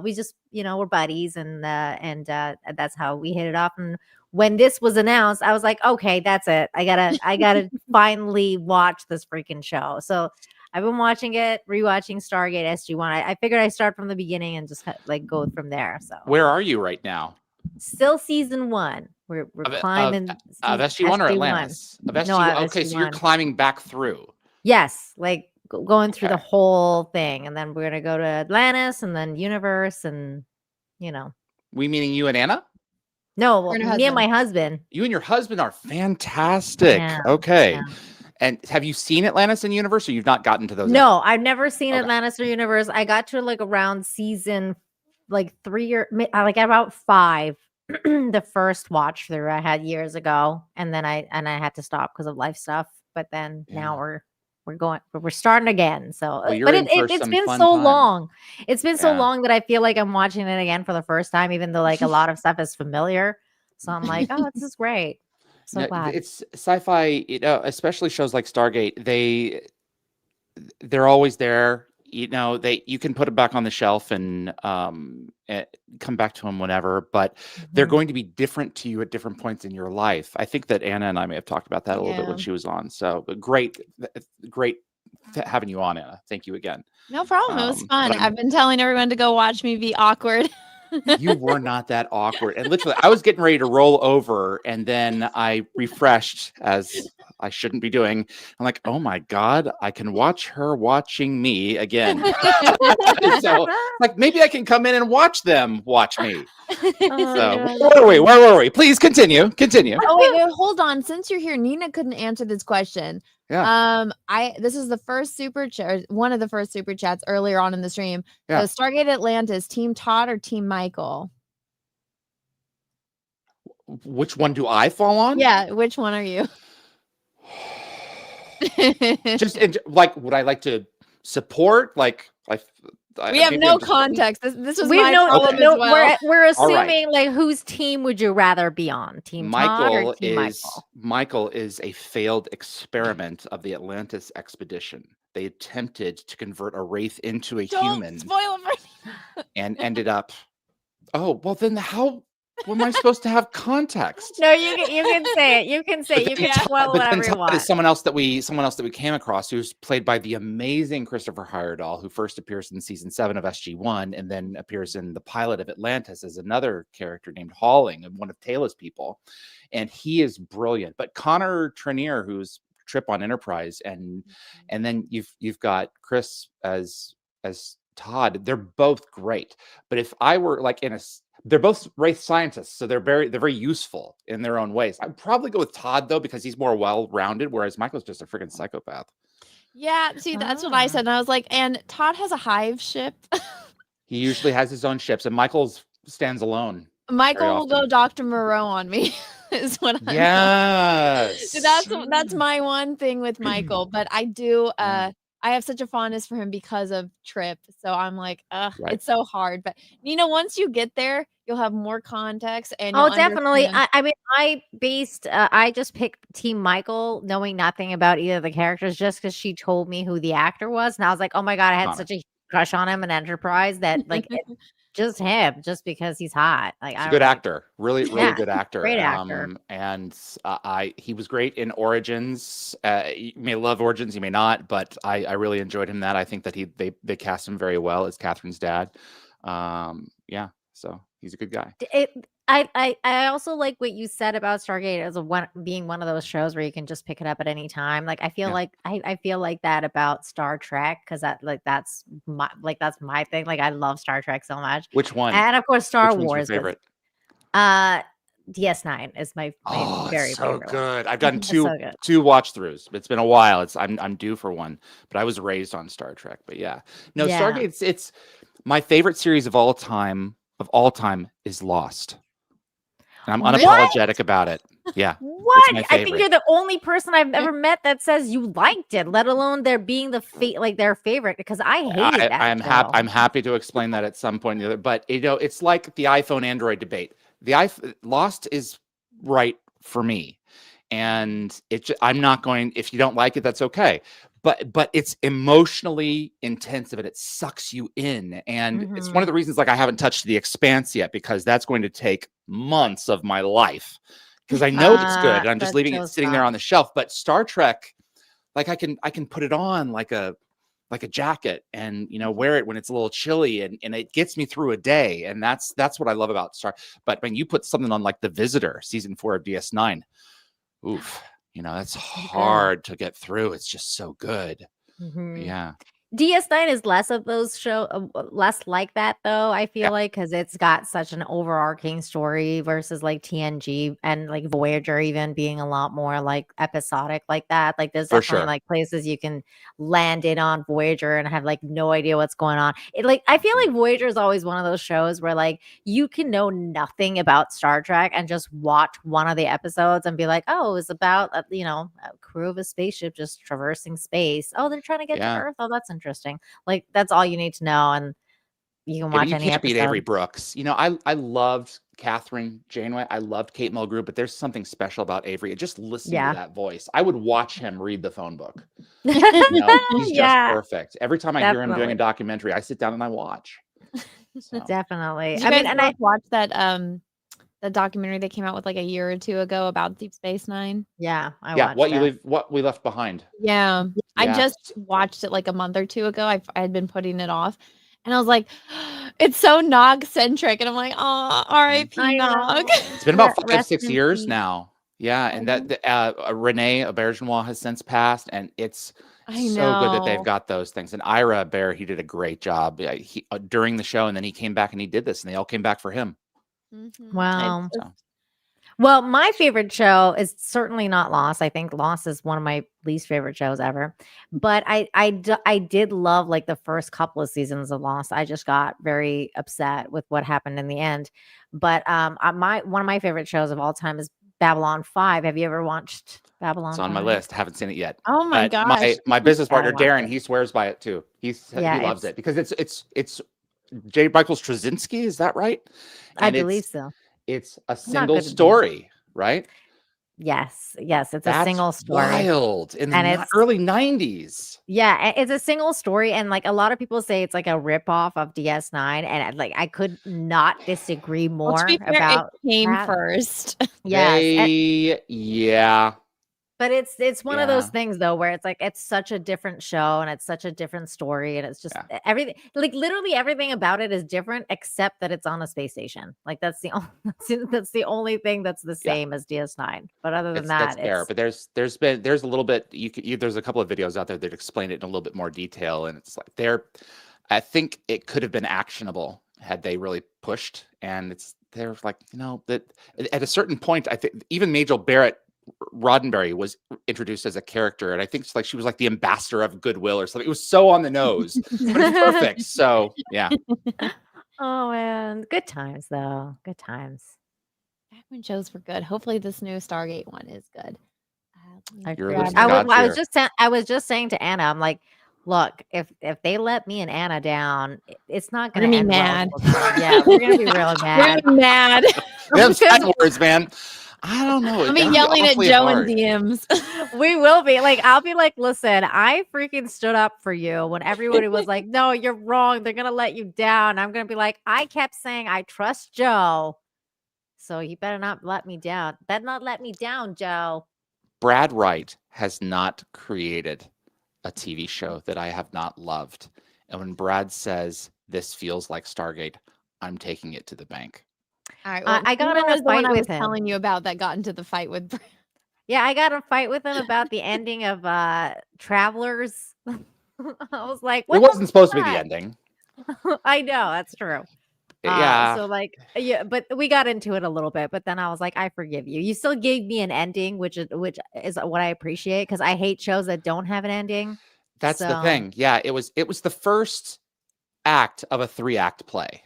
we just we're buddies, and that's how we hit it off. And when this was announced, I was like, "Okay, that's it. I gotta finally watch this freaking show." So I've been watching it, rewatching Stargate SG1. I figured I'd start from the beginning and just like go from there. So Where are you right now? still season 1. We're climbing of SG1 or Atlantis? Of SG1. No, Okay, so you're SG1. climbing back through. Yes, like going through the whole thing, and then we're gonna go to Atlantis, and then Universe, and We meaning you and Anna? No, Her and her me and my husband. husband. You and your husband are fantastic. Yeah, Okay. yeah. And have you seen Atlantis and Universe, or you've not gotten to those? No, I've never seen Okay. Atlantis or Universe. I got to like around season 3 or like about 5. The first watch through I had years ago, and then I had to stop because of life stuff. But then now we're starting again. So, Well, you're but in for it's some been fun so time. long. It's been so Yeah. long that I feel like I'm watching it again for the first time, even though like a lot of stuff is familiar. So I'm like, oh, this is great. So No, glad. it's sci-fi, especially shows like Stargate. They're always there. You can put them back on the shelf and come back to them whenever, but they're going to be different to you at different points in your life. I think that Anna and I may have talked about that a little bit when Yeah. she was on. So but great having you on, Anna. Thank you again. No problem. It was but fun. I'm- I've been telling everyone to go watch me be awkward. You were not that awkward. And literally, I was getting ready to roll over, and then I refreshed, as I shouldn't be doing. I'm like, oh my God, I can watch her watching me again. So, like, maybe I can come in and watch them watch me. So, where were we? Please continue. Oh wait, hold on. Since you're here, Nina couldn't answer this question. Yeah. This is the first super chat, one of the first super chats earlier on in the stream. Yeah. So Stargate Atlantis, Team Todd or Team Michael? Which one do I fall on? Yeah, which one are you? Like, would I like to support? We have no context. This was We my know, problem no, as well. we're All right. assuming like whose team would you rather be on? Team Todd or Team Michael is a failed experiment of the Atlantis expedition. They attempted to convert a wraith into a human Spoil it for me. and ended up. Oh, well, then how am I supposed to have context? No, you can say it. You can say it. You can spoil whatever you Todd want. is someone else that we came across, who's played by the amazing Christopher Heyerdahl, who first appears in season 7 of SG1 and then appears in the pilot of Atlantis as another character named Halling, and one of Taylor's people, and he is brilliant. But Connor Trenier, who's Trip on Enterprise, and then you've got Chris as Todd. They're both great. But if I were like they're both wraith scientists, so they're very useful in their own ways. I'd probably go with Todd though, because he's more well-rounded, whereas Michael's just a freaking psychopath. Yeah, see, that's what I said. And I was like, and Todd has a hive ship. He usually has his own ships, and Michael's stands alone. Michael will go Dr. Moreau on me, is what I'm Yes. So that's my one thing with Michael. But I do I have such a fondness for him because of Trip. So I'm like, it's so hard. But once you get there, you'll have more context and Oh, you'll definitely. understand. I mean, I just picked Team Michael, knowing nothing about either of the characters, just because she told me who the actor was, and I was like, oh my God, I had such a crush on him in Enterprise that like just him, just because he's hot. Like, he's a good actor, really good actor, great actor. And he was great in Origins. You may love Origins, you may not, but I really enjoyed him. I think that they cast him very well as Catherine's dad. So he's a good guy. I also like what you said about Stargate as being one of those shows where you can just pick it up at any time. Like I feel like I feel like that about Star Trek because that's my thing. Like I love Star Trek so much. Which one? And of course Star Which one's your Wars. favorite? DS9 is my very so favorite good. one. I've done It's two so good. two watch throughs. It's been a while. I'm due for one, but I was raised on Star Trek. But yeah, no, Yeah. Stargate. It's my favorite series of all time. Is Lost, and I'm unapologetic about it. Yeah, What? my I think favorite. you're the only person I've ever met that says you liked it, let alone there being their favorite. Because I hated that. I'm happy to explain that at some point or the other. But it's like the iPhone Android debate. Lost is right for me, and I'm not going. If you don't like it, that's okay. But it's emotionally intensive and it sucks you in, and it's one of the reasons like I haven't touched The Expanse yet because that's going to take months of my life because I know it's good and I'm just leaving it sitting there on the shelf. But Star Trek, like I can put it on like a jacket and wear it when it's a little chilly and it gets me through a day, and that's what I love about Star. But when you put something on like The Visitor season 4 of DS9, oof, that's hard to get through. It's just so good. Yeah. DS9 is less of those less like that though. I feel like because it's got such an overarching story versus like TNG and like Voyager even being a lot more like episodic like that. Like there's definitely like places you can land in on Voyager and have like no idea what's going on. I feel like Voyager is always one of those shows where like you can know nothing about Star Trek and just watch one of the episodes and be like, oh, it's about a crew of a spaceship just traversing space. Oh, they're trying to get to Earth. Oh, that's interesting. Like that's all you need to know, and you can watch you any can't beat episode. Avery Brooks. I loved Catherine Janeway. I loved Kate Mulgrew, but there's something special about Avery. Just listening to that voice, I would watch him read the phone book. He's just perfect. Every time I hear him doing a documentary, I sit down and I watch. Definitely. Did you guys watch that the documentary that came out with like a year or two ago about Deep Space Nine? Yeah, I watched what we left behind. Yeah. I just watched it like a month or two ago. I had been putting it off, and I was like, it's so Nog centric, and I'm like, oh, R.I.P. Nog. It's been about 5-6 years now. Yeah, and that Renee Aubergenois has since passed, and it's so good that they've got those things. And Ira Bear, he did a great job during the show, and then he came back and he did this, and they all came back for him. Wow. Well, my favorite show is certainly not Lost. I think Lost is one of my least favorite shows ever. But I did love like the first couple of seasons of Lost. I just got very upset with what happened in the end. But one of my favorite shows of all time is Babylon 5. Have you ever watched Babylon? It's on my list. Haven't seen it yet. Oh my gosh. My business partner Darren, he swears by it too. He loves it because it's J. Michael Straczynski, is that right? And I believe so. It's a single story, right? Yes, it's a single story. Wild in the early 90s. Yeah, it's a single story, and like a lot of people say it's like a ripoff of DS9, and like I could not disagree more about it came first. Yes, yeah. But it's one of those things though where it's like it's such a different show and it's such a different story and it's just everything, like literally everything about it is different except that it's on a space station. Like that's the only thing that's the same as DS9. But other than that's fair. But there's a little bit there's a couple of videos out there that explain it in a little bit more detail, and it's like I think it could have been actionable had they really pushed, and they're like that at a certain point I think even Majel Barrett Roddenberry was introduced as a character, and I think she was like the ambassador of goodwill or something. It was so on the nose, but it's perfect. So yeah. Oh man, good times though. Good times. Back when shows were good. Hopefully, this new Stargate one is good. I was just saying to Anna, I'm like, look, if they let me and Anna down, it's not going to be end mad. Well. Yeah, we're going to be real mad. We're mad. Them sad words, man. I don't know. I mean, yelling at Joe in DMs. We will be like, I'll be like, listen, I freaking stood up for you when everybody was like, no, you're wrong. They're going to let you down. I'm going to be like, I kept saying, I trust Joe. So you better not let me down. Better not let me down, Joe. Brad Wright has not created a TV show that I have not loved. And when Brad says this feels like Stargate, I'm taking it to the bank. All right. Well, I got in Nemo a is the one fight I was with him. telling you about that got into the fight with. Yeah, I got in a fight with him about the ending of Travelers. I was like, It what wasn't supposed to be the fuck? ending. I know, that's true. Yeah. So like, yeah, but we got into it a little bit, but then I was like, I forgive you. You still gave me an ending, which is what I appreciate, because I hate shows that don't have an ending. That's the So, thing. Yeah, it was the first act of a 3-act play.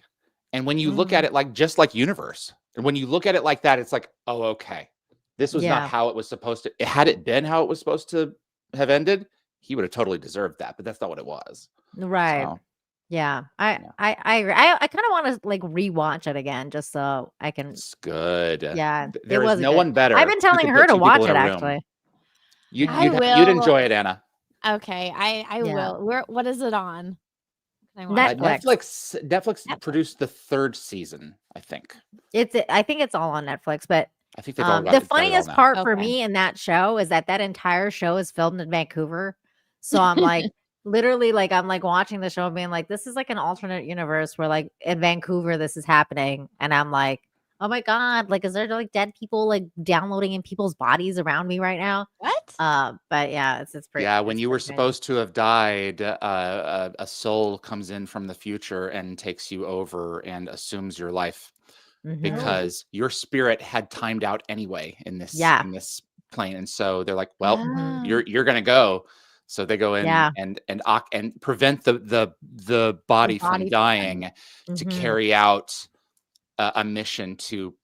And when you look at it like just like Universe, and when you look at it like that, it's like, oh, okay. This was Yeah. not how it was supposed to. Had it been how it was supposed to have ended, he would have totally deserved that. But that's not what it was. right. So, Yeah. I agree. I kind of want to like rewatch it again just so I can. it's good. Yeah. There it is was no good. one better. I've been who telling can her put to 2 watch people in it a room. actually. You'd will. enjoy it, Anna. Okay, I Yeah. will. What is it on? Can I watch Netflix. it? Netflix produced the 3rd season, I think. I think it's all on Netflix, but I think they've all got the it all funniest now. part for Okay. me in that show is that entire show is filmed in Vancouver. So I'm like, literally, like I'm like watching the show and being like, this is like an alternate universe where like in Vancouver this is happening, and I'm like, oh my god, like is there like dead people like downloading in people's bodies around me right now? What? But yeah, it's pretty. Yeah, when it's you were pretty crazy. supposed to have died, a soul comes in from the future and takes you over and assumes your life Mhm. because your spirit had timed out anyway in this Yeah. plane, and so they're like, "Well, Ah. you're gonna go." So they go in Yeah. and prevent the body from body from dying to Mhm. carry out a mission to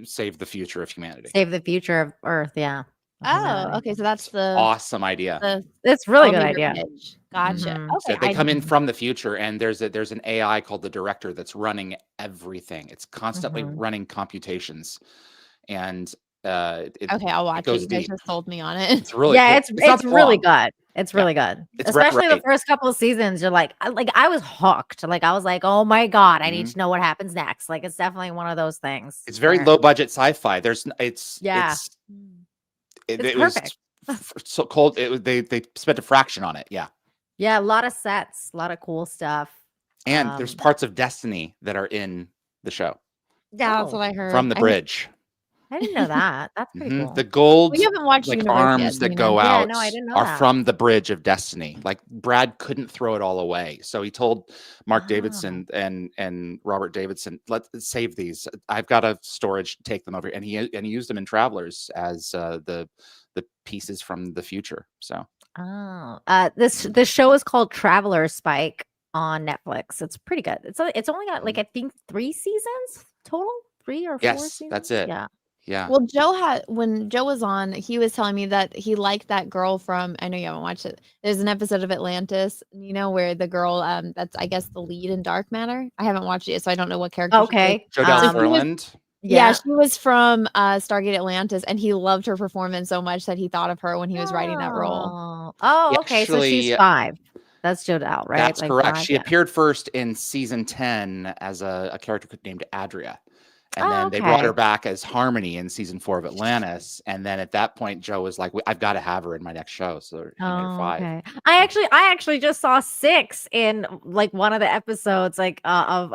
save the future of humanity. Save the future of Earth. Yeah. of Oh, humanity. okay. So that's the Awesome idea. It's really good elevator idea. pitch. Gotcha. Mhm. So Okay, they come in from the future, and there's an AI called the director that's running everything. It's constantly Mhm. running computations, and Okay, I'll watch it. goes You guys deep. just sold me on it. It's really Yeah, cool. it's not really long. good. It's Yeah. really good. It's right, Especially the right. first couple of seasons, you're like I was hooked. Like I was like, oh my god, I need Mhm. to know what happens next. Like it's definitely one of those things. It's very where- low budget sci-fi. Yeah. It It's was perfect. so cold. They spent a fraction on it. Yeah, Yeah, a lot of sets, a lot of cool stuff. and there's parts of Destiny that are in the show Yeah, that's Oh. what I heard. from the bridge. I didn't know that. That's pretty Mhm. cool. The gold We haven't watched like Universe arms yet, that you go know. Yeah, out no, I didn't know are that. from the bridge of Destiny. Like Brad couldn't throw it all away, so he told Mark Ah. Davidson and Robert Davidson, "Let's save these. I've got a storage. Take them over." And he used them in Travelers as the pieces from the future. So Oh, this show is called Traveler Spike on Netflix. It's pretty good. It's only got like I think 3 seasons total, 3 or 4 yes, seasons. that's it. Yeah. Yeah. Well, when Joe was on, he was telling me that he liked that girl from. I know you haven't watched it. There's an episode of Atlantis, you know, where the girl, that's I guess the lead in Dark Matter. I haven't watched it yet, so I don't know what character. she plays. Okay. Jodelle So he was- Ferland. Yeah, Yeah. she was from Stargate Atlantis, and he loved her performance so much that he thought of her when he was writing that role. Oh, okay. So she's Actually, 5. That's Jodelle, right? That's Like correct. 5, She yeah. appeared first in season 10 as a character named Adria. And Oh, then they brought okay. her back as Harmony in season 4 of Atlantis. And then at that point, Joe was like, I've got to have her in my next show. So he made her 5. Okay. I actually just saw 6 in like one of the episodes like of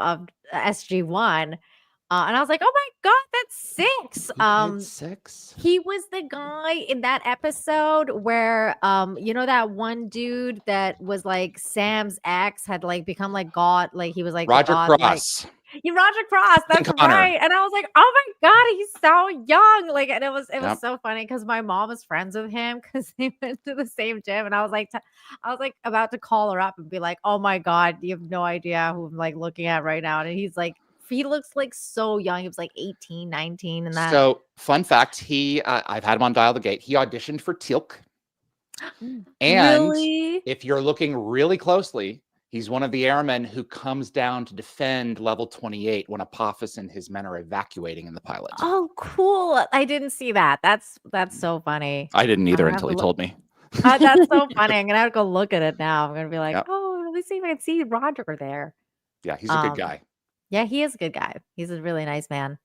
SG1. And I was like, "Oh my god, that's 6." He did 6? He was the guy in that episode where you know that one dude that was like Sam's ex had like become like God, like he was like the Roger god, like Cross. yeah, Roger Cross, that's Connor. right. And I was like, oh my god, he's so young. Like, and it was Yep. so funny because my mom was friends with him because they went to the same gym, and I was like about to call her up and be like, oh my god, you have no idea who I'm like looking at right now. And he's like, he looks like so young. He was like 18, 19, and that. So, fun fact, I've had him on Dial the Gate. He auditioned for Teal'c. And Really? if you're looking really closely, he's one of the airmen who comes down to defend level 28 when Apophis and his men are evacuating in the pilot. Oh, cool. I didn't see that. That's so funny. I didn't either have until to he look- told me. That's so funny. I'm gonna have to go look at it now. I'm gonna be like, Yep. oh, let me see if I can see Roger there. Yeah, he's a good guy. Yeah, he is a good guy. He's a really nice man.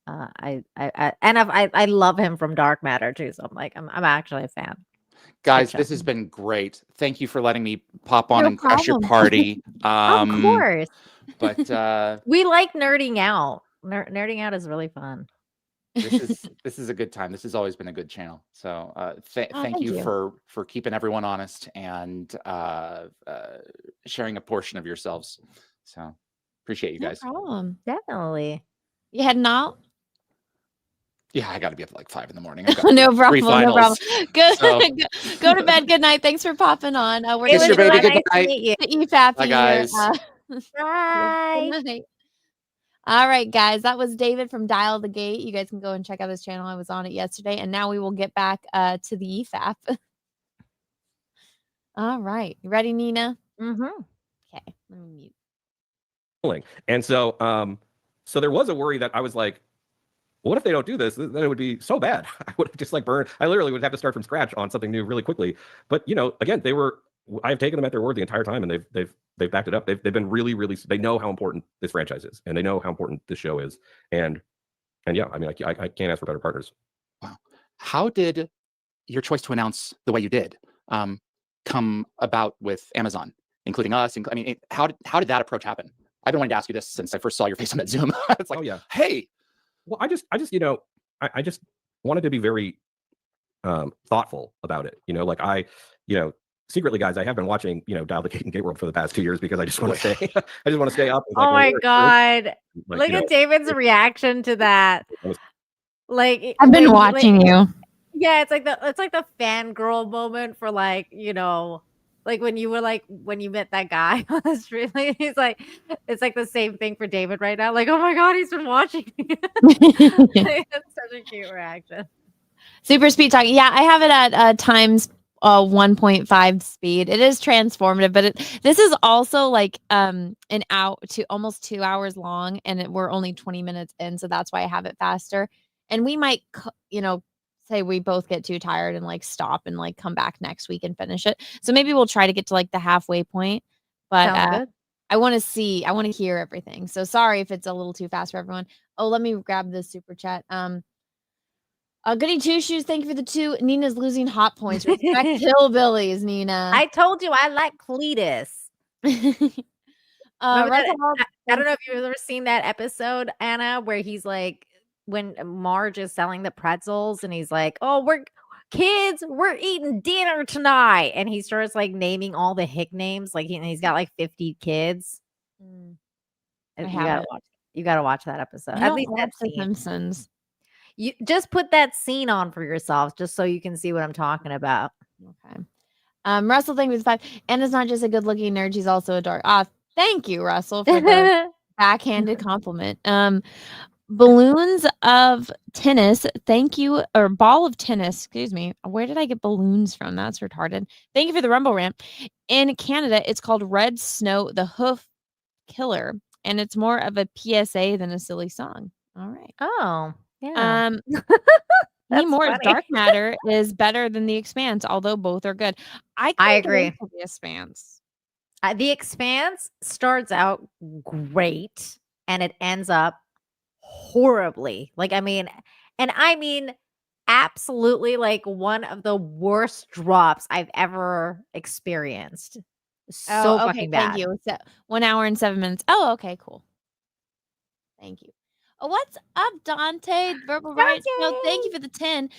I love him from Dark Matter too. So I'm like, I'm actually a fan. Guys, show. this has been great. Thank you for letting me pop on No and crash your problem. party. Of course. But We like nerding out. nerding out is really fun. This is a good time. This has always been a good channel. So thank you for keeping everyone honest and sharing a portion of yourselves. So appreciate you guys. No problem. Definitely. You heading out? Yeah, I got to be up at like 5 in the morning. No problem. No problem. Good. So. Go to bed. Good night. Thanks for popping on. We're Kiss your baby. Good night. EFAPing Bye, guys. Bye. Good night. All right, guys. That was David from Dial the Gate. You guys can go and check out his channel. I was on it yesterday, and now we will get back to the EFAP. All right, you ready, Nina? Mm-hmm. Okay, let me mute. And so, so there was a worry that I was like, what if they don't do this? Then it would be so bad. I would have just like burned. I literally would have to start from scratch on something new really quickly. But again, I've taken them at their word the entire time, and they've backed it up. They've been really, they know how important this franchise is, and they know how important this show is. And yeah, I mean, I can't ask for better partners. Wow. How did your choice to announce the way you did come about with Amazon, including us? I mean, how did that approach happen? I've been wanting to ask you this since I first saw your face on that Zoom. It's like, oh yeah, hey. Well, I just I just wanted to be very thoughtful about it. Secretly, guys, I have been watching, Dial the Gate and Gate World for the past 2 years because I just want to stay. I just want to stay up. Oh my God! Look at David's reaction to that. Like, I've been watching you. Yeah, it's like the fangirl moment for like when you met that guy on the street. Like, it's like the same thing for David right now. Like, oh my God, he's been watching. It's such a cute reaction. Super speed talking. Yeah, I have it at times 1.5 speed. It is transformative, but this is also like an hour to almost 2 hours long, and we're only 20 minutes in, so that's why I have it faster. And we might, say we both get too tired and like stop and like come back next week and finish it. So maybe we'll try to get to like the halfway point. But I want to hear everything. So sorry if it's a little too fast for everyone. Oh, let me grab this super chat. Goody Two Shoes, thank you for the 2. Nina's losing hot points. Respect hillbillies, Nina. I told you I like Cletus. I don't know if you've ever seen that episode, Anna, where he's like, when Marge is selling the pretzels and he's like, oh, we're eating dinner tonight. And he starts like naming all the hick names. Like he's got like 50 kids. You gotta watch that episode. At least that's The Simpsons. You just put that scene on for yourself just so you can see what I'm talking about. Okay. Russell, thank you for the 5. Anna's not just a good looking nerd, she's also a dork. Thank you, Russell, for the backhanded compliment. Balloons of tennis, thank you, or ball of tennis, excuse me. Where did I get balloons from? That's retarded. Thank you for the Rumble Rant. In Canada, it's called Red Snow, the Hoof Killer, and it's more of a PSA than a silly song. All right. Oh, yeah. Moore's Dark Matter is better than The Expanse, although both are good. I agree. The Expanse. The Expanse starts out great, and it ends up horribly. I mean absolutely like one of the worst drops I've ever experienced. So fucking bad. Thank you. So 1 hour and 7 minutes. Oh, okay, cool. Thank you. What's up, Dante? Verbal Rights. No, thank you for the 10.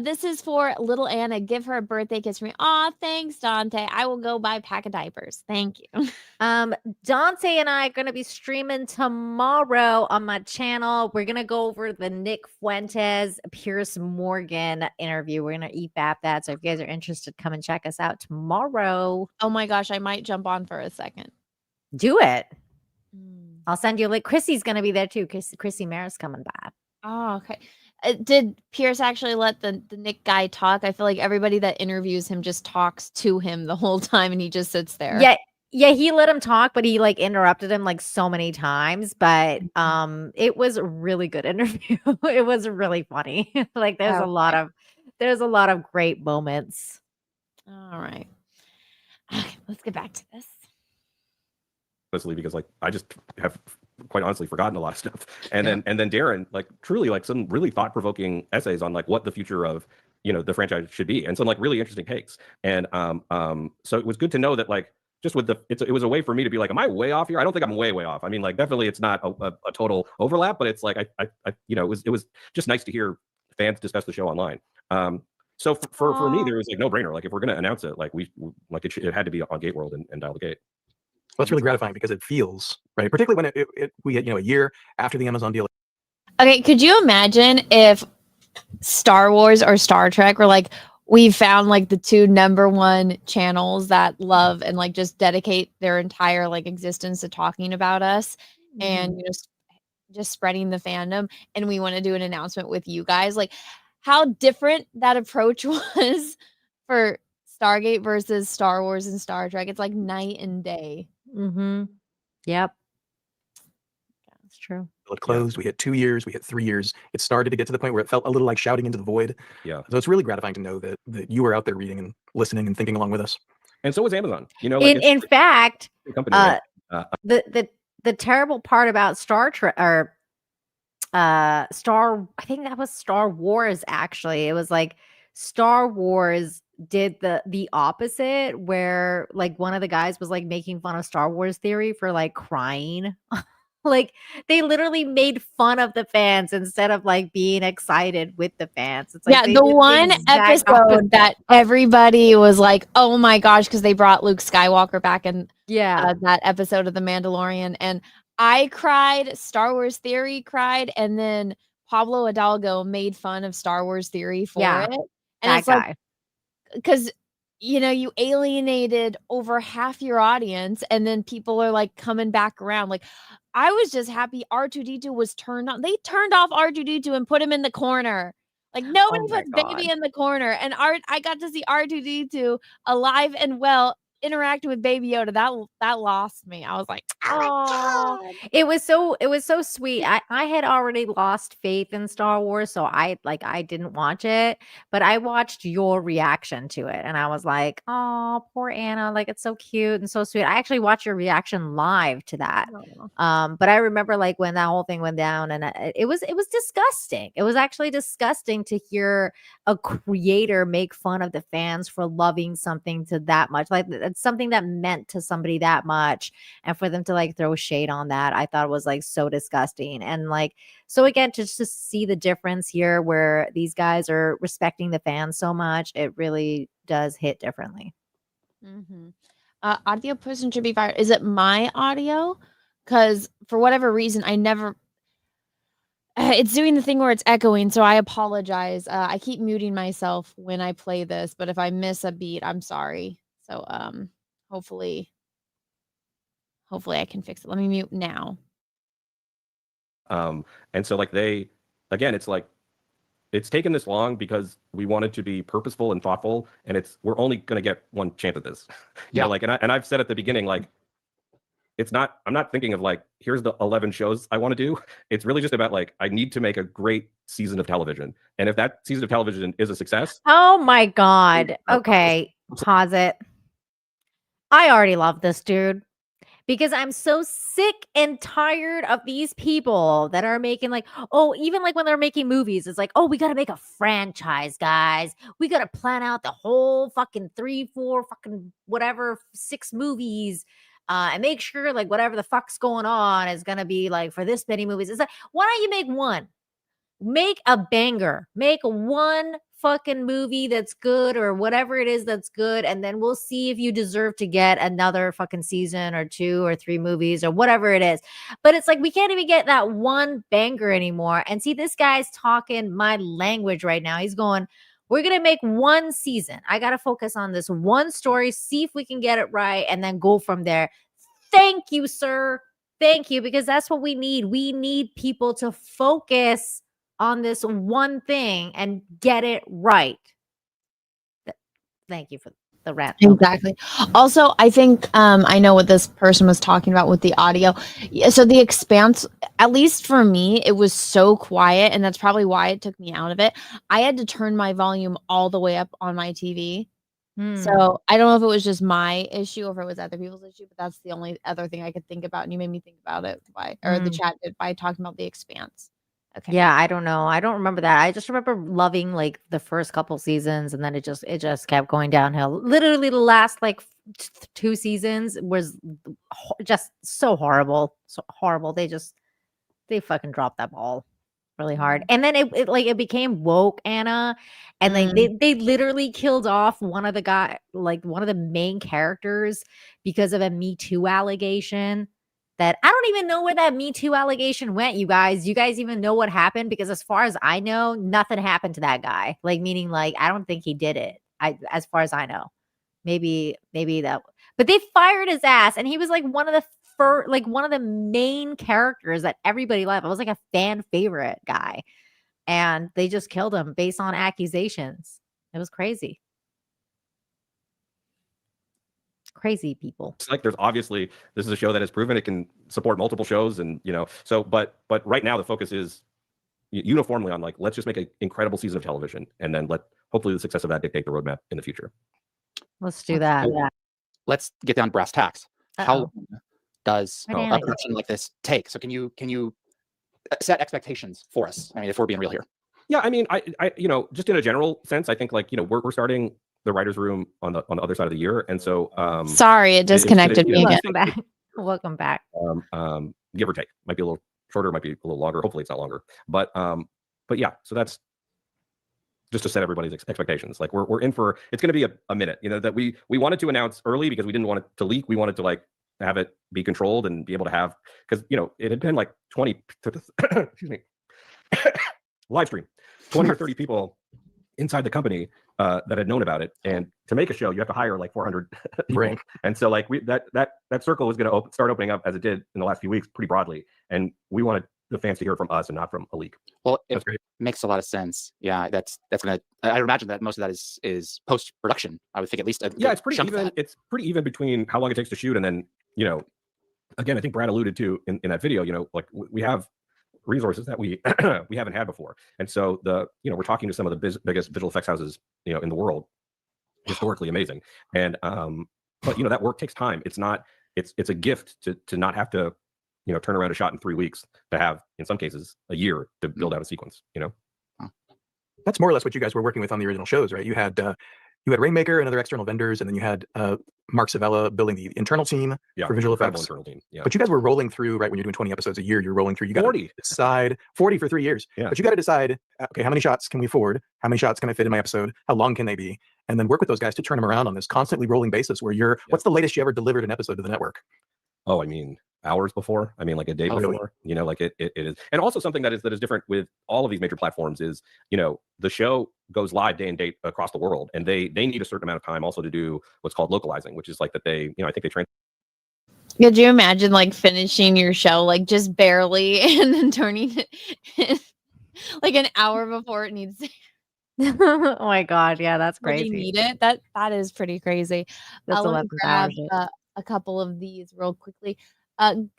This is for little Anna. Give her a birthday kiss for me. Aw, thanks, Dante. I will go buy a pack of diapers. Thank you. Dante and I are going to be streaming tomorrow on my channel. We're going to go over the Nick Fuentes, Pierce Morgan interview. We're going to EFAP that. So if you guys are interested, come and check us out tomorrow. Oh my gosh, I might jump on for a second. Do it. I'll send you a link. Chrissy's going to be there too. Chrissy Maris coming back. Oh, okay. Did Pierce actually let the Nick guy talk? I feel like everybody that interviews him just talks to him the whole time and he just sits there. Yeah, he let him talk, but he like interrupted him like so many times. But it was a really good interview. It was really funny. Like there's a lot of great moments. All right. Okay, let's get back to this. Because like I just have quite honestly forgotten a lot of stuff, and then Darren like truly like some really thought-provoking essays on like what the future of the franchise should be, and some like really interesting takes. And so it was good to know that like just with it was a way for me to be like, am I way off here? I don't think I'm way off. I mean, like, definitely it's not a total overlap, but it's like I it was just nice to hear fans discuss the show online. So for me, there was like no brainer. Like, if we're gonna announce it, like it had to be on Gate World and Dial the Gate. Well, it's really gratifying because it feels right, particularly when we get a year after the Amazon deal. Okay, could you imagine if Star Wars or Star Trek were like, we found like the two #1 channels that love and like just dedicate their entire like existence to talking about us and just spreading the fandom, and we want to do an announcement with you guys? Like, how different that approach was for Stargate versus Star Wars and Star Trek. It's like night and day. Yep. That's true. It closed. We hit 2 years. We hit 3 years. It started to get to the point where it felt a little like shouting into the void. Yeah. So it's really gratifying to know that you were out there reading and listening and thinking along with us. And so was Amazon. In fact, company, the terrible part about Star Trek or I think that was Star Wars. Actually, it was like Star Wars did the opposite, where like one of the guys was like making fun of Star Wars Theory for like crying. Like, they literally made fun of the fans instead of like being excited with the fans. It's like, the one episode that everybody was like, oh my gosh, because they brought Luke Skywalker back in that episode of The Mandalorian. And I cried, Star Wars Theory cried, and then Pablo Hidalgo made fun of Star Wars Theory for it. And that guy. like, because you alienated over half your audience, and then people are like coming back around. Like, I was just happy R2D2 was turned on. They turned off R2D2 and put him in the corner. Like, nobody puts baby in the corner. And I got to see R2D2 alive and well interacting with Baby Yoda. That lost me. I was like, oh, it was so sweet. I had already lost faith in Star Wars, so I didn't watch it, but I watched your reaction to it, and I was like, oh, poor Anna, like, it's so cute and so sweet. I actually watched your reaction live to that. But I remember like when that whole thing went down, and it was disgusting. It was actually disgusting to hear a creator make fun of the fans for loving something to that much. Like, it's something that meant to somebody that much, and for them to like throw shade on that, I thought was like so disgusting. And like, so again, just to see the difference here where these guys are respecting the fans so much, it really does hit differently. Audio person should be fired. Is it my audio? Because for whatever reason, I never it's doing the thing where it's echoing, so I apologize. I keep muting myself when I play this, but if I miss a beat, I'm sorry. So hopefully I can fix it. Let me mute now. And so like it's like it's taken this long because we wanted to be purposeful and thoughtful, and we're only gonna get one chance at this. You know, like, and I've said at the beginning, like, I'm not thinking of like, here's the 11 shows I want to do. It's really just about like, I need to make a great season of television. And if that season of television is a success. Oh my God. Okay. Pause it. I already love this dude because I'm so sick and tired of these people that are making like, oh, even like when they're making movies, it's like, oh, we got to make a franchise, guys. We got to plan out the whole fucking 3, 4, fucking whatever, 6 movies. And make sure like whatever the fuck's going on is going to be like for this many movies. It's like, why don't you make one? Make a banger. Make one fucking movie that's good or whatever it is that's good. And then we'll see if you deserve to get another fucking season or 2 or 3 movies or whatever it is. But it's like, we can't even get that one banger anymore. And see, this guy's talking my language right now. He's going, we're going to make one season. I got to focus on this one story, see if we can get it right, and then go from there. Thank you, sir. Thank you, because that's what we need. We need people to focus on this one thing and get it right. Thank you for the rant. Exactly. Also, I think I know what this person was talking about with the audio. Yeah, so The Expanse, at least for me, it was so quiet, and that's probably why it took me out of it. I had to turn my volume all the way up on my TV. So I don't know if it was just my issue or if it was other people's issue, but that's the only other thing I could think about. And you made me think about it the chat did by talking about The Expanse. Okay. Yeah, I don't know. I don't remember that. I just remember loving like the first couple seasons, and then it just kept going downhill. Literally the last like 2 seasons was just so horrible. So horrible. They fucking dropped that ball really hard. And then it became woke, Anna. And they literally killed off one of the main characters because of a Me Too allegation. That I don't even know where that Me Too allegation went, you guys. You guys even know what happened? Because as far as I know, nothing happened to that guy. Meaning I don't think he did it. As far as I know. Maybe that, but they fired his ass, and he was one of the main characters that everybody loved. I was a fan favorite guy, and they just killed him based on accusations. It was crazy. Crazy people. It's there's obviously this is a show that has proven it can support multiple shows, and so but right now the focus is uniformly on let's just make an incredible season of television, and then let hopefully the success of that dictate the roadmap in the future. Let's do that. Let's get down to brass tacks. How long does a production like this take? So can you set expectations for us? I mean, if we're being real here. Yeah, I mean, I just in a general sense, I think we're starting the writers' room on the other side of the year, and so sorry, it disconnected me again. Welcome back. Give or take, might be a little shorter, might be a little longer. Hopefully, it's not longer. But yeah, so that's just to set everybody's expectations. We're in for it's going to be a minute. That we wanted to announce early because we didn't want it to leak. We wanted to have it be controlled and be able to have because it had been 20 excuse me live stream 20 or 30 people inside the company that had known about it, and to make a show you have to hire 400 people. Right. And so that circle was going to start opening up as it did in the last few weeks pretty broadly, and we wanted the fans to hear from us and not from a leak. Well, it makes a lot of sense. Yeah, that's gonna. I imagine that most of that is post production. I would think at least. Yeah, it's pretty even. It's pretty even between how long it takes to shoot and then again, I think Brad alluded to in that video. We have resources that we we haven't had before, and so we're talking to some of the biggest visual effects houses in the world, historically amazing. And but that work takes time. It's not. It's a gift to not have to turn around a shot in 3 weeks, to have in some cases a year to build out a sequence. That's more or less what you guys were working with on the original shows, right? You had Rainmaker and other external vendors, and then you had Mark Savella building the internal team for visual effects. Internal team, yeah. But you guys were rolling through, right? When you're doing 20 episodes a year, you're rolling through. You got 40. to decide 40 for 3 years. Yeah. But you got to decide, okay, how many shots can we afford? How many shots can I fit in my episode? How long can they be? And then work with those guys to turn them around on this constantly rolling basis. Where what's the latest you ever delivered an episode to the network? Oh, I mean, hours before. I mean, a day before. It is. And also something that is different with all of these major platforms is, the show goes live day and date across the world, and they need a certain amount of time also to do what's called localizing, which is that they, I think they train. Could you imagine finishing your show just barely and then turning it an hour before it needs to? Oh my god, yeah, that's Really crazy. need it. That is pretty crazy. That's Let me 11 grab hours. a couple of these real quickly.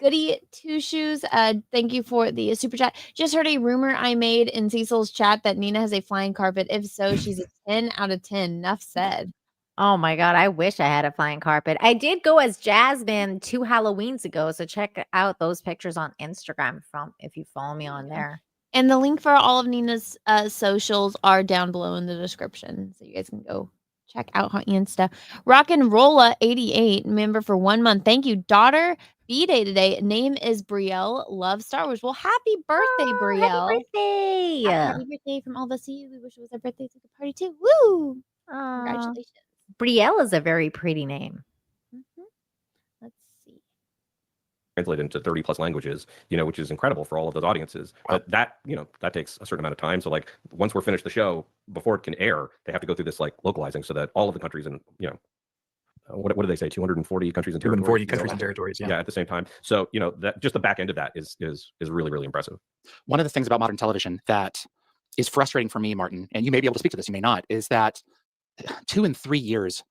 Goody Two Shoes, thank you for the super chat. Just heard a rumor I made in Cecil's chat that Nina has a flying carpet. If so, she's a 10 out of 10. Enough said. Oh my god, I wish I had a flying carpet. I did go as Jasmine 2 Halloweens ago, so check out those pictures on Instagram if you follow me on there. And the link for all of Nina's socials are down below in the description, so you guys can go check out her Insta. Rock and Rolla 88, member for 1 month. Thank you, daughter. B-Day today. Name is Brielle. Love Star Wars. Well, happy birthday, Brielle. Happy birthday. Happy birthday from all of us to you. We wish it was our birthday to the party too. Woo! Congratulations. Brielle is a very pretty name. Let's see. Translated into 30 plus languages, which is incredible for all of those audiences. But that takes a certain amount of time. So once we're finished the show, before it can air, they have to go through this localizing so that all of the countries and what do they say? 240 countries and territories. 240 countries and territories. Yeah. At the same time. So that just the back end of that is really, really impressive. One of the things about modern television that is frustrating for me, Martin, and you may be able to speak to this, you may not, is that 2 and 3 years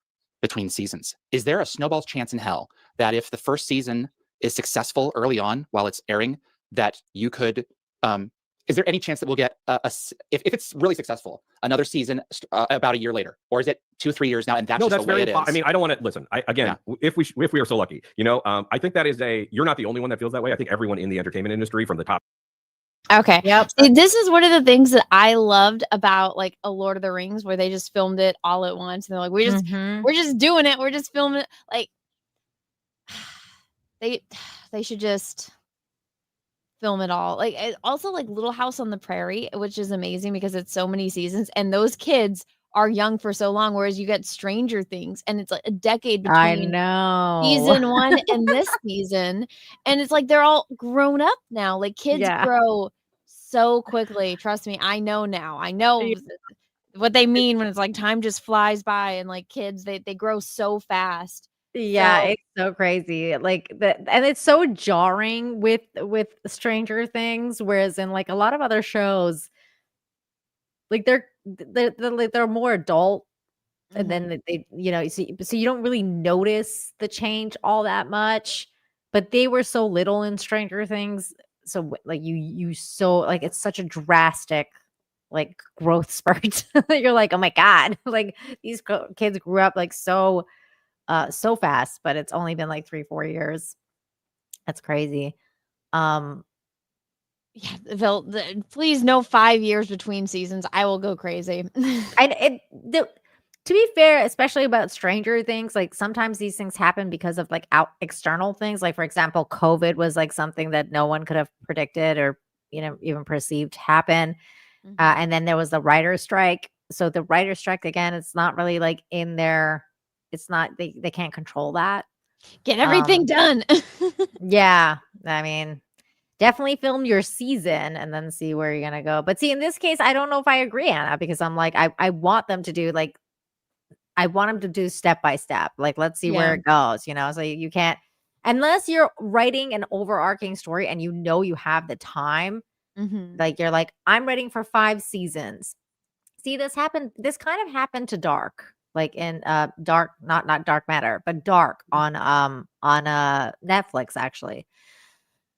between seasons. Is there a snowball's chance in hell that if the first season is successful early on while it's airing, that you could is there any chance that we'll get if it's really successful, another season about a year later, or is it 2-3 years now? And that's just the way it is. I mean, I don't want to listen. If we are so lucky, I think that is you're not the only one that feels that way. I think everyone in the entertainment industry, from the top Okay. Yep. See, this is one of the things that I loved about like a Lord of the Rings, where they just filmed it all at once, and they're like, we're just doing it. We're just filming it. Like they should just film it all. Like also like Little House on the Prairie, which is amazing because it's so many seasons, and those kids are young for so long. Whereas you get Stranger Things, and it's like a decade I between know. season 1 and this season, and it's like they're all grown up now. Like kids Yeah. grow so quickly. Trust me, I know now. I know what they mean when it's like time just flies by, and like kids they grow so fast. Yeah, So it's so crazy. Like and it's so jarring with Stranger Things, whereas in like a lot of other shows, like they're more adult, and then they so you don't really notice the change all that much. But they were so little in Stranger Things, so like you so like it's such a drastic like growth spurt. You're like, oh my god, like these kids grew up like so fast, but it's only been like 3-4 years. That's crazy. yeah, please no 5 years between seasons. I will go crazy. To be fair, especially about Stranger Things, like sometimes these things happen because of like external things. Like for example, COVID was like something that no one could have predicted or even perceived happen. And then there was the writer's strike. So the writer's strike again, it's not really like in their. It's not they can't control that. Get everything done. Yeah, I mean, definitely film your season and then see where you're gonna go. But see, in this case, I don't know if I agree, Anna, because I'm like, I want them to do like, I want them to do step by step. Like, let's see where it goes. So you can't, unless you're writing an overarching story and you have the time. Like you're like, I'm writing for 5 seasons. See, this kind of happened to Dark. Like in Dark, not Dark Matter, but Dark on Netflix actually,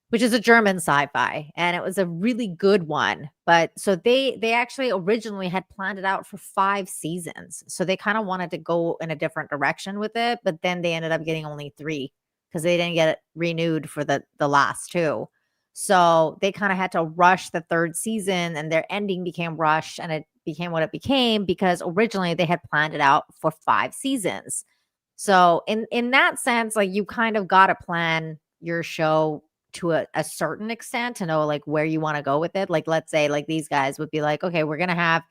which is a German sci-fi, and it was a really good one. But so they actually originally had planned it out for 5 seasons, so they kind of wanted to go in a different direction with it, but then they ended up getting only 3 because they didn't get it renewed for the last 2. So they kind of had to rush the 3rd season, and their ending became rushed, and it became what it became because originally they had planned it out for 5 seasons. So in that sense, like you kind of got to plan your show to a certain extent to know like where you want to go with it. Like let's say like these guys would be like, okay, we're gonna have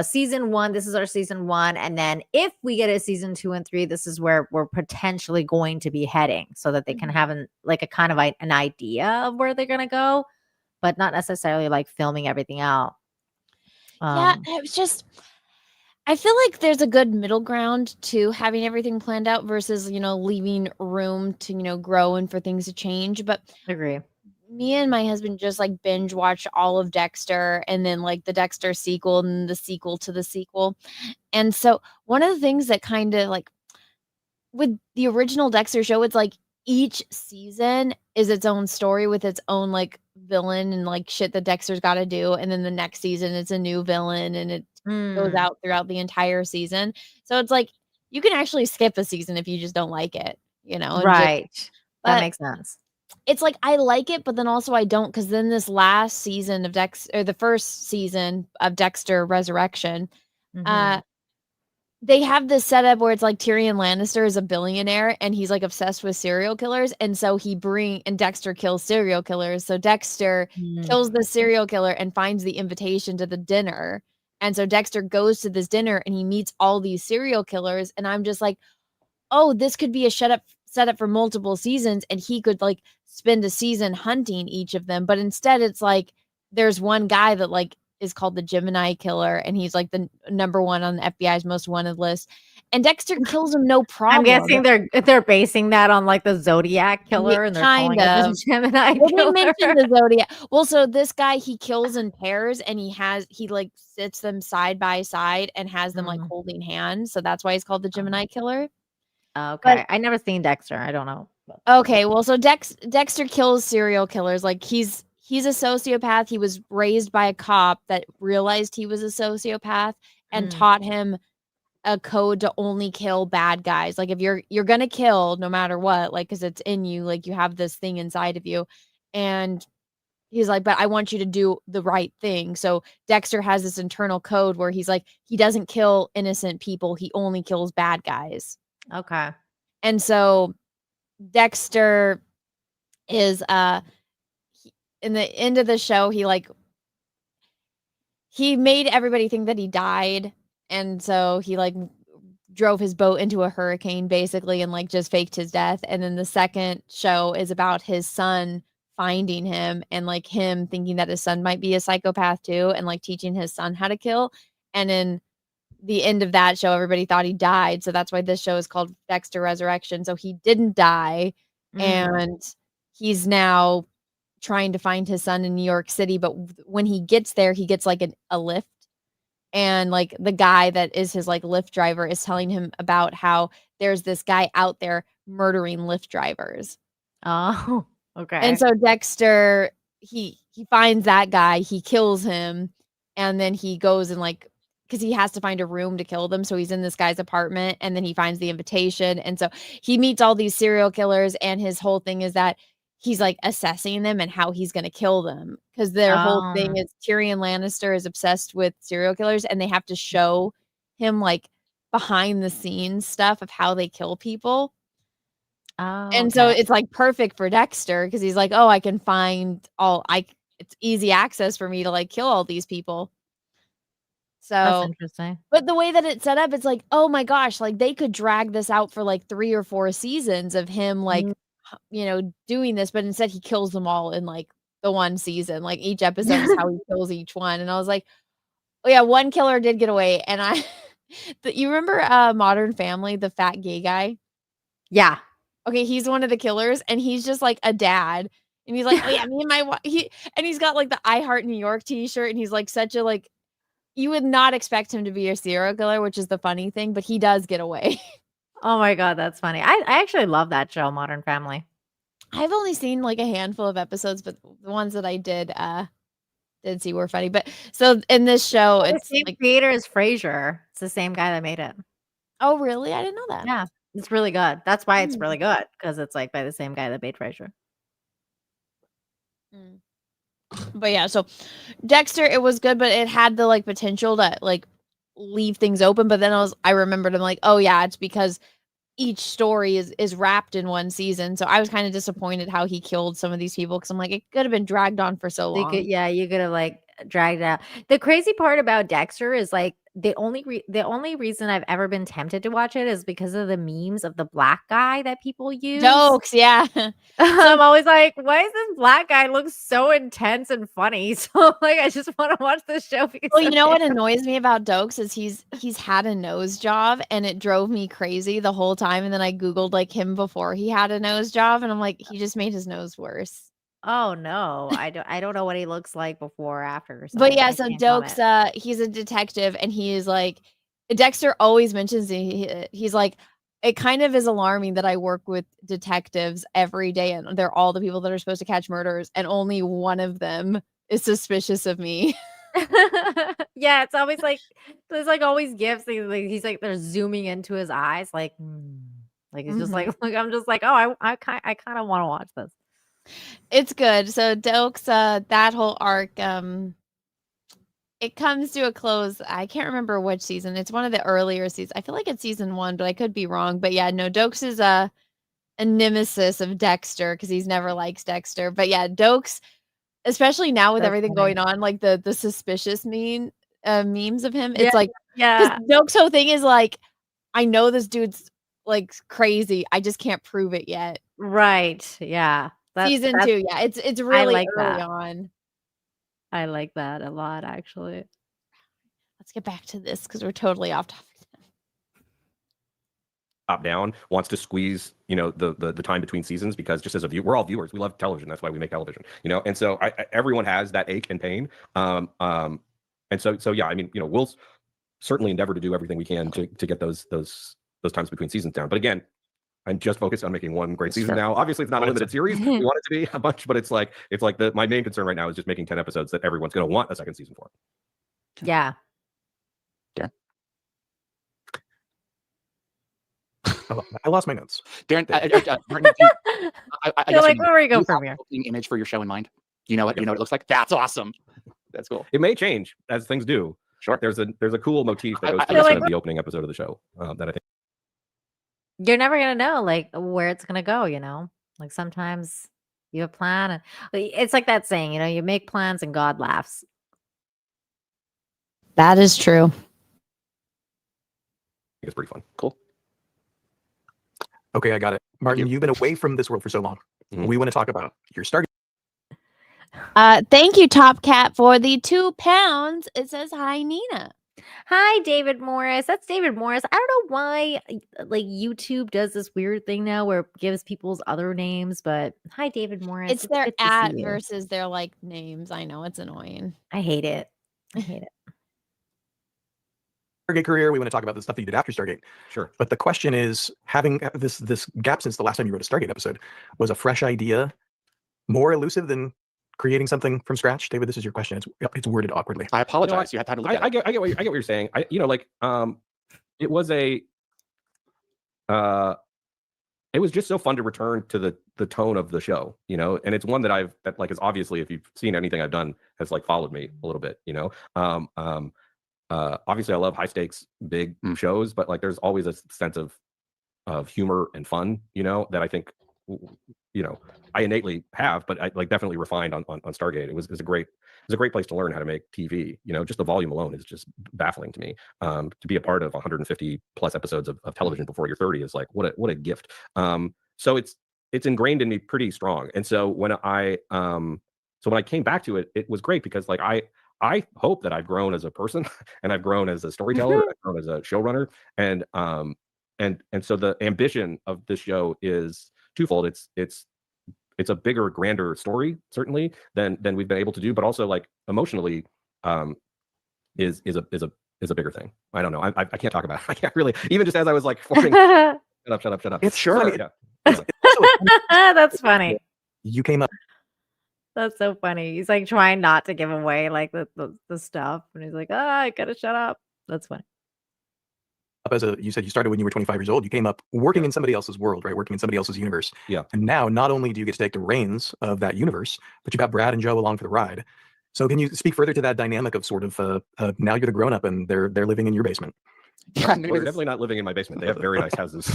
season 1, this is our season 1, and then if we get a season 2 and 3, this is where we're potentially going to be heading, so that they can have a kind of an idea of where they're gonna go, but not necessarily like filming everything out. Yeah, it was just I feel like there's a good middle ground to having everything planned out versus, leaving room to, grow and for things to change. But agree. Me and my husband just like binge watch all of Dexter, and then like the Dexter sequel and the sequel to the sequel. And so one of the things that kind of like with the original Dexter show, it's like each season is its own story with its own like villain and like shit that Dexter's got to do. And then the next season, it's a new villain, and it goes out throughout the entire season. So it's like you can actually skip a season if you just don't like it, and right. That but makes sense. It's like I like it, but then also I don't, because then this last season of Dexter, or the first season of Dexter Resurrection, they have this setup where it's like Tyrion Lannister is a billionaire and he's like obsessed with serial killers, and so and Dexter kills serial killers. So Dexter kills the serial killer and finds the invitation to the dinner, and so Dexter goes to this dinner and he meets all these serial killers, and I'm just like, oh, this could be a setup for multiple seasons, and he could like spend a season hunting each of them. But instead it's like there's one guy that like is called the Gemini Killer, and he's like the number 1 on the FBI's most wanted list, and Dexter kills him no problem. I'm guessing they're basing that on like the Zodiac Killer, and they're calling it the Gemini Killer. They mentioned the Zodiac. Well, so this guy, he kills in pairs, and he like sits them side by side and has them like holding hands, so that's why he's called the Gemini Killer. Okay, I never seen Dexter. I don't know. Okay, well, so Dexter kills serial killers. Like he's a sociopath. He was raised by a cop that realized he was a sociopath and taught him a code to only kill bad guys. Like if you're gonna kill no matter what, like because it's in you, like you have this thing inside of you, and he's like, but I want you to do the right thing. So Dexter has this internal code where he's like, he doesn't kill innocent people. He only kills bad guys. Okay. And so Dexter is in the end of the show, he made everybody think that he died. And so he like drove his boat into a hurricane basically and like just faked his death. And then the second show is about his son finding him and like him thinking that his son might be a psychopath too and like teaching his son how to kill. And in the end of that show, everybody thought he died. So that's why this show is called Dexter Resurrection. So he didn't die. And he's now trying to find his son in New York City. But when he gets there, he gets like a lift. And like the guy that is his like Lyft driver is telling him about how there's this guy out there murdering Lyft drivers. Oh, okay. And so Dexter, he finds that guy, he kills him, and then he goes and like, because he has to find a room to kill them. So he's in this guy's apartment and then he finds the invitation. And so he meets all these serial killers. And his whole thing is that he's like assessing them and how he's going to kill them. Because their whole thing is Tyrion Lannister is obsessed with serial killers and they have to show him like behind the scenes stuff of how they kill people. And so it's like perfect for Dexter because he's like, oh, I can find it's easy access for me to like kill all these people. So that's interesting. But the way that it's set up, it's like, oh my gosh, like they could drag this out for like 3 or 4 seasons of him like, doing this, but instead he kills them all in like the one season. Like each episode is how he kills each one. And I was like, oh yeah, one killer did get away. And you remember Modern Family, the fat gay guy? Yeah. Okay, he's one of the killers and he's just like a dad. And he's like, oh yeah, me and my wife. He's got like the I Heart New York t-shirt and he's like such a like, you would not expect him to be a serial killer, which is the funny thing, but he does get away. Oh my God, that's funny. I actually love that show, Modern Family. I've only seen like a handful of episodes, but the ones that I did see were funny. But so in this show, it's the same like creator as Frasier. It's the same guy that made it. Oh, really? I didn't know that. Yeah, it's really good. That's why it's really good because it's like by the same guy that made Frasier. But yeah, so Dexter, it was good, but it had the like potential to like leave things open. But then I remembered, I'm like, oh yeah, it's because each story is wrapped in one season. So I was kind of disappointed how he killed some of these people because I'm like, it could have been dragged on for so long. You could have like dragged it out. The crazy part about Dexter is like the only reason I've ever been tempted to watch it is because of the memes of the black guy that people use. Jokes, yeah. I'm always like, why does this black guy look so intense and funny? So like, I just want to watch this show. Well, you know what annoys me about Dokes is he's had a nose job and it drove me crazy the whole time. And then I Googled like him before he had a nose job and I'm like, he just made his nose worse. Oh no, I don't know what he looks like before or after. But yeah, so Dokes, he's a detective and he is like, Dexter always mentions he's like, it kind of is alarming that I work with detectives every day and they're all the people that are supposed to catch murders and only one of them is suspicious of me. Yeah, it's always like there's like always gifts. He's like they're zooming into his eyes, like he's just like I'm just like, oh, I kind of want to watch this. It's good. So Dokes, that whole arc, it comes to a close. I can't remember which season. It's one of the earlier seasons. I feel like it's season 1, but I could be wrong. But yeah, no, Dokes is a nemesis of Dexter because he's never likes Dexter. But yeah, Dokes, especially now with everything going on, like the suspicious memes of him. It's like, yeah, Dokes' whole thing is like, I know this dude's like crazy. I just can't prove it yet. Right. Yeah. Season 2, yeah, it's really like early that. on. I like that a lot, actually. Let's get back to this because we're totally off topic. Top down wants to squeeze, the time between seasons because just as a viewer, we're all viewers. We love television. That's why we make television, and so everyone has that ache and pain. And so yeah, I mean, we'll certainly endeavor to do everything we can to get those times between seasons down. But again, I'm just focused on making one great season now. Obviously, it's not a limited series. We want it to be a bunch, but it's like my main concern right now is just making 10 episodes that everyone's going to want a second season for. Yeah. Darren? I lost my notes. Darren, You're like, where are we going from here? Image for your show in mind. You know what? You know what it looks like? That's awesome. That's cool. It may change as things do. Sure. There's a cool motif that goes I to feel the, like- the opening episode of the show that I think. You're never gonna know like where it's gonna go, you know? Like sometimes you have a plan and it's like that saying, you know, you make plans and God laughs. That is true. It's pretty fun. Cool. Okay, I got it. Martin, you've been away from this world for so long. We want to talk about your Stargate. Thank you, Top Cat, for the £2. It says hi, Nina. Hi, David Morris. That's David Morris. I don't know why like YouTube does this weird thing now where it gives people's other names, but hi, David Morris. It's their good to see at you. versus their like names. I know it's annoying. I hate it. I hate it. Stargate career. We want to talk about the stuff that you did after Stargate. Sure. But the question is, having this gap since the last time you wrote a Stargate episode, was a fresh idea more elusive than creating something from scratch? David, this is your question. It's worded awkwardly. I apologize. You had time to look at I get what you're saying. It was it was just so fun to return to the tone of the show, you know, and it's one that is obviously, if you've seen anything I've done, has like followed me a little bit, you know. Obviously I love high stakes big shows, but like there's always a sense of humor and fun, you know, that I think, you know, I innately have, but I like definitely refined on Stargate. It was a great place to learn how to make TV. You know, just the volume alone is just baffling to me. To be a part of 150 plus episodes of television before you're 30 is like what a gift. So it's ingrained in me pretty strong. And so when I came back to it, it was great because like I hope that I've grown as a person and I've grown as a storyteller, I've grown as a showrunner, and so the ambition of this show is twofold. It's a bigger, grander story certainly than we've been able to do, but also like emotionally is a bigger thing. I don't know. I can't talk about it. I can't really, even just as I was like forming. Shut up. It's sure. Yeah. That's funny. You came up. That's so funny. He's like trying not to give away like the stuff, and he's like, I gotta shut up. That's funny. You said you started when you were 25 years old. You came up working in somebody else's world, right? Working in somebody else's universe. Yeah. And now not only do you get to take the reins of that universe, but you've got Brad and Joe along for the ride. So can you speak further to that dynamic of sort of now you're the grown up and they're living in your basement? Well, they're definitely not living in my basement. They have very nice houses.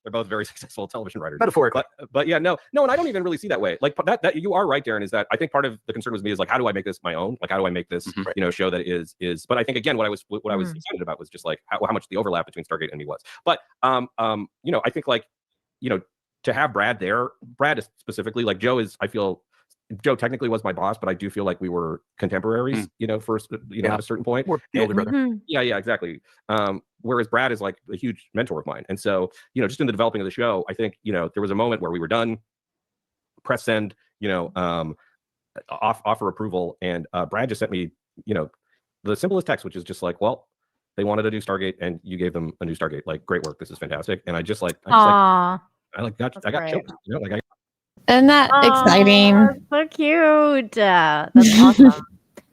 They're both very successful television writers. Metaphorically. But yeah, no, and I don't even really see that way. Like that you are right, Darren, is that I think part of the concern with me is like, how do I make this my own? Like, how do I make this, you know, show that is, but I think again, what I was excited about was just like how much the overlap between Stargate and me was. But, you know, I think like, you know, to have Brad there, Brad is specifically like Joe technically was my boss, but I do feel like we were contemporaries, you know, first, you know, at a certain point. Or the older brother. Yeah, exactly. Whereas Brad is like a huge mentor of mine. And so, you know, just in the developing of the show, I think, you know, there was a moment where we were done, press send, you know, offer approval. And Brad just sent me, you know, the simplest text, which is just like, well, they wanted to do Stargate and you gave them a new Stargate. Like, great work. This is fantastic. And I got choked, you know, like Isn't that exciting? That's so cute. That's awesome.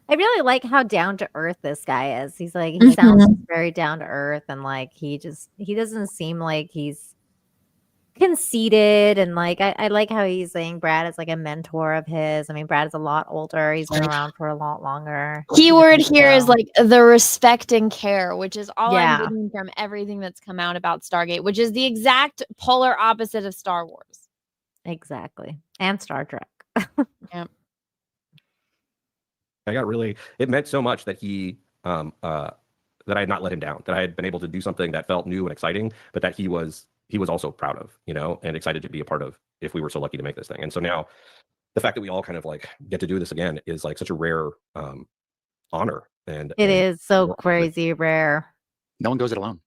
I really like how down to earth this guy is. He's like, he sounds very down to earth, and like he doesn't seem like he's conceited, and like I like how he's saying Brad is like a mentor of his. I mean, Brad is a lot older. He's been around for a lot longer. Keyword here is like the respect and care, which is all Yeah. I'm getting from everything that's come out about Stargate, which is the exact polar opposite of Star Wars. Exactly. And Star Trek. Yep. it meant so much that he that I had not let him down, that I had been able to do something that felt new and exciting, but that he was also proud of, you know, and excited to be a part of if we were so lucky to make this thing. And so now the fact that we all kind of like get to do this again is like such a rare honor. And It is so crazy rare. No one goes it alone.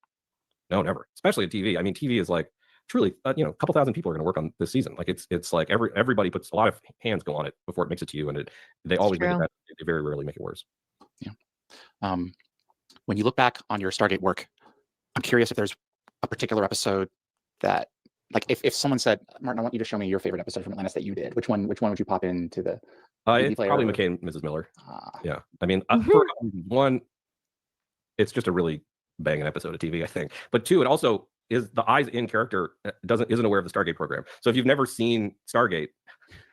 No, never. Especially in TV. I mean, TV is like truly, you know, a couple thousand people are going to work on this season. Like it's like everybody puts a lot of hands go on it before it makes it to you, and they always make it better. They very rarely make it worse. Yeah. When you look back on your Stargate work, I'm curious if there's a particular episode that, like, if someone said, Martin, I want you to show me your favorite episode from Atlantis that you did. Which one would you pop into the? It's probably McKay and Mrs. Miller. Yeah, I mean, for one, it's just a really banging episode of TV, I think. But two, it also is the eyes in character isn't aware of the Stargate program. So if you've never seen Stargate,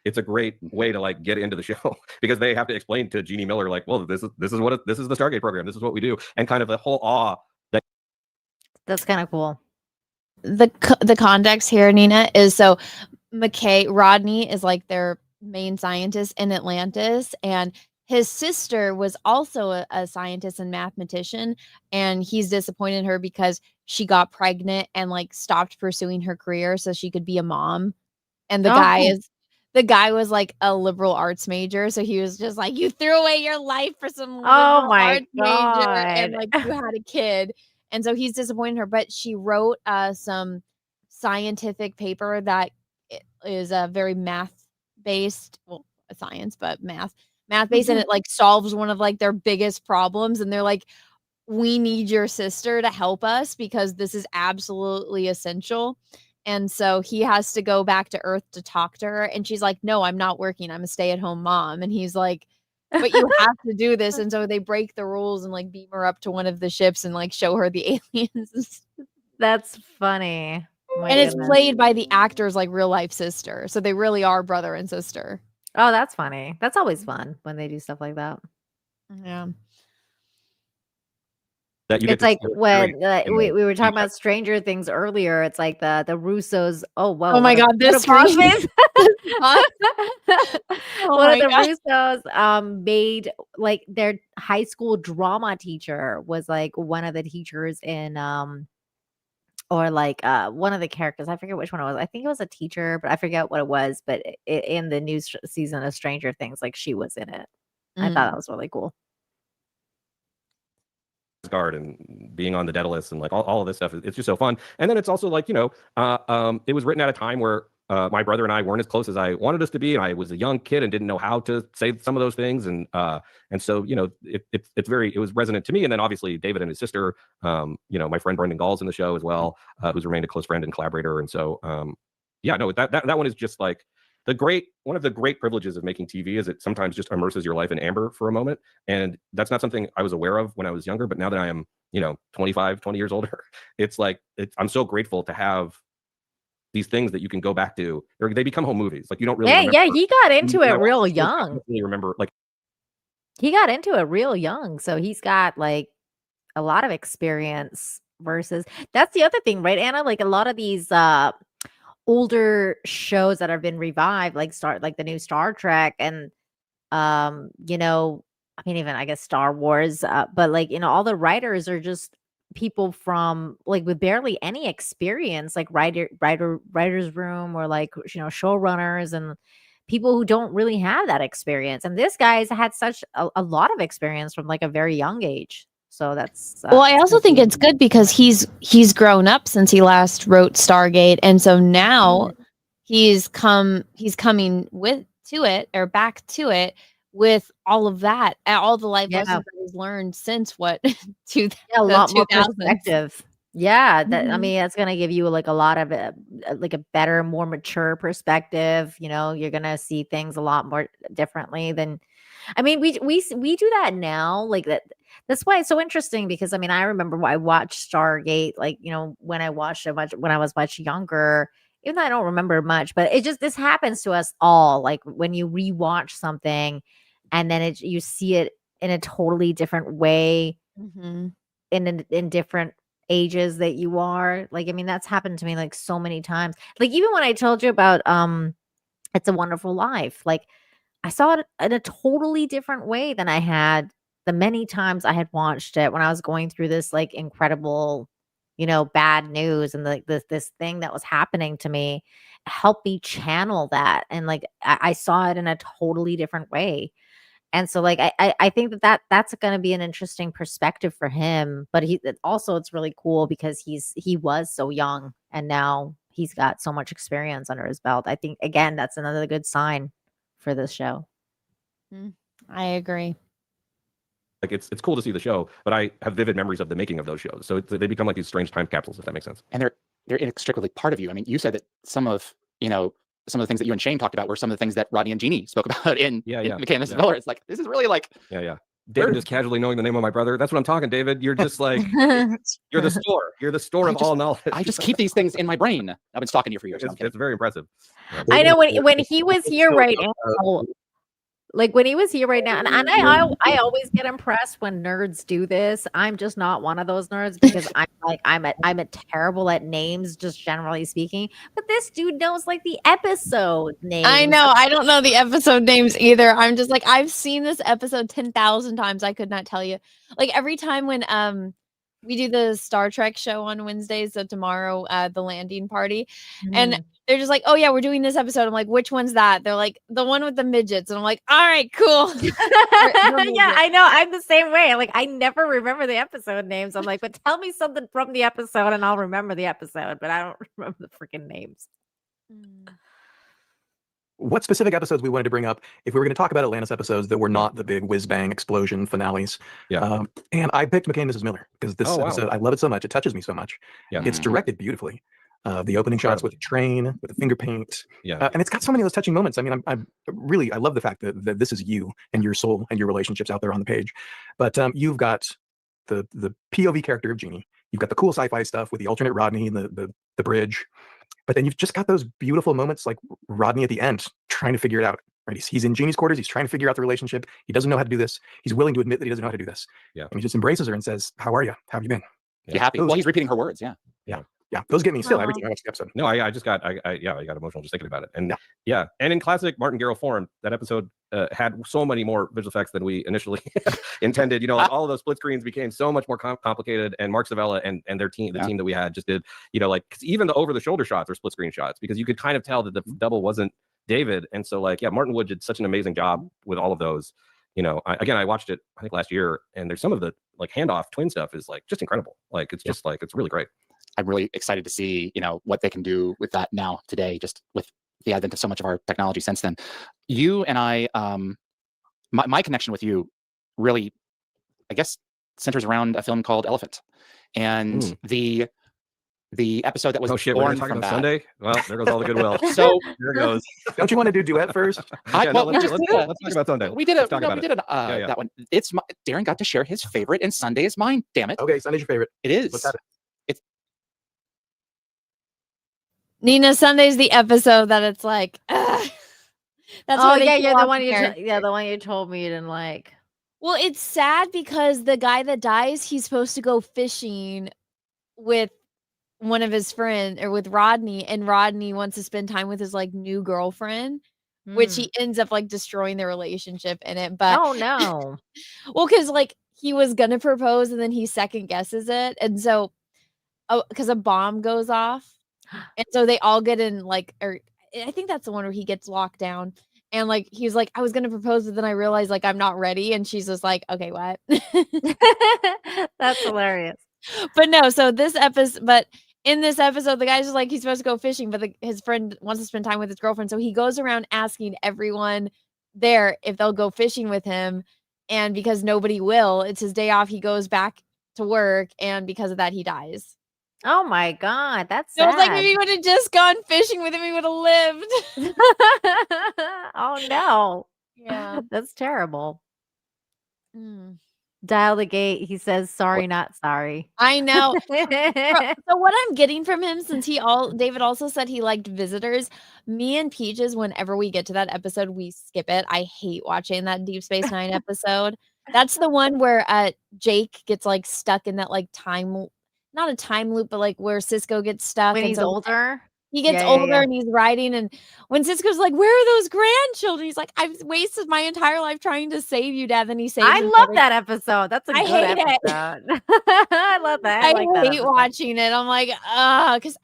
it's a great way to like get into the show because they have to explain to Jeannie Miller like, well, this is the Stargate program. This is what we do, and kind of the whole awe that. That's kind of cool. The context here, Nina, is so Rodney is like their main scientist in Atlantis, and his sister was also a scientist and mathematician, and he's disappointed in her because she got pregnant and like stopped pursuing her career so she could be a mom. And the guy was like a liberal arts major, so he was just like, you threw away your life for some liberal arts major, and like you had a kid. And so he's disappointed in her, but she wrote some scientific paper that is a very math-based, well, science, but math-based, and it like solves one of like their biggest problems. And they're like, we need your sister to help us because this is absolutely essential. And so he has to go back to Earth to talk to her. And she's like, no, I'm not working. I'm a stay-at-home mom. And he's like, but you have to do this. And so they break the rules and like beam her up to one of the ships and like show her the aliens. That's funny. And it's played by the actor's like real life sister. So they really are brother and sister. Oh, that's funny. That's always fun when they do stuff like that. Yeah. It's like when we were talking about Stranger Things earlier. It's like the Russos. Oh, whoa. Oh my God. This one of the Russos made like their high school drama teacher was like one of the teachers in or like one of the characters. I forget which one it was. I think it was a teacher, but I forget what it was. But in the new season of Stranger Things, like she was in it. I thought that was really cool. Guard and being on the Daedalus and like all of this stuff, it's just so fun. And then it's also like, you know, it was written at a time where my brother and I weren't as close as I wanted us to be, and I was a young kid and didn't know how to say some of those things, and so, you know, it was resonant to me. And then obviously David and his sister, you know, my friend Brendan Gall's in the show as well, who's remained a close friend and collaborator. And so yeah, no, that one is just like one of the great privileges of making TV is it sometimes just immerses your life in amber for a moment. And that's not something I was aware of when I was younger, but now that I am, you know, 25, 20 years older, it's like, I'm so grateful to have these things that you can go back to. They become home movies. Like you don't really remember. Yeah, he got into it real young. Really remember, like he got into it real young. So he's got like a lot of experience versus that's the other thing, right, Anna? Like a lot of these older shows that have been revived, like the new Star Trek and you know, I mean even I guess Star Wars, but like, you know, all the writers are just people from like with barely any experience, like writers room or like, you know, showrunners and people who don't really have that experience. And this guy's had such a lot of experience from like a very young age. So that's well, I also think it's good because he's grown up since he last wrote Stargate, and so now he's coming back to it with all of that, all the life lessons that he's learned since a lot more perspective. Yeah, that I mean, that's gonna give you like a lot of like a better, more mature perspective. You know, you're gonna see things a lot more differently than. I mean, we do that now, like that. That's why it's so interesting because I mean, I remember I watched Stargate, like, you know, when I watched it when I was much younger, even though I don't remember much, but this happens to us all. Like when you rewatch something and then you see it in a totally different way in different ages that you are. Like, I mean, that's happened to me like so many times. Like even when I told you about It's a Wonderful Life, like I saw it in a totally different way than I had the many times I had watched it when I was going through this like incredible, you know, bad news and this thing that was happening to me helped me channel that. And like, I saw it in a totally different way. And so like, I think that's going to be an interesting perspective for him, but it's really cool because he was so young and now he's got so much experience under his belt. I think again, that's another good sign for this show. I agree. Like it's cool to see the show, but I have vivid memories of the making of those shows. So they become like these strange time capsules, if that makes sense. And they're inextricably part of you. I mean, you said that some of the things that you and Shane talked about were some of the things that Rodney and Jeannie spoke about in McCann Miller. It's like, this is really like, David just casually knowing the name of my brother. That's what I'm talking, David. You're just like you're the store. You're the store of all knowledge. I just keep these things in my brain. I've been stalking you for years. It's very impressive. I know when he was here right now, like when he was here right now, and I always get impressed when nerds do this. I'm just not one of those nerds because I'm a terrible at names, just generally speaking. But this dude knows like the episode names. I know. I don't know the episode names either. I'm just like, I've seen this episode 10,000 times. I could not tell you. Like every time when we do the Star Trek show on Wednesdays, so tomorrow, the landing party, and they're just like, oh yeah, we're doing this episode. I'm like, which one's that? They're like, the one with the midgets. And I'm like, all right, cool. Yeah, I know. I'm the same way. Like, I never remember the episode names. I'm like, but tell me something from the episode and I'll remember the episode, but I don't remember the freaking names. What specific episodes we wanted to bring up if we were going to talk about Atlantis episodes that were not the big whiz-bang explosion finales. Yeah. And I picked McKay and Mrs. Miller because this wow. episode, I love it so much. It touches me so much. Yeah. It's directed beautifully. The opening shots with the train, with the finger paint. Yeah. And it's got so many of those touching moments. I mean, I love the fact that this is you and your soul and your relationships out there on the page. But you've got the POV character of Jeannie. You've got the cool sci-fi stuff with the alternate Rodney and the bridge. But then you've just got those beautiful moments like Rodney at the end trying to figure it out. Right? He's in Jeannie's quarters. He's trying to figure out the relationship. He doesn't know how to do this. He's willing to admit that he doesn't know how to do this. Yeah. And he just embraces her and says, "How are you? How have you been?" You happy? Well, he's repeating her words. Yeah. Yeah, those get me still every time I watch the episode. No, I got emotional just thinking about it. And and in classic Martin Gero form, that episode had so many more visual effects than we initially intended. You know, like all of those split screens became so much more complicated. And Mark Savella and their team, the team that we had, just did, you know, like 'cause even the over the shoulder shots are split screen shots because you could kind of tell that the double wasn't David. And so like, Martin Wood did such an amazing job with all of those. You know, I watched it I think last year, and there's some of the like handoff twin stuff is like just incredible. Like it's just like it's really great. I'm really excited to see, you know, what they can do with that now today, just with the advent of so much of our technology since then. You and I, my connection with you really, I guess, centers around a film called Elephant. And the episode that was born from that. Sunday? Well, there goes all the goodwill. So there goes. Don't you want to do duet first? Let's talk about Sunday. We did that one. It's Darren got to share his favorite, and Sunday is mine. Damn it. Okay, Sunday's your favorite. It is. What's that? Nina, Sunday's the episode that it's like, that's the one you told me you didn't like. Well, it's sad because the guy that dies, he's supposed to go fishing with one of his friends or with Rodney, and Rodney wants to spend time with his like new girlfriend, which he ends up like destroying the relationship in it. But oh no. Well, because like he was gonna propose and then he second guesses it, and so because a bomb goes off. And so they all get in like, or I think that's the one where he gets locked down. And like, he was like, I was going to propose, but then I realized like, I'm not ready. And she's just like, okay, what? That's hilarious. But no, so in this episode, the guy's just like, he's supposed to go fishing, but his friend wants to spend time with his girlfriend. So he goes around asking everyone there if they'll go fishing with him. And because nobody will, it's his day off. He goes back to work. And because of that, he dies. Oh my God, that's sad. sad. I was like, maybe he would have just gone fishing with him, he would have lived. Oh no. Yeah. That's terrible. Dial the gate. He says, sorry, not sorry. I know. So what I'm getting from him, since David also said he liked Visitors, me and Peaches, whenever we get to that episode, we skip it. I hate watching that Deep Space Nine episode. That's the one where Jake gets like stuck in that like not a time loop, but like where Cisco gets stuck. When he's older? He gets older and he's riding. And when Cisco's like, where are those grandchildren? He's like, I've wasted my entire life trying to save you, Dad. Then he saves I love that episode. That's a good episode. I love that. I hate watching it. I'm like, because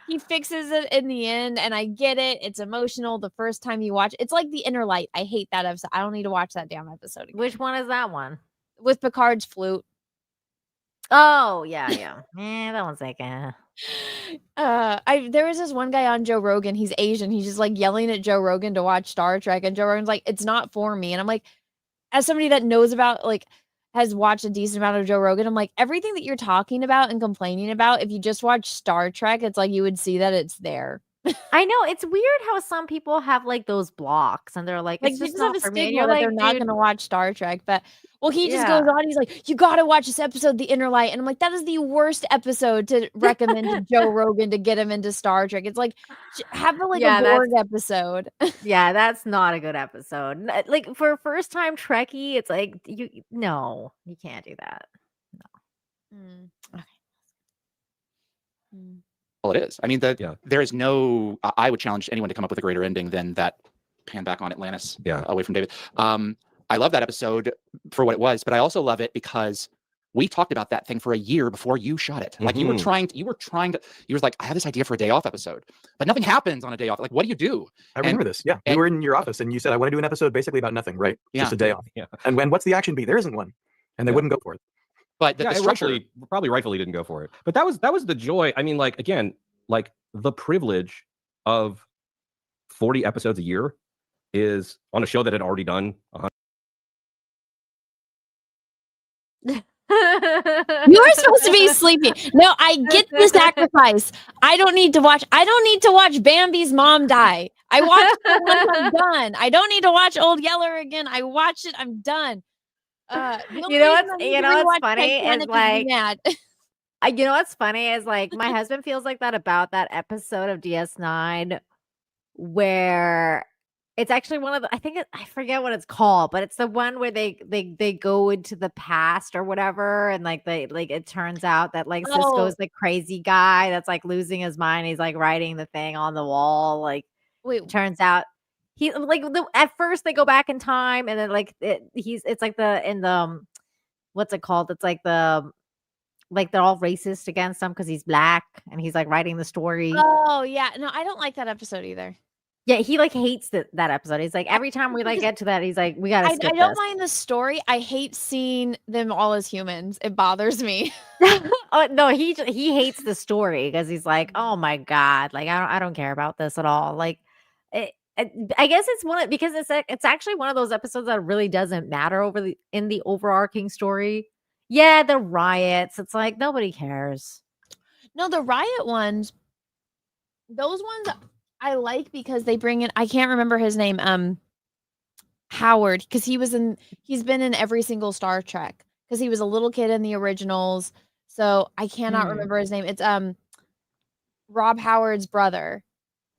he fixes it in the end. And I get it. It's emotional the first time you watch. It's like The Inner Light. I hate that episode. I don't need to watch that damn episode again. Which one is that one? With Picard's flute. Oh, yeah. That one's like, there was this one guy on Joe Rogan. He's Asian. He's just like yelling at Joe Rogan to watch Star Trek, and Joe Rogan's like, it's not for me. And I'm like, as somebody that knows about, like, has watched a decent amount of Joe Rogan, I'm like, everything that you're talking about and complaining about, if you just watch Star Trek, it's like you would see that it's there. I know it's weird how some people have like those blocks and they're like, Like it's they just just have not a for me. And stigma you're that like, they're not dude, gonna watch Star Trek. But he just yeah. goes on. He's like, you gotta watch this episode, The Inner Light, and I'm like, that is the worst episode to recommend to Joe Rogan to get him into Star Trek. It's like have like Yeah, a that's Borg episode. yeah, that's not a good episode. Like for a first time Trekkie, it's like you can't do that. Mm, okay. Well, it is. I mean, there is no. I would challenge anyone to come up with a greater ending than that pan back on Atlantis. Away from David. I love that episode for what it was, but I also love it because we talked about that thing for a year before you shot it. Like you were trying to. You were like, I have this idea for a day off episode, but nothing happens on a day off. Like, what do you do? I remember this. Yeah, we were in your office, and you said, "I want to do an episode basically about nothing, right? Just a day off." Yeah. And what's the action be? There isn't one, and they wouldn't go for it. But the structure probably rightfully didn't go for it. But that was the joy. I mean, like again, like the privilege of 40 episodes a year is on a show that had already done 100. You were supposed to be sleeping. No, I get the sacrifice. I don't need to watch Bambi's mom die. I watched it once, I'm done. I don't need to watch Old Yeller again. I watched it, I'm done. You know what's funny is like you know what's funny is like my husband feels like that about that episode of DS9 where it's actually one of the, I forget what it's called, but it's the one where they go into the past or whatever, and like it turns out that like Cisco's the crazy guy that's like losing his mind. He's like writing the thing on the wall. Like, turns out he like at first they go back in time, and then like it's like what's it called? It's like they're all racist against him because he's black, and he's like writing the story. Oh yeah, no, I don't like that episode either. Yeah, he like hates that episode. He's like, every time we like get to that, he's like, we gotta skip I don't this. mind the story. I hate seeing them all as humans. It bothers me. Oh no, he hates the story because he's like, oh my god, like I don't care about this at all. Like, I guess it's because it's actually one of those episodes that really doesn't matter in the overarching story. Yeah, the riots. It's like nobody cares. No, the riot ones. Those ones I like because they bring in. I can't remember his name. Howard, because he's been in every single Star Trek because he was a little kid in the originals. So I cannot remember his name. It's Rob Howard's brother.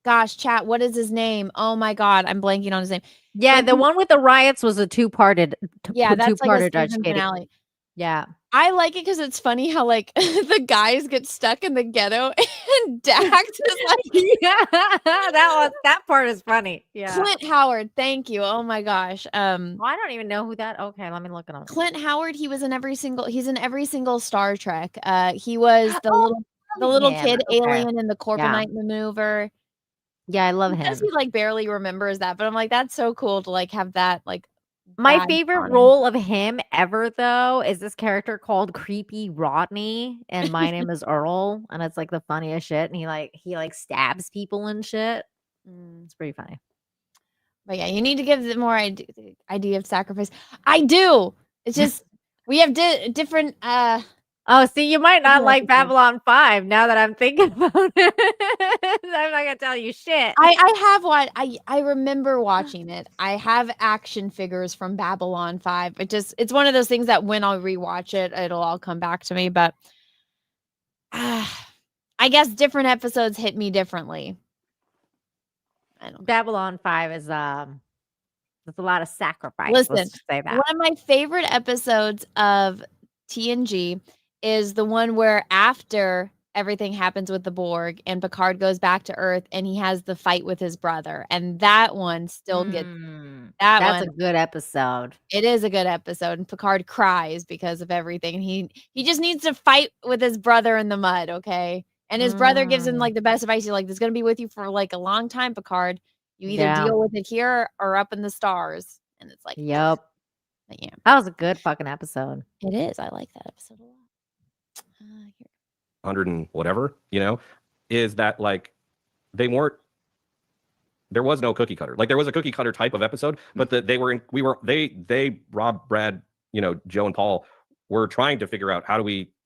Gosh, chat, what is his name? Oh my god, I'm blanking on his name. Yeah, the one with the riots was a two-parted. Yeah, that's like a Dutch season finale. Yeah, I like it because it's funny how like the guys get stuck in the ghetto and Dax is like, yeah, that part is funny. Yeah, Clint Howard, thank you. Oh my gosh. I don't even know who that. Okay, let me look it up. Clint Howard, he's in every single Star Trek. He was the little kid alien in the Corporate maneuver. Yeah, I love him. He like barely remembers that, but I'm like, that's so cool to like have that like. My favorite role of him ever, though, is this character called Creepy Rodney, and My Name is Earl, and it's like the funniest shit. And he stabs people and shit. It's pretty funny. But yeah, you need to give them more idea of sacrifice. I do. It's just we have different. Oh, see, you might not like Babylon 5 now that I'm thinking about it. I'm not gonna tell you shit. I have one. I remember watching it. I have action figures from Babylon 5. It's one of those things that when I'll rewatch it, it'll all come back to me. But I guess different episodes hit me differently. I don't know. Babylon 5 is there's a lot of sacrifice. Listen, let's just say that. One of my favorite episodes of TNG is the one where after everything happens with the Borg and Picard goes back to Earth and he has the fight with his brother. And that one still gets that's a good episode. It is a good episode. And Picard cries because of everything. And he just needs to fight with his brother in the mud, okay? And his brother gives him like the best advice. He's like, this is gonna be with you for like a long time, Picard. You either deal with it here or up in the stars. And it's like, yep. Yeah. That was a good fucking episode. It is. I like that episode a lot. 100 and whatever, is that like there was no cookie cutter. Like there was a cookie cutter type of episode, but Rob, Brad, Joe and Paul were trying to figure out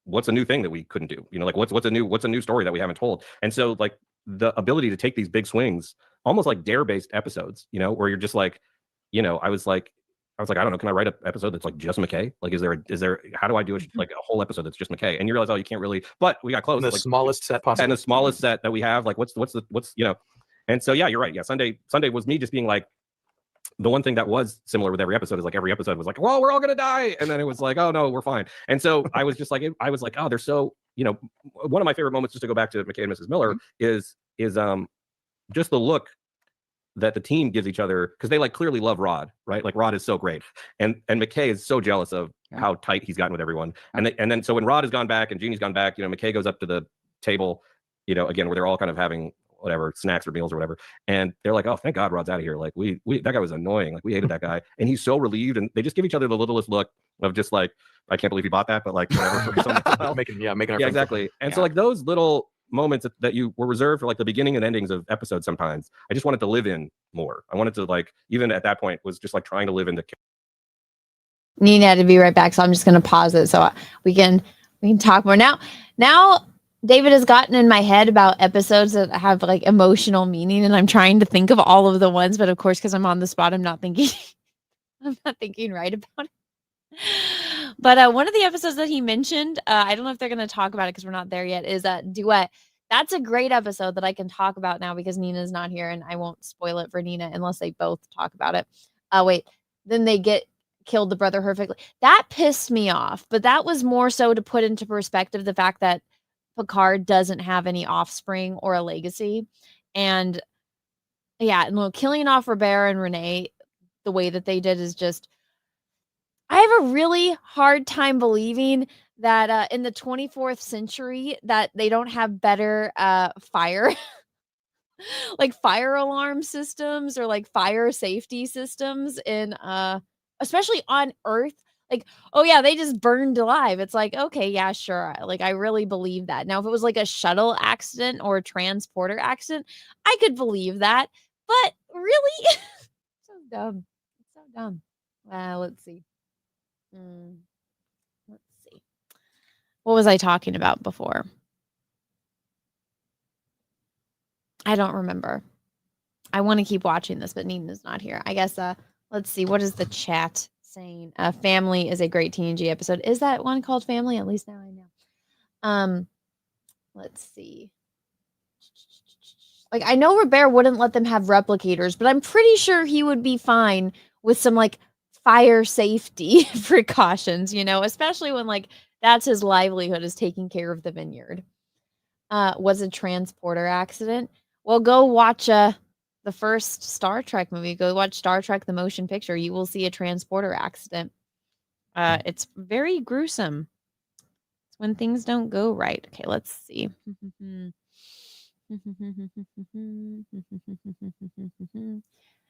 what's a new thing that we couldn't do? Like what's a new story that we haven't told? And so like the ability to take these big swings, almost like dare-based episodes, you know, where you're just like, you know, I was like, I don't know, can I write an episode that's like just McKay? Like, is there, how do I do like a whole episode that's just McKay? And you realize, oh, you can't really, but we got close. In the like, smallest set possible. And the smallest set that we have, like, what's, you know, and so, yeah, you're right. Yeah. Sunday was me just being like, the one thing that was similar with every episode is like every episode was like, well, we're all going to die. And then it was like, oh no, we're fine. And so I was just like, oh, they're so, you know, one of my favorite moments, just to go back to McKay and Mrs. Miller, is just the look that the team gives each other, because they like clearly love Rod, right? Like Rod is so great, and McKay is so jealous of how tight he's gotten with everyone. And then so when Rod has gone back and Jeannie's gone back, you know, McKay goes up to the table, you know, again where they're all kind of having whatever snacks or meals or whatever, and they're like, oh, thank God Rod's out of here. Like we that guy was annoying. Like we hated that guy, and he's so relieved. And they just give each other the littlest look of just like, I can't believe he bought that, but like whatever. making our exactly. And so like those little moments that you were reserved for like the beginning and endings of episodes, sometimes I just wanted to live in more. I wanted to, like, even at that point was just like trying to live in the. Nina had to be right back, so I'm just going to pause it so we can talk more. Now David has gotten in my head about episodes that have like emotional meaning, and I'm trying to think of all of the ones, but of course, because I'm on the spot, I'm not thinking right about it. But one of the episodes that he mentioned, I don't know if they're going to talk about it because we're not there yet, is Duet. That's a great episode that I can talk about now because Nina's not here, and I won't spoil it for Nina unless they both talk about it. Wait, then they get killed the brother horrifically. That pissed me off, but that was more so to put into perspective the fact that Picard doesn't have any offspring or a legacy. And yeah, and killing off Robert and Renee the way that they did is just, I have a really hard time believing that in the 24th century that they don't have better fire like fire alarm systems or like fire safety systems in especially on Earth. Like, oh yeah, they just burned alive. It's like, okay, yeah, sure. Like, I really believe that. Now, if it was like a shuttle accident or a transporter accident, I could believe that. But really, so dumb. It's so dumb. Let's see. Let's see. What was I talking about before? I don't remember. I want to keep watching this, but Nina's not here. I guess, let's see. What is the chat saying? Family is a great TNG episode. Is that one called Family? At least now I know. Let's see. Like, I know Robert wouldn't let them have replicators, but I'm pretty sure he would be fine with some like fire safety precautions, you know, especially when like that's his livelihood, is taking care of the vineyard. Was a transporter accident. Well, go watch the first Star Trek movie. Go watch Star Trek the Motion Picture. You will see a transporter accident. It's very gruesome. It's when things don't go right. Okay, let's see.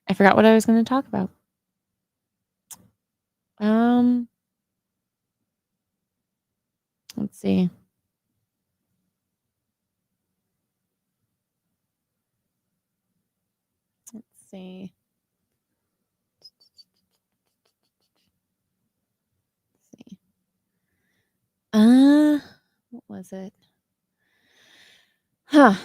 I forgot what I was going to talk about. Let's see. See. What was it? No,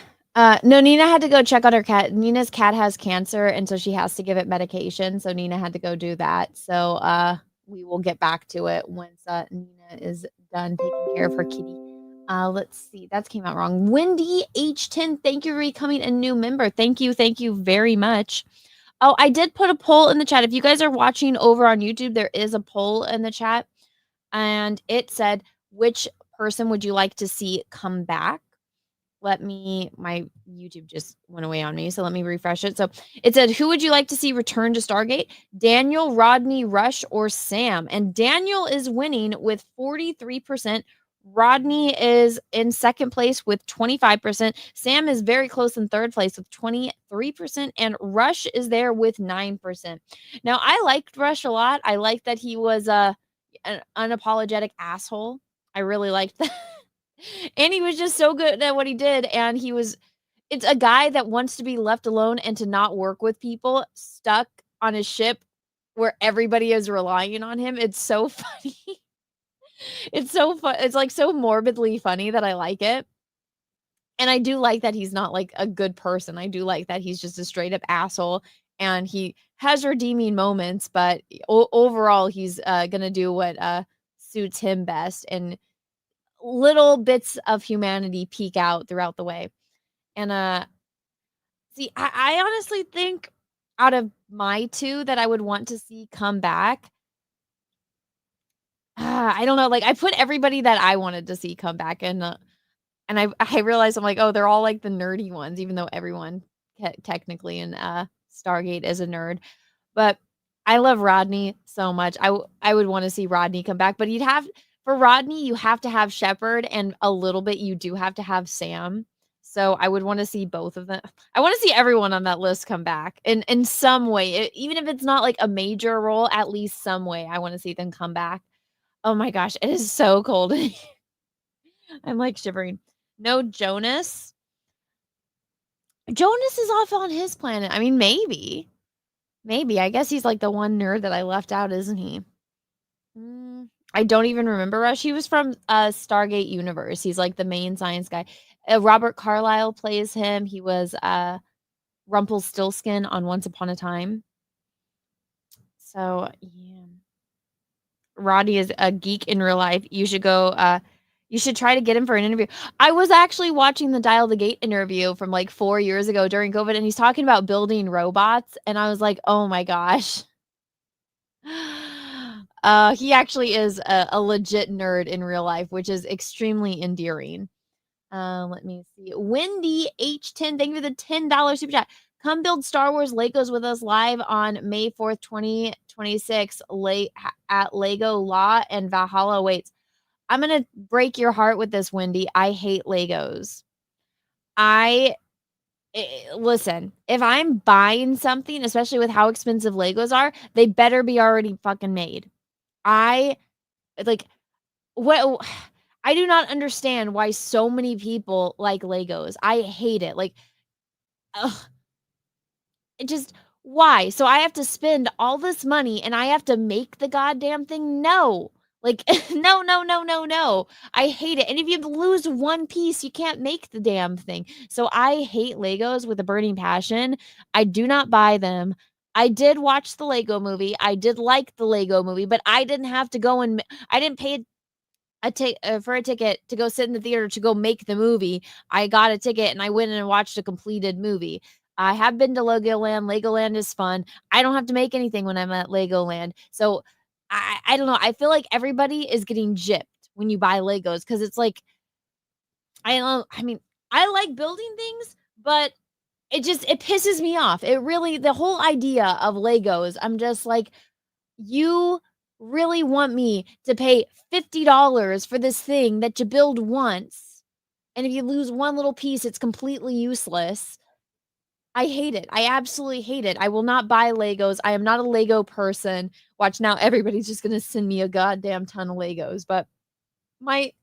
Nina had to go check on her cat. Nina's cat has cancer, and so she has to give it medication. So Nina had to go do that. So we will get back to it once Nina is done taking care of her kitty. Let's see. That came out wrong. Wendy H10, thank you for becoming a new member. Thank you very much. Oh, I did put a poll in the chat. If you guys are watching over on YouTube, there is a poll in the chat, and it said, which person would you like to see come back? My YouTube just went away on me, so let me refresh it. So it said, who would you like to see return to Stargate? Daniel, Rodney, Rush, or Sam? And Daniel is winning with 43%. Rodney is in second place with 25%. Sam is very close in third place with 23%. And Rush is there with 9%. Now, I liked Rush a lot. I liked that he was an unapologetic asshole. I really liked that. And he was just so good at what he did. And it's a guy that wants to be left alone and to not work with people, stuck on a ship where everybody is relying on him. It's so funny. It's so fun. It's like so morbidly funny that I like it. And I do like that he's not like a good person. I do like that he's just a straight up asshole, and he has redeeming moments, but overall he's gonna do what suits him best, and little bits of humanity peek out throughout the way. And see, I honestly think out of my two that I would want to see come back, I don't know. Like I put everybody that I wanted to see come back, and I realized I'm like, oh, they're all like the nerdy ones, even though everyone technically in Stargate is a nerd. But I love Rodney so much. I would want to see Rodney come back, but for Rodney, you have to have Shepard, and a little bit you do have to have Sam. So I would want to see both of them. I want to see everyone on that list come back in some way, even if it's not like a major role, at least some way. I want to see them come back. Oh my gosh, it is so cold. I'm like shivering. No Jonas. Jonas is off on his planet. I mean, maybe. I guess he's like the one nerd that I left out, isn't he? I don't even remember Rush. He was from Stargate universe. He's like the main science guy. Robert Carlyle plays him. He was Rumpelstiltskin on Once Upon a Time. So yeah, Roddy is a geek in real life. You should go. You should try to get him for an interview. I was actually watching the Dial the Gate interview from like 4 years ago during COVID, and he's talking about building robots, and I was like, oh my gosh. He actually is a legit nerd in real life, which is extremely endearing. Let me see. Wendy H10, thank you for the $10 super chat. Come build Star Wars Legos with us live on May 4th, 2026 at Lego Law and Valhalla awaits. I'm going to break your heart with this, Wendy. I hate Legos. Listen, if I'm buying something, especially with how expensive Legos are, they better be already fucking made. I do not understand why so many people like Legos. I hate it. Like, why? So I have to spend all this money and I have to make the goddamn thing? No. Like, no. I hate it. And if you lose one piece, you can't make the damn thing. So I hate Legos with a burning passion. I do not buy them. I did watch the Lego movie. I did like the Lego movie, but I didn't have to go and I didn't pay for a ticket to go sit in the theater to go make the movie. I got a ticket and I went in and watched a completed movie. I have been to Legoland. Legoland is fun. I don't have to make anything when I'm at Legoland. So I don't know. I feel like everybody is getting gypped when you buy Legos because it's like, I don't know. I mean, I like building things, but it pisses me off. The whole idea of Legos, I'm just like, you really want me to pay $50 for this thing that you build once, and if you lose one little piece, it's completely useless. I hate it. I absolutely hate it. I will not buy Legos. I am not a Lego person. Watch now, everybody's just gonna send me a goddamn ton of Legos. But my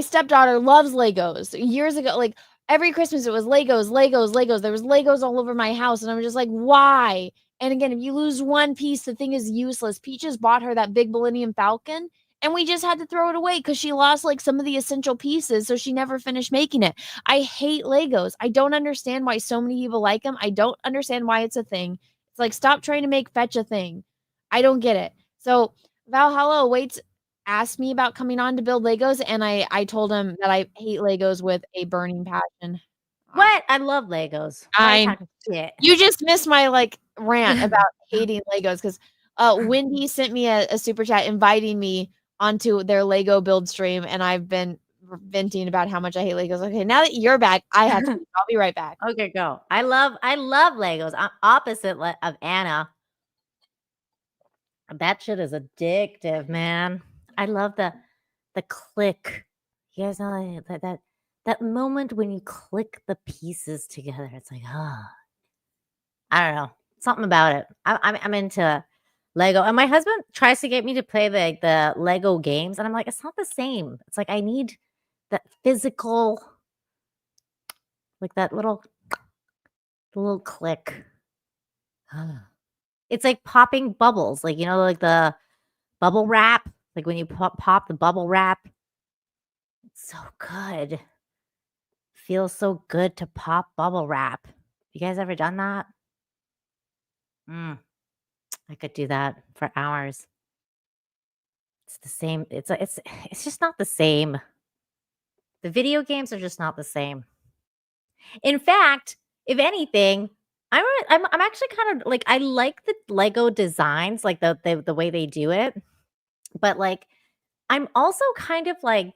stepdaughter loves Legos. Years ago, like every Christmas, it was Legos. There was Legos all over my house, and I'm just like, why? And again, if you lose one piece, the thing is useless. Peaches bought her that big Millennium Falcon, and we just had to throw it away because she lost like some of the essential pieces, so she never finished making it. I hate Legos. I don't understand why so many people like them. I don't understand why it's a thing. It's like, stop trying to make fetch a thing. I don't get it. So Valhalla Awaits asked me about coming on to build Legos, and I told him that I hate Legos with a burning passion. What? I love Legos. You just missed my like rant about hating Legos because Wendy sent me a super chat inviting me onto their Lego build stream, and I've been venting about how much I hate Legos. Okay, now that you're back, I have to. I'll be right back. Okay, go. I love Legos. I'm opposite of Anna. That shit is addictive, man. I love the click. You guys know that moment when you click the pieces together. It's like, I don't know, something about it. I'm into Lego, and my husband tries to get me to play the Lego games, and I'm like, it's not the same. It's like I need that physical, like that little click. It's like popping bubbles, like like the bubble wrap, like when you pop the bubble wrap. It's so good. feels so good to pop bubble wrap. You guys ever done that? I could do that for hours. It's the same. It's just not the same. The video games are just not the same. In fact, if anything, I'm actually kind of like, I like the Lego designs, like the way they do it, but like I'm also kind of like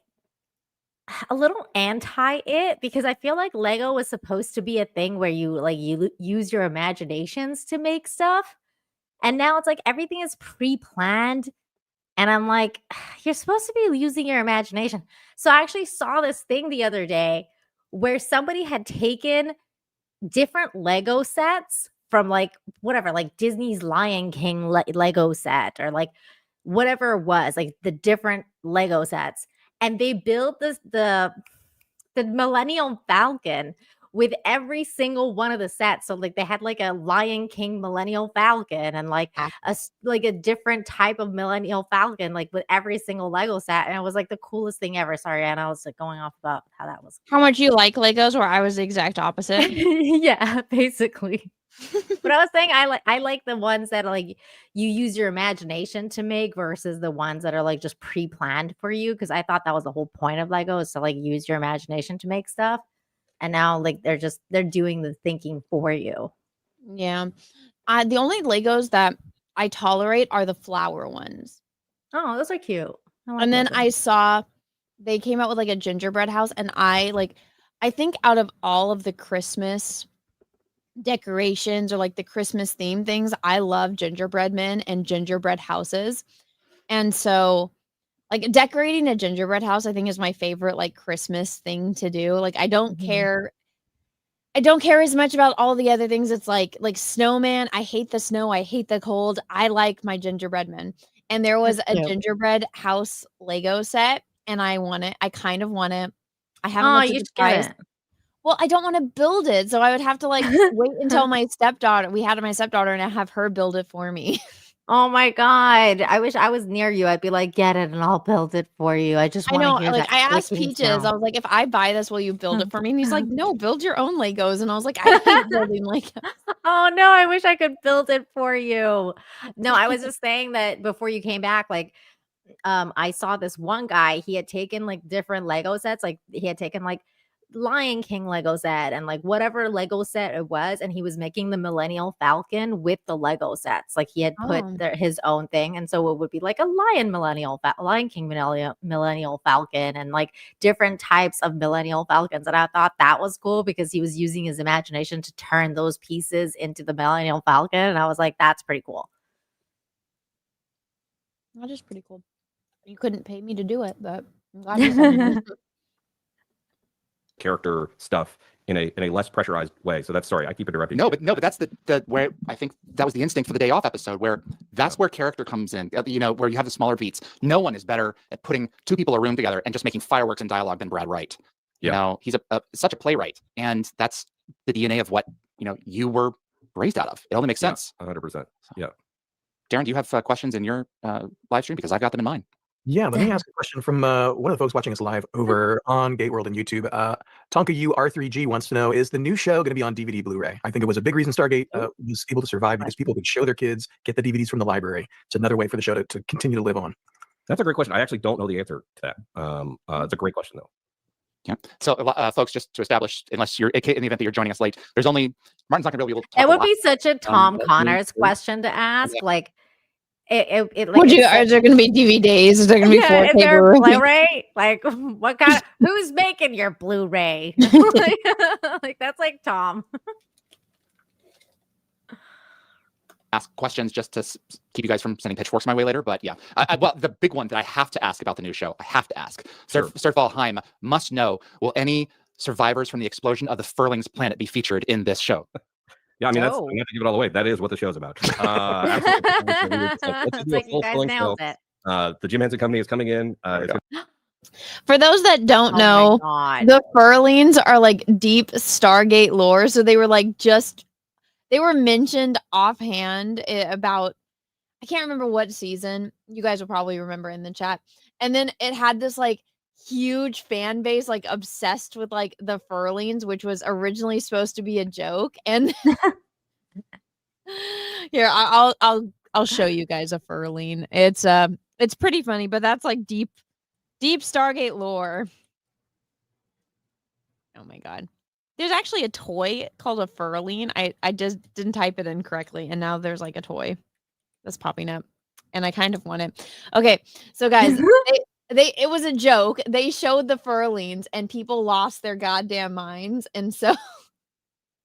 a little anti it because I feel like Lego was supposed to be a thing where you use your imaginations to make stuff, and now it's like everything is pre-planned. And I'm like, you're supposed to be using your imagination. So I actually saw this thing the other day where somebody had taken different Lego sets from like whatever, like Disney's Lion King Lego set or like whatever it was, like the different Lego sets. And they built the Millennium Falcon with every single one of the sets. So like they had like a Lion King Millennial Falcon and like a different type of Millennial Falcon, like with every single Lego set. And it was like the coolest thing ever. Sorry, Anna, I was like going off about how that was. How much you like Legos, where I was the exact opposite. Yeah, basically. But I was saying I like the ones that are like you use your imagination to make versus the ones that are like just pre-planned for you. Cause I thought that was the whole point of Lego is to like use your imagination to make stuff. And now like they're doing the thinking for you. Yeah. The only Legos that I tolerate are the flower ones. Oh, those are cute. And then I saw they came out with like a gingerbread house, and I think out of all of the Christmas decorations or like the Christmas theme things, I love gingerbread men and gingerbread houses. And so like decorating a gingerbread house, I think is my favorite like Christmas thing to do. Like I don't care as much about all the other things. It's like snowman. I hate the snow. I hate the cold. I like my gingerbread men. And there was a gingerbread house Lego set, and I want it. I kind of want it. I haven't looked at the price. Well, I don't want to build it, so I would have to like wait until my stepdaughter. We had my stepdaughter, and I have her build it for me. Oh my God. I wish I was near you. I'd be like, get it and I'll build it for you. I just want to hear like that. I asked Peaches, I was like, if I buy this, will you build it for me? And he's like, no, build your own Legos. And I was like, I hate building Legos. Oh no, I wish I could build it for you. No, I was just saying that before you came back, like I saw this one guy, he had taken like different Lego sets, like he had taken like Lion King Lego set and like whatever Lego set it was, and he was making the Millennial Falcon with the Lego sets. Like he had put his own thing, and so it would be like a Lion King Millennial Falcon, and like different types of Millennial Falcons. And I thought that was cool because he was using his imagination to turn those pieces into the Millennial Falcon, and I was like, that's pretty cool. That is pretty cool. You couldn't pay me to do it, but I'm glad you said character stuff in a less pressurized way. So that's, sorry, I keep interrupting. No, but that's the where I think that was the instinct for the day off episode, where that's where character comes in. You know, where you have the smaller beats. No one is better at putting two people in a room together and just making fireworks and dialogue than Brad Wright. You know, he's such a playwright, and that's the DNA of what you were raised out of. It only makes sense. 100%. Yeah. Darren, do you have questions in your live stream? Because I've got them in mine. Yeah, let me ask a question from one of the folks watching us live over on Gate World and YouTube. Tonka U R3G wants to know, is the new show going to be on DVD Blu-ray? I think it was a big reason Stargate was able to survive because people could show their kids, get the DVDs from the library. It's another way for the show to continue to live on. That's a great question. I actually don't know the answer to that. It's a great question, though. Yeah. So, folks, just to establish, unless you're in the event that you're joining us late, there's only Martin's not going to be able to talk. It would be such a Tom Connors question to ask, like. Is there going to be DVDs? Is there going to be 4K? Is there a Blu-ray? Like, what kind of, who's making your Blu-ray? like that's like Tom. Ask questions just to keep you guys from sending pitchforks my way later. But yeah, well, the big one that I have to ask about the new show, I have to ask. Sir Heim must know: will any survivors from the explosion of the Furling's planet be featured in this show? Yeah, I mean, I'm not to give it all away. That is what the show's about. It's like you guys nailed it. The Jim Henson Company is coming in. For those that don't know, the Furlings are like deep Stargate lore. So they were like they were mentioned offhand about, I can't remember what season. You guys will probably remember in the chat. And then it had this like huge fan base, like obsessed with like the Furlings, which was originally supposed to be a joke. And here, I'll show you guys a Furling. It's pretty funny, but that's like deep Stargate lore. Oh my god. There's actually a toy called a Furling. I just didn't type it in correctly, and now there's like a toy that's popping up, and I kind of want it. Okay, so guys, it was a joke. They showed the Furlings, and people lost their goddamn minds, and so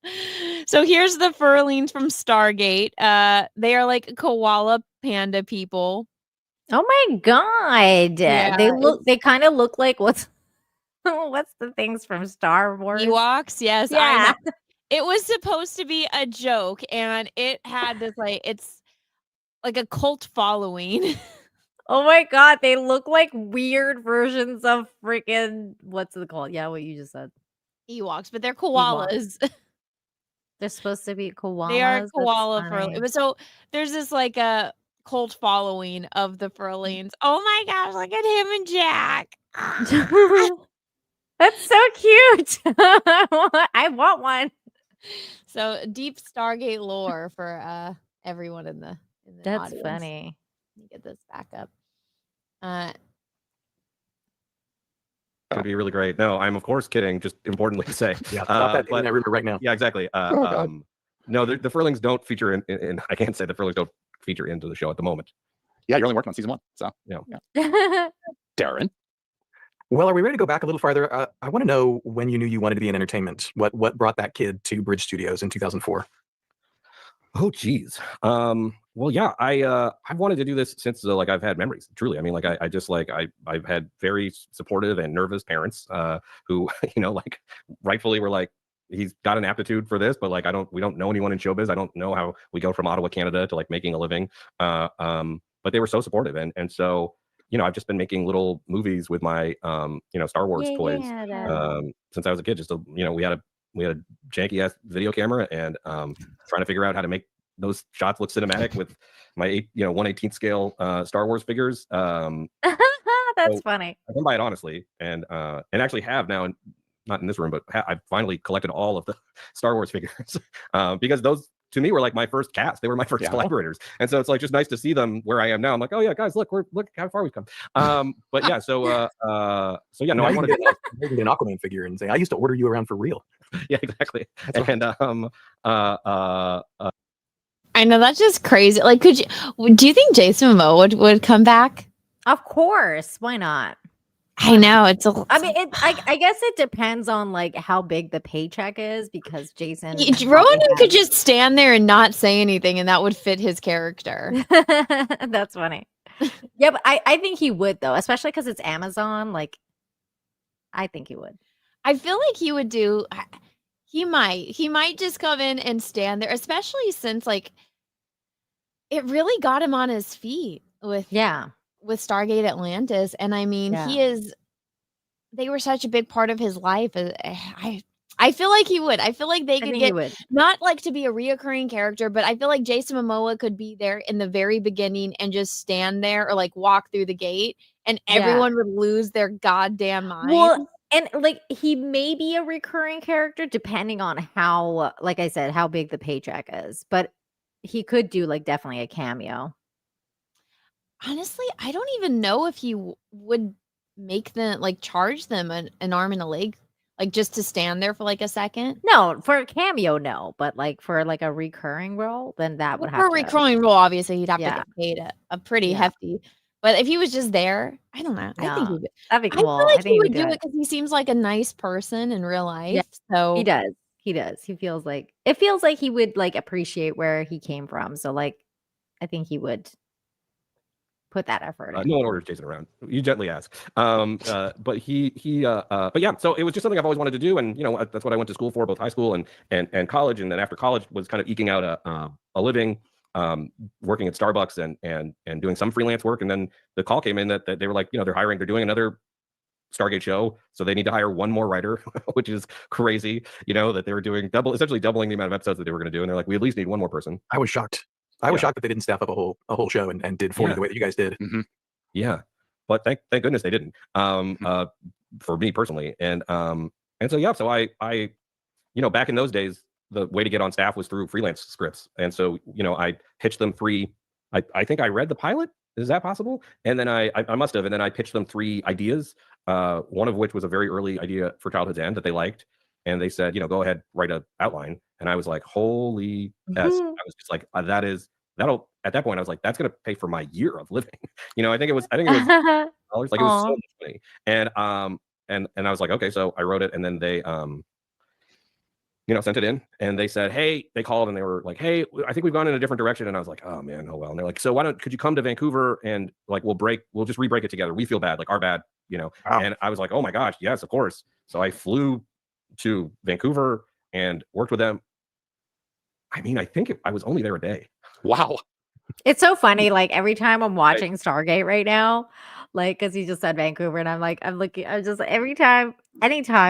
here's the Furlings from Stargate. They are like koala panda people. Oh my god! Yeah, They kind of look like what's the things from Star Wars? Ewoks, yes. Yeah. I know. It was supposed to be a joke, and it had this like it's like a cult following. Oh my god, they look like weird versions of freaking what's it called? Yeah, what you just said. Ewoks, but they're koalas. They're supposed to be koalas. They are That's koala funny. But so there's this like a cult following of the Furlings. Oh my gosh, look at him and Jack. That's so cute. I want one. So deep Stargate lore for everyone in the That's audience. funny. Let me get this back up. Could be really great. No, I'm of course kidding. Just importantly to say, Yeah, stop that in that rumor right now. Yeah, exactly. No, the Furlings don't feature in. I can't say the Furlings don't feature into the show at the moment. Yeah, you're only working on season 1, so yeah. Darren. Well, are we ready to go back a little farther? I want to know when you knew you wanted to be in entertainment. What brought that kid to Bridge Studios in 2004? Oh, geez. Well, yeah, I wanted to do this since like I've had memories. Truly, I mean, like I just like I've had very supportive and nervous parents who like rightfully were like, he's got an aptitude for this, but like we don't know anyone in showbiz. I don't know how we go from Ottawa, Canada to like making a living. But they were so supportive, and so I've just been making little movies with my Star Wars toys since I was a kid. Just we had a janky ass video camera and trying to figure out how to make those shots look cinematic with my 1/18 scale Star Wars figures. That's funny. I can buy it honestly, and actually have now, not in this room, but I've finally collected all of the Star Wars figures because those to me were like my first cast. They were my first collaborators, and so it's like just nice to see them where I am now. I'm like, oh yeah, guys, look how far we've come. But yeah, so yeah, no, I wanted to maybe an Aquaman figure and say I used to order you around for real. Yeah, exactly. And I know, that's just crazy. Like, do you think Jason Momoa would come back? Of course, why not? I know it's a. I mean, I guess it depends on like how big the paycheck is because Jason Ronan could just stand there and not say anything, and that would fit his character. That's funny. Yeah, but I think he would though, especially because it's Amazon. Like, I think he would. I feel like he would do. He might just come in and stand there, especially since like it really got him on his feet with Stargate Atlantis. And I mean, they were such a big part of his life. I feel like he would. I feel like they could get not like to be a reoccurring character, but I feel like Jason Momoa could be there in the very beginning and just stand there or like walk through the gate and everyone would lose their goddamn mind. Well, and like he may be a recurring character depending on how, like I said, how big the paycheck is, but he could do like definitely a cameo. Honestly, I don't even know if he would make them like charge them an arm and a leg, like just to stand there for like a second. No, for a cameo, no, but like for like a recurring role, then that would have for a recurring role. Obviously, he'd have to get paid a pretty hefty. But if he was just there, I don't know. I think he would. That'd be cool. I feel like he would do it because he seems like a nice person in real life. Yeah, so he does. He does. It feels like he would like appreciate where he came from. So like, I think he would put that effort in. No one orders Jason around. You gently ask. But but yeah, so it was just something I've always wanted to do, and that's what I went to school for, both high school and college. And then after college was kind of eking out a living, working at Starbucks and doing some freelance work. And then the call came in that they were like, they're doing another Stargate show, so they need to hire one more writer, which is crazy. That they were doing essentially doubling the amount of episodes that they were going to do, and they're like, we at least need one more person. I was shocked. I was shocked that they didn't staff up a whole show and did 40 the way that you guys did. Mm-hmm. Yeah. but thank goodness they didn't. For me personally, and so yeah, so I back in those days, the way to get on staff was through freelance scripts, and so I pitched them 3. I think I read the pilot. Is that possible? And then I must have, and then I pitched them 3 ideas. One of which was a very early idea for Childhood's End that they liked, and they said, go ahead, write an outline. And I was like, holy yes! I was just like, that'll. At that point, I was like, that's gonna pay for my year of living. I think it was dollars, like it was so much money. And I was like, okay, so I wrote it, and then they sent it in, and they said, hey, they called and they were like, hey, I think we've gone in a different direction. And I was like, oh man, oh well. And they're like, so could you come to Vancouver and like we'll just re-break it together. We feel bad, like our bad, Wow. And I was like, oh my gosh, yes, of course. So I flew to Vancouver and worked with them. I mean, I think I was only there a day. Wow. It's so funny. Like every time I'm watching Stargate right now, like because you just said Vancouver, and I'm looking. I'm just anytime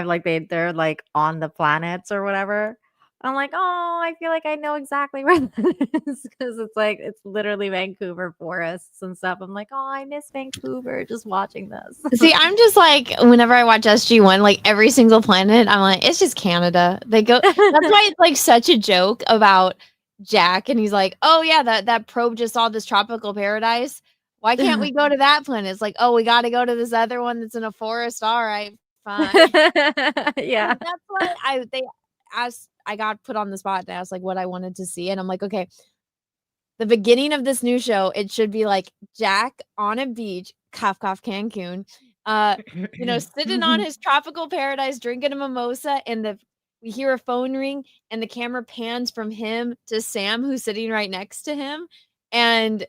like they're like on the planets or whatever. I'm like, oh, I feel like I know exactly where that is because it's literally Vancouver forests and stuff. I'm like, oh, I miss Vancouver just watching this. See, I'm just like, whenever I watch SG1, like every single planet, I'm like, it's just Canada. They go. That's why it's like such a joke about Jack, and he's like, oh yeah, that probe just saw this tropical paradise. Why can't we go to that planet? It's like, oh, we got to go to this other one that's in a forest. All right, fine. Yeah, that's why I got put on the spot to ask like what I wanted to see, and I'm like, okay, the beginning of this new show, it should be like Jack on a beach, cough cough Cancun, sitting on his tropical paradise, drinking a mimosa, and we hear a phone ring, and the camera pans from him to Sam, who's sitting right next to him, and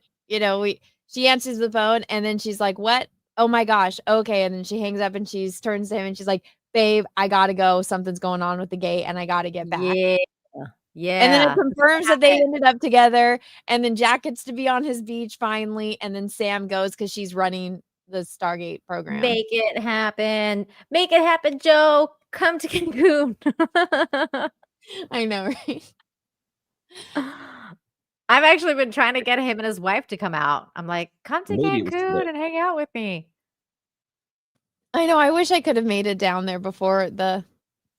she answers the phone, and then she's like, what? Oh my gosh. Okay. And then she hangs up and she turns to him and she's like, babe, I gotta go. Something's going on with the gate and I gotta get back. Yeah. And then it confirms that they ended up together. And then Jack gets to be on his beach finally. And then Sam goes because she's running the Stargate program. Make it happen. Make it happen, Joe. Come to Cancun. I know, right? I've actually been trying to get him and his wife to come out. I'm like, come to Cancun and hang out with me. I know. I wish I could have made it down there before the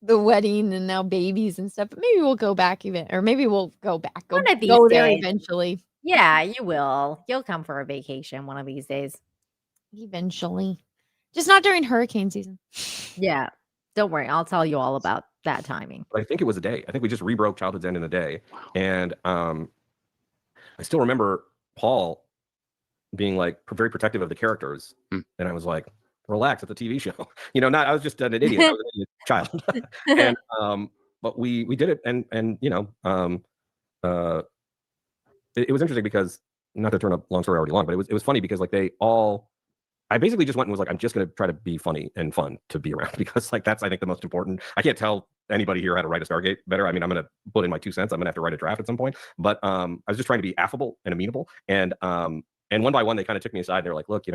wedding and now babies and stuff. But maybe we'll go back or maybe we'll go back. Go there eventually. Yeah, you will. You'll come for a vacation one of these days. Eventually. Just not during hurricane season. Yeah. Don't worry. I'll tell you all about that timing. But I think it was a day. I think we just rebroke Childhood's End in a day. And I still remember Paul being like very protective of the characters. And I was like, relax, it's a TV show. I was just an idiot. I was an idiot child. And but we did it, and it was interesting because, not to turn a long story already long, but it was funny because like I basically just went and was like, I'm just going to try to be funny and fun to be around because like that's I think the most important. I can't tell anybody here how to write a Stargate better. I mean, I'm going to put in my 2 cents. I'm going to have to write a draft at some point. But I was just trying to be affable and amenable. And one by one, they kind of took me aside. They're like, look,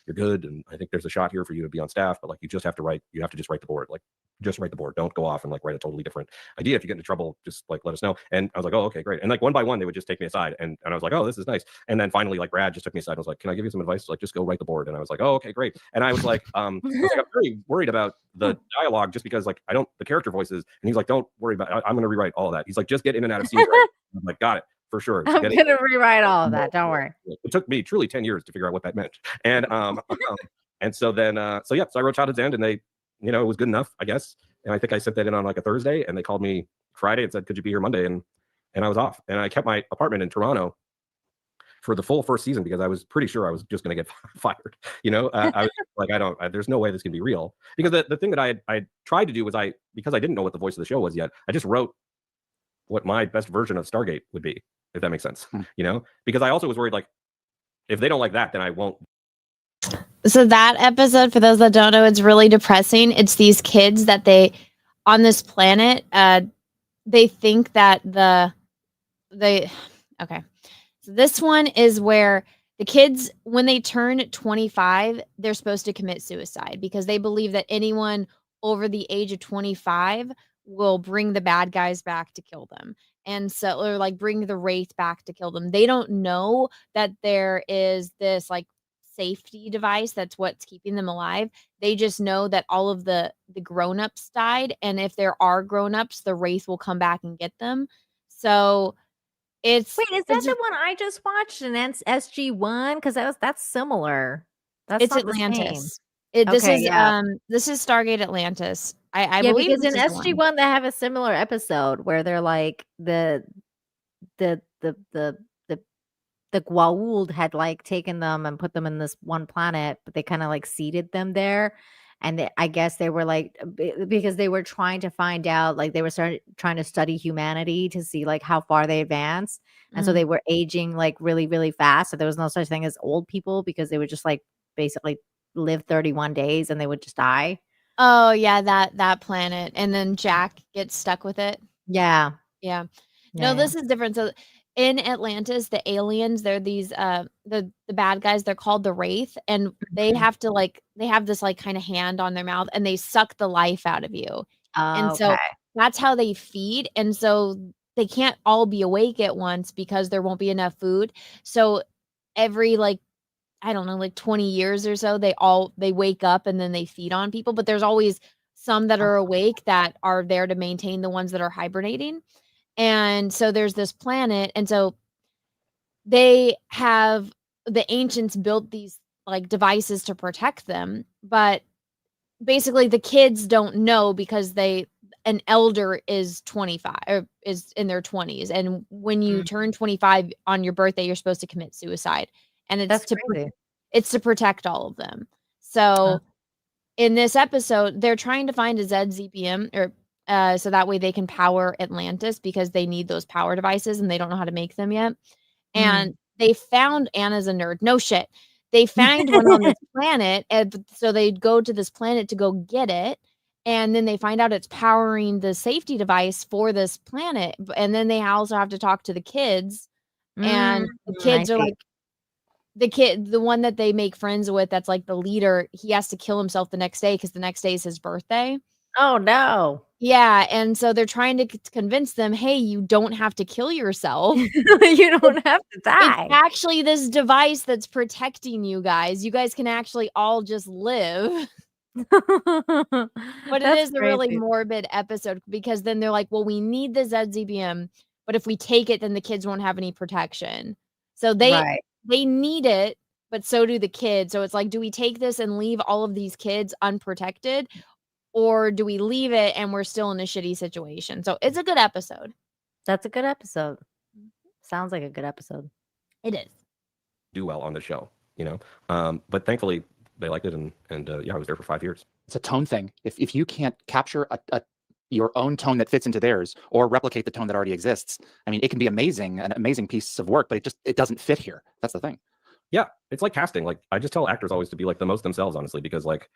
you're good, and I think there's a shot here for you to be on staff, but like you just have to just write the board. Like just write the board. Don't go off and like write a totally different idea. If you get into trouble, just like let us know. And I was like, oh, okay, great. And like one by one, they would just take me aside, and I was like, oh, this is nice. And then finally, like Brad just took me aside and was like, can I give you some advice? Like just go write the board. And I was like, oh, okay, great. And I was like, I'm very worried about the dialogue just because like the character voices. And he's like, don't worry about it. I'm gonna rewrite all of that. He's like, just get in and out of scenes. Right? I'm like, got it. For sure. I'm going to rewrite all of that. Don't worry. It took me truly 10 years to figure out what that meant. And and so then so I wrote Childhood's End, and they it was good enough, I guess. And I think I sent that in on like a Thursday, and they called me Friday and said, could you be here Monday? And I was off, and I kept my apartment in Toronto for the full first season because I was pretty sure I was just going to get fired. I was like, there's no way this can be real, because the thing that I tried to do was because I didn't know what the voice of the show was yet, I just wrote what my best version of Stargate would be, if that makes sense. Because I also was worried, like, if they don't like that, then I won't. So that episode, for those that don't know, it's really depressing. It's these kids that on this planet, they think that okay. So this one is where the kids, when they turn 25, they're supposed to commit suicide because they believe that anyone over the age of 25 will bring the bad guys back to kill them. And so, or like bring the wraith back to kill them. They don't know that there is this like safety device that's what's keeping them alive. They just know that all of the grown-ups died, and if there are grown-ups, the wraith will come back and get them. So Wait, is that the one I just watched in SG1? Because that's similar. That's it's not the same. Atlantis. Okay, This is Stargate Atlantis. I yeah, believe because in this is the one. SG1 they have a similar episode where they're like the Gwauld had like taken them and put them in this one planet, but they kind of like seeded them there. And I guess they were like, because they were trying to find out, like they were trying to study humanity to see like how far they advanced. And so they were aging like really, really fast. So there was no such thing as old people because they would just like basically live 31 days and they would just die. Oh yeah, that planet. And then Jack gets stuck with it. Yeah. Yeah. Yeah, No, this is different. So in Atlantis, the aliens, they're these the bad guys, they're called the Wraith, and they have to they have this like kind of hand on their mouth and they suck the life out of you. And so Okay. that's how they feed. And so they can't all be awake at once because there won't be enough food. So every I don't know, 20 years or so, they wake up and then they feed on people, but there's always some that are awake that are there to maintain the ones that are hibernating. And so there's this planet, and so the ancients built these like devices to protect them, but basically the kids don't know because an elder is 25 or is in their 20s, and when you turn 25 on your birthday, you're supposed to commit suicide, and That's crazy. it's to protect all of them. So in this episode, they're trying to find a ZZPM or so that way they can power Atlantis because they need those power devices and they don't know how to make them yet. And they found Anna's a nerd. No shit. They found one on this planet. And so they go to this planet to go get it. And then they find out it's powering the safety device for this planet. And then they also have to talk to the kids. And the kids are like, the one that they make friends with, that's like the leader, he has to kill himself the next day because the next day is his birthday. Oh no. Yeah, and so they're trying to convince them, hey, you don't have to kill yourself. You don't have to die. It's actually this device that's protecting you guys. You guys can actually all just live. But it is a really morbid episode because then they're like, well, we need the ZZBM, but if we take it, then the kids won't have any protection. So they need it, but so do the kids. So it's like, do we take this and leave all of these kids unprotected? Or do we leave it and we're still in a shitty situation? So it's a good episode. That's a good episode. Sounds like a good episode. It is. Do well on the show, but thankfully they liked it, and I was there for 5 years. It's a tone thing. If you can't capture your own tone that fits into theirs or replicate the tone that already exists, I mean, it can be amazing, an amazing piece of work, but it doesn't fit here. That's the thing. Yeah, it's like casting. Like I just tell actors always to be like the most themselves, honestly, because like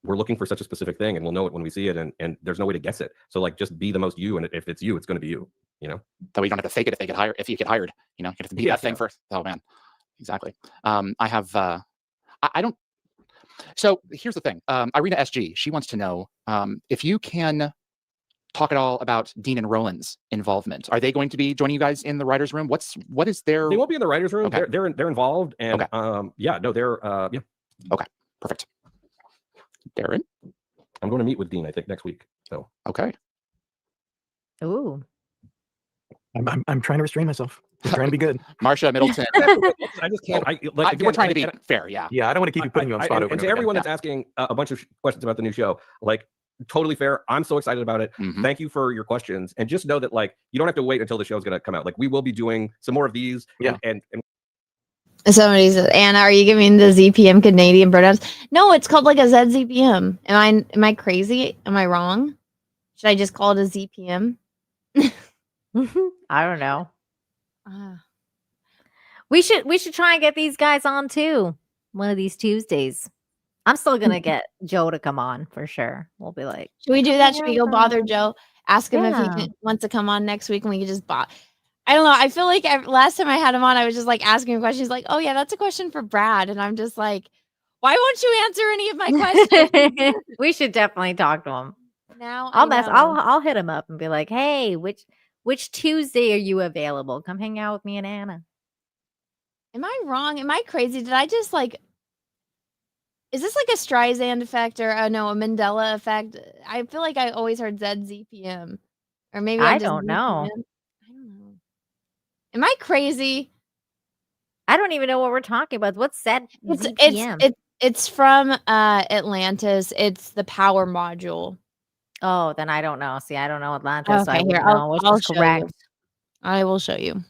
we're looking for such a specific thing and we'll know it when we see it, and there's no way to guess it. So like just be the most you, and if it's you, it's going to be you, That way you don't have to fake it if you get hired, you have to be that thing first. Oh man, exactly. I have I don't. So here's the thing. Irina SG, she wants to know if you can talk at all about Dean and Roland's involvement. Are they going to be joining you guys in the writers' room? What is their? They won't be in the writers' room. Okay. They're involved, and they're Okay, perfect. Darren, I'm going to meet with Dean, I think, next week. So okay. Ooh. I'm trying to restrain myself. I'm trying to be good. Marsha Middleton. I just can't. We're trying to be fair. Yeah. Yeah, I don't want to keep you putting you on spot. And to everyone that's asking a bunch of questions about the new show, like totally fair. I'm so excited about it. Thank you for your questions, and just know that like you don't have to wait until the show's going to come out. Like we will be doing some more of these. Yeah. And Somebody says, Anna, are you giving the ZPM Canadian pronouns? No, it's called like a ZZPM. Am I crazy? Am I wrong? Should I just call it a ZPM? I don't know. We should try and get these guys on too one of these Tuesdays. I'm still gonna get Joe to come on for sure. We'll be like, should we do that? Should we go bother Joe? Ask him if he wants to come on next week, and we can just I don't know. I feel like last time I had him on, I was just like asking him questions. He's like, "Oh yeah, that's a question for Brad," and I'm just like, "Why won't you answer any of my questions?" We should definitely talk to him. Now I'll hit him up and be like, "Hey, which Tuesday are you available? Come hang out with me and Anna." Am I wrong? Am I crazy? Did I just like? Is this like a Streisand effect or no, a Mandela effect? I feel like I always heard ZZPM, or maybe I I just don't know. ZPM. I don't know. Am I crazy? I don't even know what we're talking about. What's that It's ZPM? it's from Atlantis. It's the power module. Oh, then I don't know. See, I don't know Atlantis, so I Okay, here wouldn't know which I'll is show correct. you. I will show you.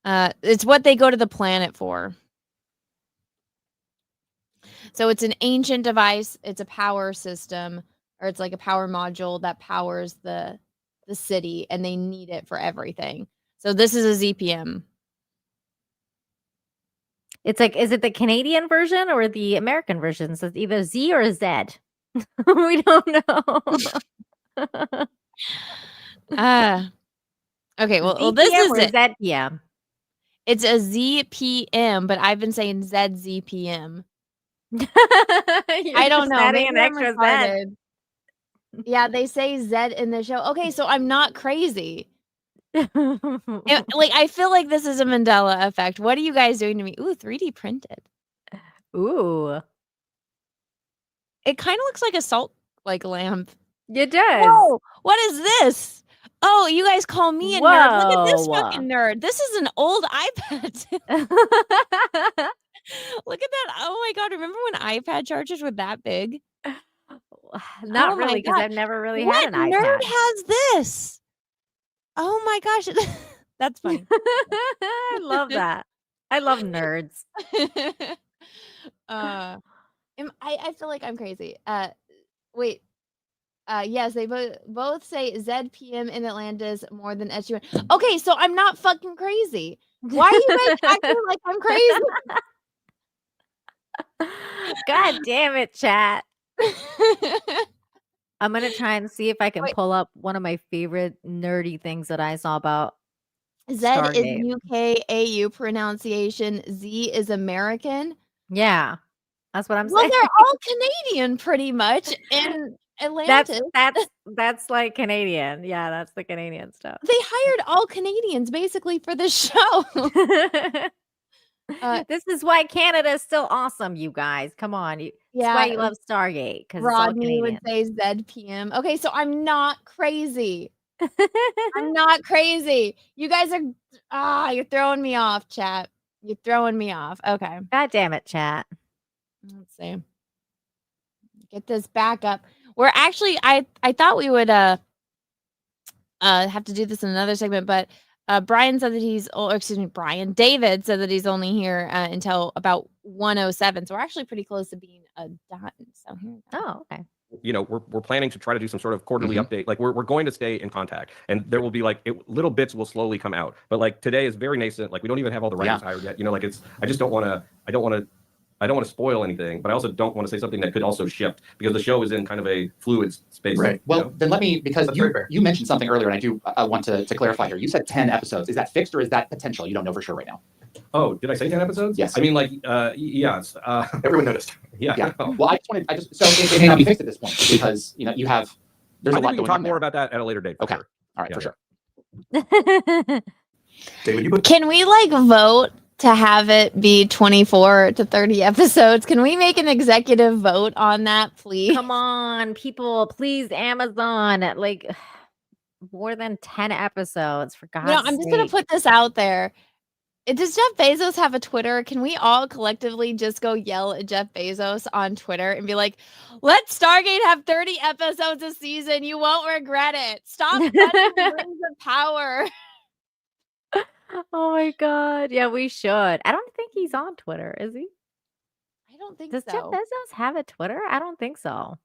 It's what they go to the planet for. So it's an ancient device. It's a power system, or it's like a power module that powers the city, and they need it for everything. So this is a ZPM. It's like, is it the Canadian version or the American version? So it's either Z or Z. We don't know. Okay, well this ZPM is or it. ZPM? It's a ZPM, but I've been saying ZZPM. I don't know. Adding Maybe an I'm extra Z. retarded. Yeah, they say Z in the show. Okay, so I'm not crazy. Like I feel like this is a Mandela effect. What are you guys doing to me? Ooh, 3D printed. Ooh. It kind of looks like a salt like lamp. It does. Whoa, what is this? Oh, you guys call me a nerd. Look at this fucking nerd. This is an old iPad. Look at that. Oh my god, remember when iPad chargers were that big? Not Oh my really, because God. I've never really What had an nerd iPad. has this? Oh my gosh. That's funny. I love that. I love nerds. I feel like I'm crazy. Wait. Yes, they both say ZPM in Atlantis more than SUN. Okay, so I'm not fucking crazy. Why are you guys acting like I'm crazy? God damn it, chat. I'm gonna try and see if I can pull up one of my favorite nerdy things that I saw about Z Stargate. is UK AU pronunciation. Z is American. Yeah, that's what I'm Well, saying. they're all Canadian pretty much in Atlantis. That's like Canadian. Yeah, that's the Canadian stuff. They hired all Canadians basically for this show. This is why Canada is still awesome, you guys. Come on. That's why you love Stargate, because it's all Rodney would Canadian. say ZPM. Okay, so I'm not crazy. I'm not crazy. You guys are you're throwing me off, chat. You're throwing me off. Okay. God damn it, chat. Let's see. Get this back up. We're actually I thought we would have to do this in another segment, but Brian said that David said that he's only here until about 1:07. So we're actually pretty close to being done. So here we go. Oh, okay. You know, we're planning to try to do some sort of quarterly update. Like we're going to stay in contact, and there will be like little bits will slowly come out. But like today is very nascent. Like we don't even have all the writers hired yet. You know, like I just don't want to spoil anything, but I also don't want to say something that could also shift because the show is in kind of a fluid space. Right. Well, then let me, because you mentioned something earlier, and I do want to clarify here. You said 10 episodes. Is that fixed or is that potential? You don't know for sure right now. Oh, did I say 10 episodes? Yes. I mean, like, yes. Everyone noticed. Yeah. Well, so it may not be fixed at this point because, you know, there's a lot we can going talk on more there. about that at a later date. Okay. Sure. All right, for sure. David, Can we like vote to have it be 24 to 30 episodes? Can we make an executive vote on that, please? Come on, people, please, Amazon. Like more than 10 episodes, for God's sake. I'm just gonna put this out there. Does Jeff Bezos have a Twitter? Can we all collectively just go yell at Jeff Bezos on Twitter and be like, let Stargate have 30 episodes a season. You won't regret it. Stop funding Rings of Power. Oh my God. Yeah, we should. I don't think he's on Twitter, is he? I don't think Does so. Jeff Bezos have a Twitter? I don't think so.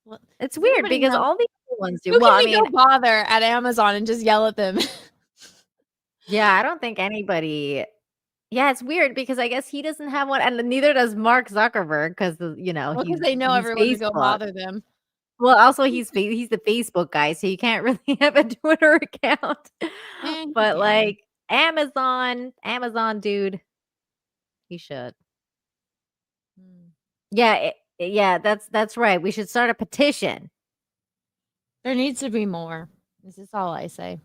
Well, it's weird anybody because know? all the other ones do. Who Well, can I we mean, go bother at Amazon and just yell at them? yeah, I don't think anybody. Yeah, it's weird because I guess he doesn't have one, and neither does Mark Zuckerberg because Because they know he's everyone to go Facebook. bother them. Well, also he's the Facebook guy, so you can't really have a Twitter account. But like Amazon dude, he should. Yeah, that's right. We should start a petition. There needs to be more. This is all I say.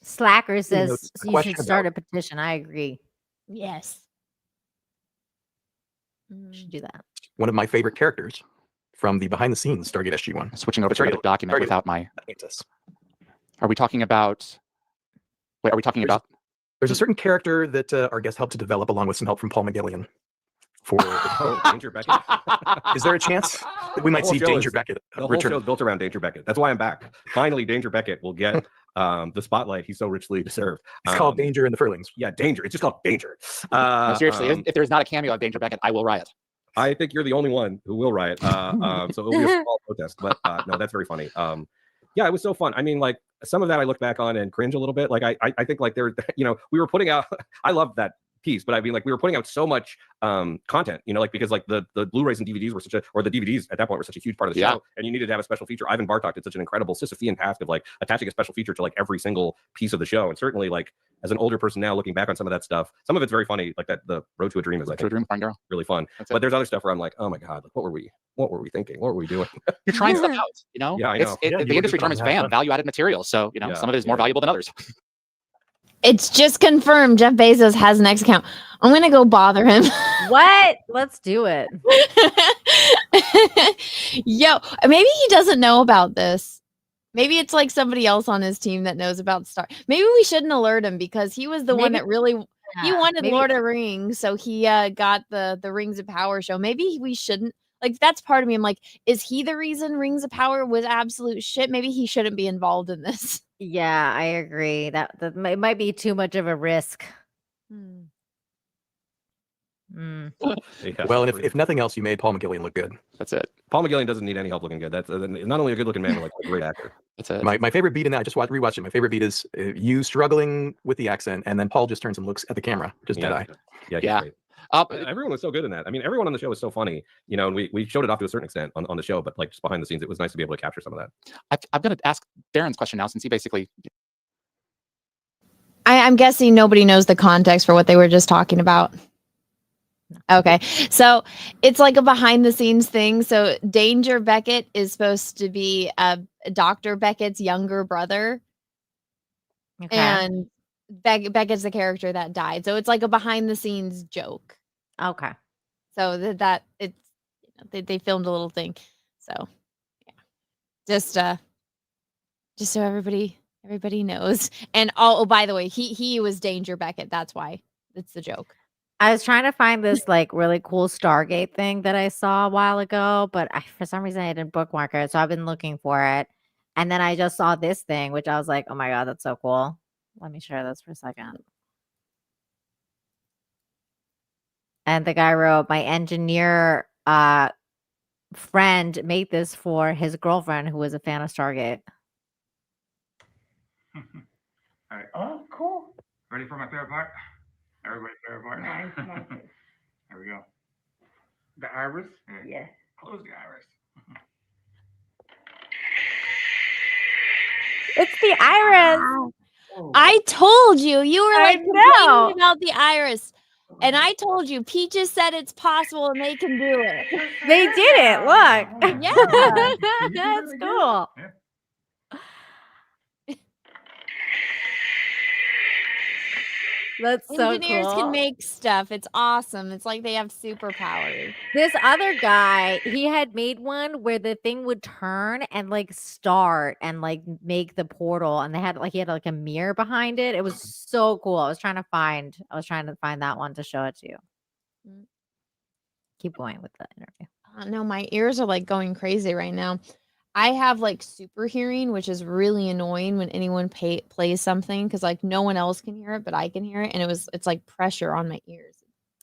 Slacker says a you question should start about- a petition. I agree. Yes. You should do that. One of my favorite characters from the behind the scenes Stargate SG-1. Switching over to another document without my. Atlantis. Are we talking about? Wait, are we talking about? There's a certain character that our guest helped to develop along with some help from Paul McGillian. For Danger Beckett. Is there a chance that we might see Danger Beckett The whole return? show is built around Danger Beckett. That's why I'm back. Finally, Danger Beckett will get the spotlight he so richly deserved. It's called Danger in the Furlings. Yeah, Danger. It's just called Danger. No, seriously, if there's not a cameo of Danger Beckett, I will riot. I think you're the only one who will riot. So it'll be a small protest. But no, that's very funny. Yeah, it was so fun. I mean, like some of that I look back on and cringe a little bit. Like I think like there, we were putting out. I love that piece, but I mean, like we were putting out so much content, like because like the Blu-rays and DVDs were or the DVDs at that point were such a huge part of the show, and you needed to have a special feature. Ivan Bartok did such an incredible Sisyphean task of like attaching a special feature to like every single piece of the show, and certainly like as an older person now looking back on some of that stuff, some of it's very funny, like that the Road to a Dream is like really fun. But there's other stuff where I'm like, oh my god, like what were we thinking? What were we doing? You're trying stuff out, Yeah, I know. The industry term is VAM, value-added materials. So some of it is more valuable than others. It's just confirmed Jeff Bezos has an X account. I'm gonna go bother him. What? Let's do it. Yo, maybe he doesn't know about this. Maybe it's like somebody else on his team that knows about Star. Maybe we shouldn't alert him because he was the one that really he wanted Lord of the Rings, so he got the Rings of Power show. Maybe we shouldn't. Like that's part of me. I'm like, is he the reason Rings of Power was absolute shit? Maybe he shouldn't be involved in this. Yeah, I agree. That it might be too much of a risk. Yeah. Well, and if nothing else, you made Paul McGillian look good. That's it. Paul McGillian doesn't need any help looking good. That's not only a good looking man, but like a great actor. That's it. My favorite beat in that, I just rewatched it. My favorite beat is you struggling with the accent, and then Paul just turns and looks at the camera, just dead eye. Yeah. Everyone was so good in that. I mean, everyone on the show was so funny, and we showed it off to a certain extent on the show, but like just behind the scenes, it was nice to be able to capture some of that. I'm going to ask Darren's question now, since he basically. I'm guessing nobody knows the context for what they were just talking about. Okay, so it's like a behind the scenes thing. So Danger Beckett is supposed to be Dr. Beckett's younger brother. Okay. And Beckett's the character that died. So it's like a behind the scenes joke. Okay. So that it's they filmed a little thing. So yeah. Just so everybody knows. And oh by the way, he was Danger Beckett. That's why it's the joke. I was trying to find this like really cool Stargate thing that I saw a while ago, but for some reason I didn't bookmark it. So I've been looking for it. And then I just saw this thing, which I was like, oh my God, that's so cool. Let me share this for a second. And the guy wrote, my engineer friend made this for his girlfriend who was a fan of Stargate. All right. Oh, cool. Ready for my favorite part? Everybody's favorite part. Nice. There we go. The iris? Yeah. Close the iris. It's the iris. I told you. You were like know. complaining about the iris. And I told you, Peaches said it's possible and they can do it. They did it. Look. Yeah. That's cool. That's so Engineers cool. can make stuff. It's awesome. It's like they have superpowers. This other guy, he had made one where the thing would turn and like start and like make the portal, and he had like a mirror behind it. It was so cool. I was trying to find that one to show it to you. Keep going with the interview. No, my ears are like going crazy right now. I have like super hearing, which is really annoying when anyone plays something because like no one else can hear it, but I can hear it, and it's like pressure on my ears.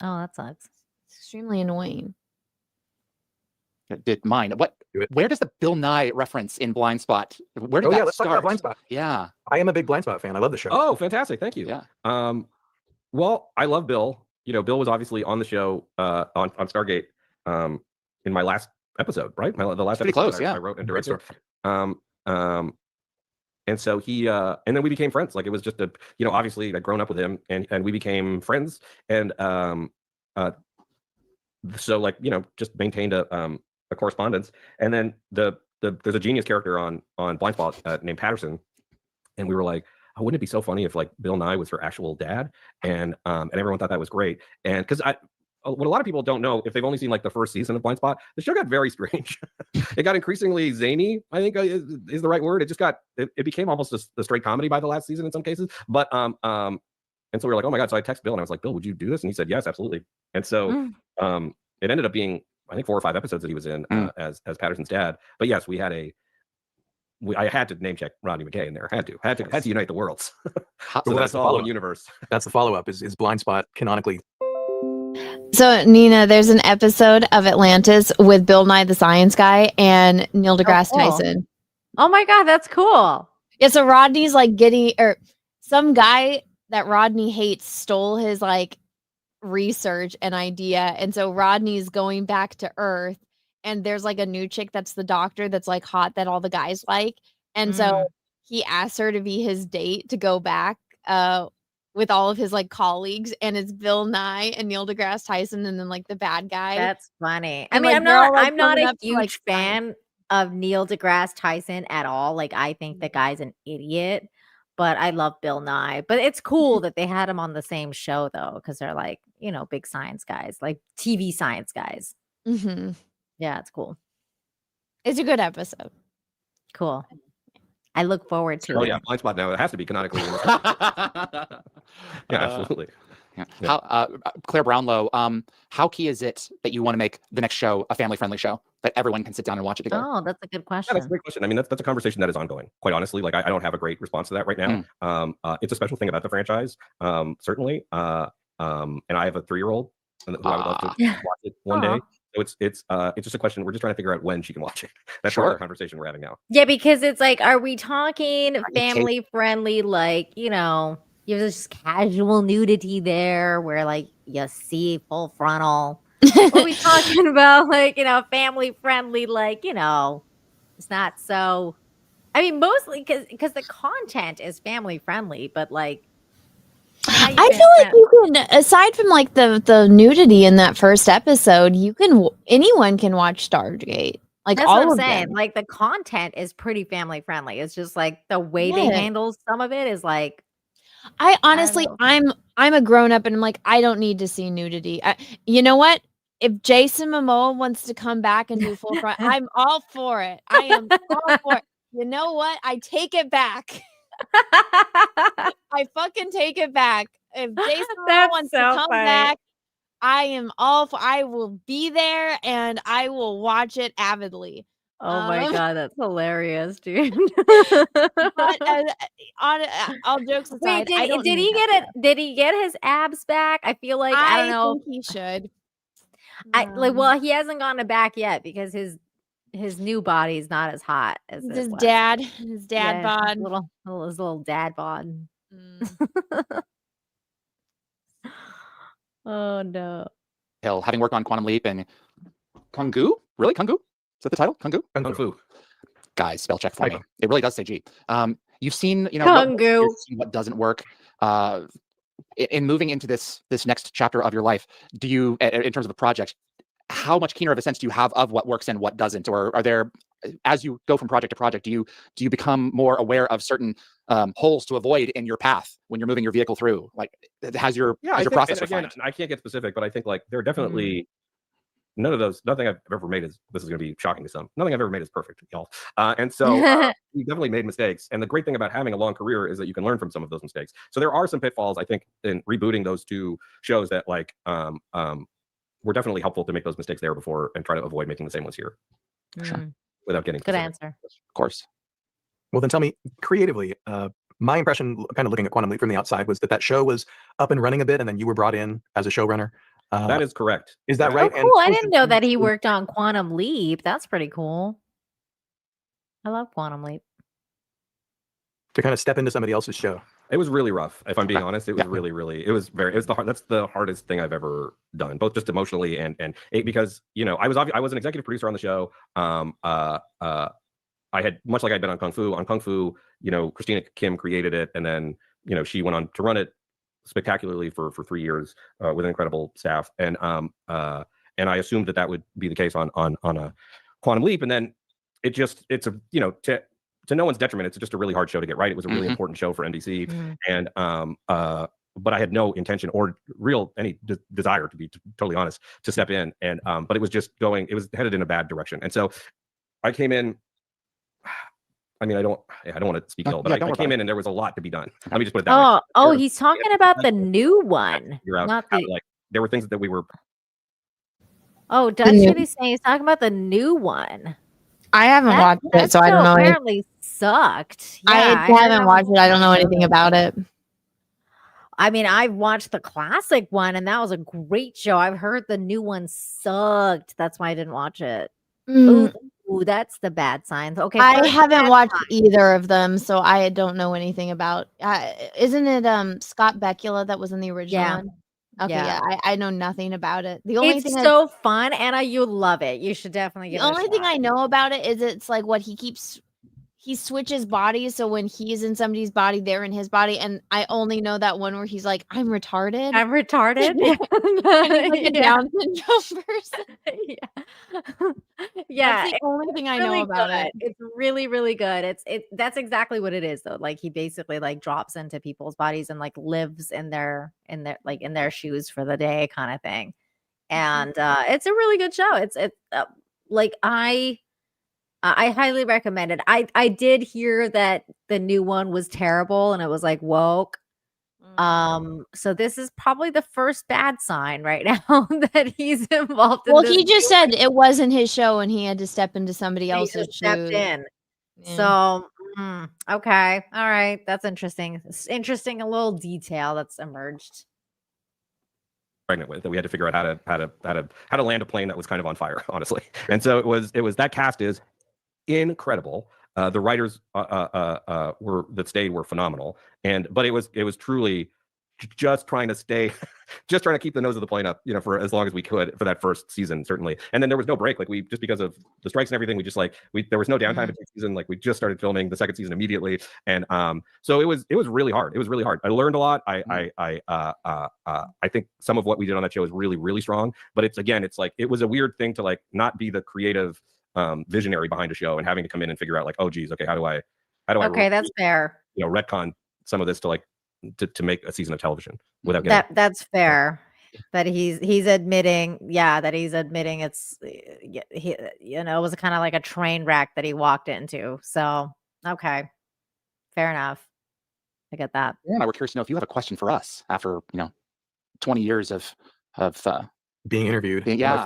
Oh, that sucks. It's extremely annoying. Did mine? Where does the Bill Nye reference in Blind Spot? Where did that let's start? talk about Blind Spot. Yeah, I am a big Blind Spot fan. I love the show. Oh, fantastic! Thank you. Yeah. Well, I love Bill. Bill was obviously on the show on Stargate in my last episode, right? The last pretty episode close, yeah. I wrote and directed. And so he and then we became friends. Like it was just obviously I'd grown up with him and we became friends. And so like, just maintained a correspondence. And then there's a genius character on Blind Spot named Patterson. And we were like, wouldn't it be so funny if like Bill Nye was her actual dad? And everyone thought that was great. And because what a lot of people don't know, if they've only seen like the first season of Blind Spot, the show got very strange. It got increasingly zany, I think is the right word. It just got, it became almost a straight comedy by the last season in some cases. But and so we were like, oh my God. So I texted Bill and I was like, Bill, would you do this? And he said, yes, absolutely. And so it ended up being, I think 4 or 5 episodes that he was in as Patterson's dad. But yes, we had I had to name check Rodney McKay in there. Had to unite the worlds. So that's all one universe. That's the follow-up is Blind Spot canonically. So, Nina, there's an episode of Atlantis with Bill Nye the Science Guy and Neil deGrasse Tyson. Oh my God, that's cool. Yeah, so Rodney's like some guy that Rodney hates stole his like research and idea. And so Rodney's going back to Earth, and there's like a new chick that's the doctor that's like hot that all the guys like. And so he asked her to be his date to go back with all of his like colleagues, and it's Bill Nye and Neil deGrasse Tyson and then like the bad guy. That's funny. I And, mean, like, I'm not a huge like, fan of Neil deGrasse Tyson at all. Like, I think the guy's an idiot, but I love Bill Nye. But it's cool that they had him on the same show though, because they're like, you know, big science guys, like TV science guys. Mm-hmm. Yeah, it's cool. It's a good episode. Cool. I look forward to it. Oh yeah, Blind Spot now. It has to be canonically. Yeah, absolutely. Yeah. How, Claire Brownlow, how key is it that you want to make the next show a family-friendly show that everyone can sit down and watch it together? Oh, that's a good question. Yeah, that's a great question. I mean, that's a conversation that is ongoing. Quite honestly, like I don't have a great response to that right now. It's a special thing about the franchise, certainly. And I have a 3-year-old who I would love to watch it one day. So it's just a question. We're just trying to figure out when she can watch it. That's part of the conversation we're having now. Yeah, because it's like, are we talking family friendly? Like, you know, you have just casual nudity there where like you see full frontal. Or are we talking about like, you know, family friendly? Like, you know, it's not so. I mean, mostly because the content is family friendly, but like. I feel like you can, aside from like the nudity in that first episode, anyone can watch Stargate. Like that's all what I'm of saying. them. Like the content is pretty family friendly. It's just like the way they handle some of it is like. I honestly, I'm a grown up, and I'm like, I don't need to see nudity. You know what? If Jason Momoa wants to come back and do full front, I'm all for it. I am all for it. You know what? I take it back. I fucking take it back. If Jason Momoa wants to come back, I am all for. I will be there and I will watch it avidly. Oh my God, that's hilarious, dude. But all jokes aside, wait, did he get it? Did he get his abs back? I feel like I don't know. Think he should. Well, he hasn't gotten back yet because his new body is not as hot as his dad. His dad bod. His little dad bod. Oh no. Hill, having worked on Quantum Leap and Kung Fu? Really? Kung Fu? Is that the title? Kung Fu? Kung Fu. Guys, spell check for me. It really does say G. You've seen, you know, Kung Fu. what doesn't work. In moving into this next chapter of your life, do you, in terms of the project, how much keener of a sense do you have of what works and what doesn't? Or are there, as you go from project to project, do you become more aware of certain holes to avoid in your path when you're moving your vehicle through? Like, has your process refined? I can't get specific, but I think like there are definitely nothing I've ever made is, this is going to be shocking to some, nothing I've ever made is perfect, y'all. And so we definitely made mistakes. And the great thing about having a long career is that you can learn from some of those mistakes. So there are some pitfalls, I think, in rebooting those 2 shows that like, were definitely helpful to make those mistakes there before and try to avoid making the same ones here. Sure. Without getting good specific. answer. Of course. Well, then tell me creatively, my impression kind of looking at Quantum Leap from the outside was that show was up and running a bit and then you were brought in as a showrunner. That is correct. Is that right? Oh, cool. I didn't know that he worked on Quantum Leap. That's pretty cool. I love Quantum Leap. To kind of step into somebody else's show. It was really rough, if I'm being honest. It was really, that's the hardest thing I've ever done, both just emotionally and because, you know, I was an executive producer on the show. I had, much like I'd been on Kung Fu, you know, Christina Kim created it. And then, you know, she went on to run it spectacularly for 3 years with an incredible staff. And I assumed that would be the case on a Quantum Leap. And then it's a, you know, to no one's detriment, it's just a really hard show to get right. It was a really important show for NBC, and but I had no intention or any desire, to be totally honest, to step in. And but it was just going. It was headed in a bad direction, and so I came in. I mean, I don't want to speak ill, but I came in and there was a lot to be done. Let me just put it that way. He's talking about the new one, not the. Like there were things that we were. Oh, Dutch said he's talking about the new one. I haven't watched it, so I don't know. Apparently sucked. I haven't watched it. I don't know anything about it. I mean, I've watched the classic one, and that was a great show. I've heard the new one sucked. That's why I didn't watch it. Ooh, that's the bad signs. Okay, I haven't watched either of them, so I don't know anything about. Isn't it Scott Bakula that was in the original one? Okay, yeah, I know nothing about it. The only thing so fun, Anna. You love it. You should definitely give it a shot. The only thing I know about it is it's like what he switches bodies, so when he's in somebody's body, they're in his body, and I only know that one where he's like, "I'm retarded." I'm retarded. And he's like a Down syndrome person. Yeah, that's the only thing I know about it. It's really, really good. That's exactly what it is, though. Like he basically like drops into people's bodies and like lives in their shoes for the day, kind of thing. And it's a really good show. It's like I highly recommend it. I did hear that the new one was terrible and it was like woke. So this is probably the first bad sign right now that he's involved in. Well, he just said it wasn't his show and he had to step into somebody else's shoes. In. Yeah. So okay. All right. That's interesting. It's interesting, a little detail that's emerged. Pregnant with that we had to figure out how to land a plane that was kind of on fire, honestly. And so it was that cast is incredible. The writers that stayed were phenomenal, but it was truly just trying to keep the nose of the plane up, for as long as we could for that first season, certainly. And then there was no break, like we just because of the strikes and everything, there was no downtime between season. Like we just started filming the second season immediately, and so it was really hard. It was really hard. I learned a lot. I think some of what we did on that show is really, really strong. But it's like it was a weird thing to like not be the creative visionary behind a show and having to come in and figure out like, oh geez, okay, how do I okay, that's fair, retcon some of this to like to make a season of television without getting that's fair. That he's admitting it's it was kind of like a train wreck that he walked into. So okay, fair enough. I get that. Yeah, we're curious to know if you have a question for us after 20 years of being interviewed. Yeah,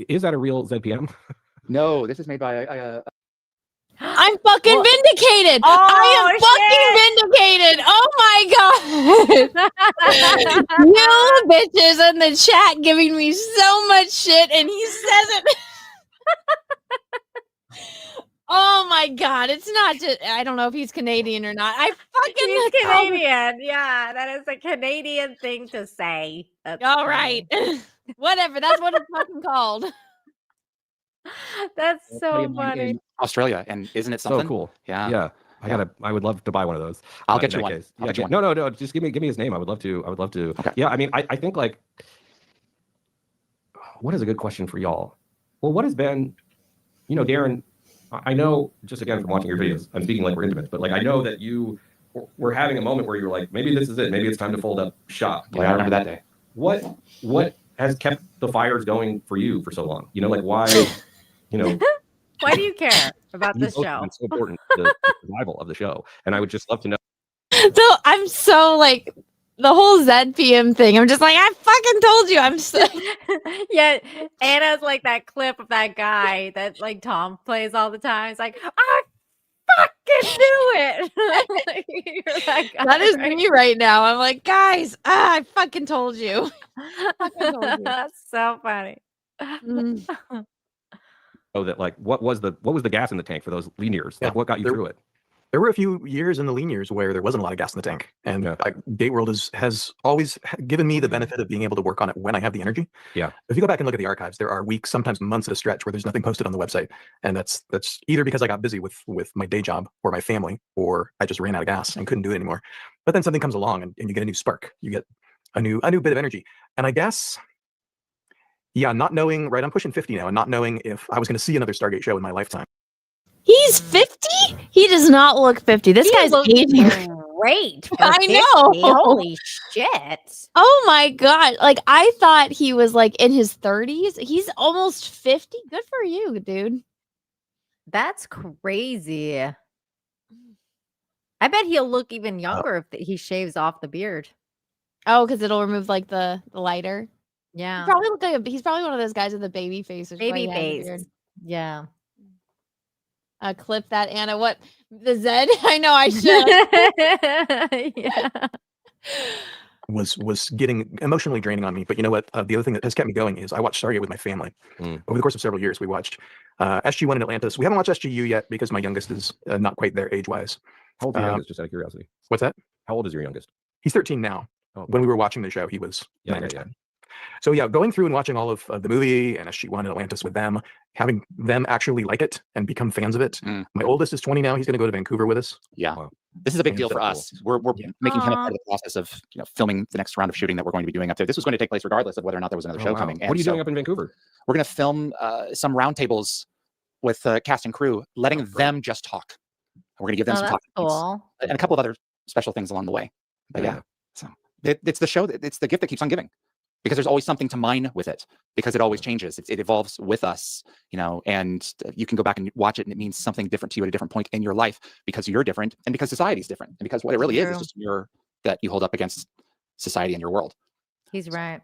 is that a real ZPM? No, this is made by I'm fucking vindicated. I am fucking vindicated. Oh my god. You bitches in the chat giving me so much shit and he says it. Oh my god. It's not just, I don't know if he's Canadian or not. He's Canadian. Yeah, that is a Canadian thing to say. That's all right. Whatever. That's what it's fucking called. That's so funny. In Australia, and isn't it something? So cool. Yeah. I would love to buy one of those. I'll get you one. No. Just give me his name. I would love to. Okay. Yeah. I mean, I think like, what is a good question for y'all? Well, what has been, Darren, I know just again from watching your videos, I'm speaking like we're intimate, but like, I know that you were having a moment where you're like, maybe this is it. Maybe it's time to fold up shop. Yeah, I remember that day. What has kept the fires going for you for so long? Like why, why do you care about this show? It's so important to the survival of the show. And I would just love to know. So I'm so like the whole ZPM thing. I'm just like, I fucking told you. I'm so yeah. Anna's like that clip of that guy that like Tom plays all the time. It's like, I fucking knew it. You're that guy, that is me right now. I'm like, guys, I fucking told you. That's so funny. That like what was the gas in the tank for those lean years? Like what got you through it? There were a few years in the lean years where there wasn't a lot of gas in the tank, and Gate World has always given me the benefit of being able to work on it when I have the energy. Yeah. If you go back and look at the archives, there are weeks, sometimes months at a stretch where there's nothing posted on the website, and that's either because I got busy with my day job or my family, or I just ran out of gas and couldn't do it anymore. But then something comes along and you get a new spark, you get a new bit of energy, and I guess. Yeah, not knowing, right, I'm pushing 50 now, and not knowing if I was going to see another Stargate show in my lifetime. He's 50? He does not look 50. This guy's looks aging. great. for I 50. know. Holy shit. Oh my god. Like I thought he was like in his 30s. He's almost 50. Good for you, dude. That's crazy. I bet he'll look even younger if he shaves off the beard. Oh, because it'll remove like the lighter. Yeah. He's probably one of those guys with a baby face. which is why he Baby has a face. beard. Yeah. Clip that, Anna. What the Zed? I know I should. Yeah. Was getting emotionally draining on me. But you know what? The other thing that has kept me going is I watched Stargate with my family. Over the course of several years, we watched SG-1 in Atlantis. We haven't watched SGU yet because my youngest is not quite there age-wise. How old is your youngest, just out of curiosity? What's that? How old is your youngest? He's 13 now. When we were watching the show, he was 9 or 10. Yeah. So yeah, going through and watching all of the movie and SG-1 in Atlantis with them, having them actually like it and become fans of it. My oldest is 20 now. He's going to go to Vancouver with us. Yeah. This is a big deal for us. We're making him a part of the process of filming the next round of shooting that we're going to be doing up there. This was going to take place regardless of whether or not there was another show coming. What are you doing up in Vancouver? We're going to film some roundtables with cast and crew, letting them just talk. We're going to give them some talking points and a couple of other special things along the way. But yeah, so it's the show. It's the gift that keeps on giving, because there's always something to mine with it, because it always changes. It evolves with us, and you can go back and watch it and it means something different to you at a different point in your life, because you're different and because society's different and because what it really is just a mirror that you hold up against society and your world. He's right.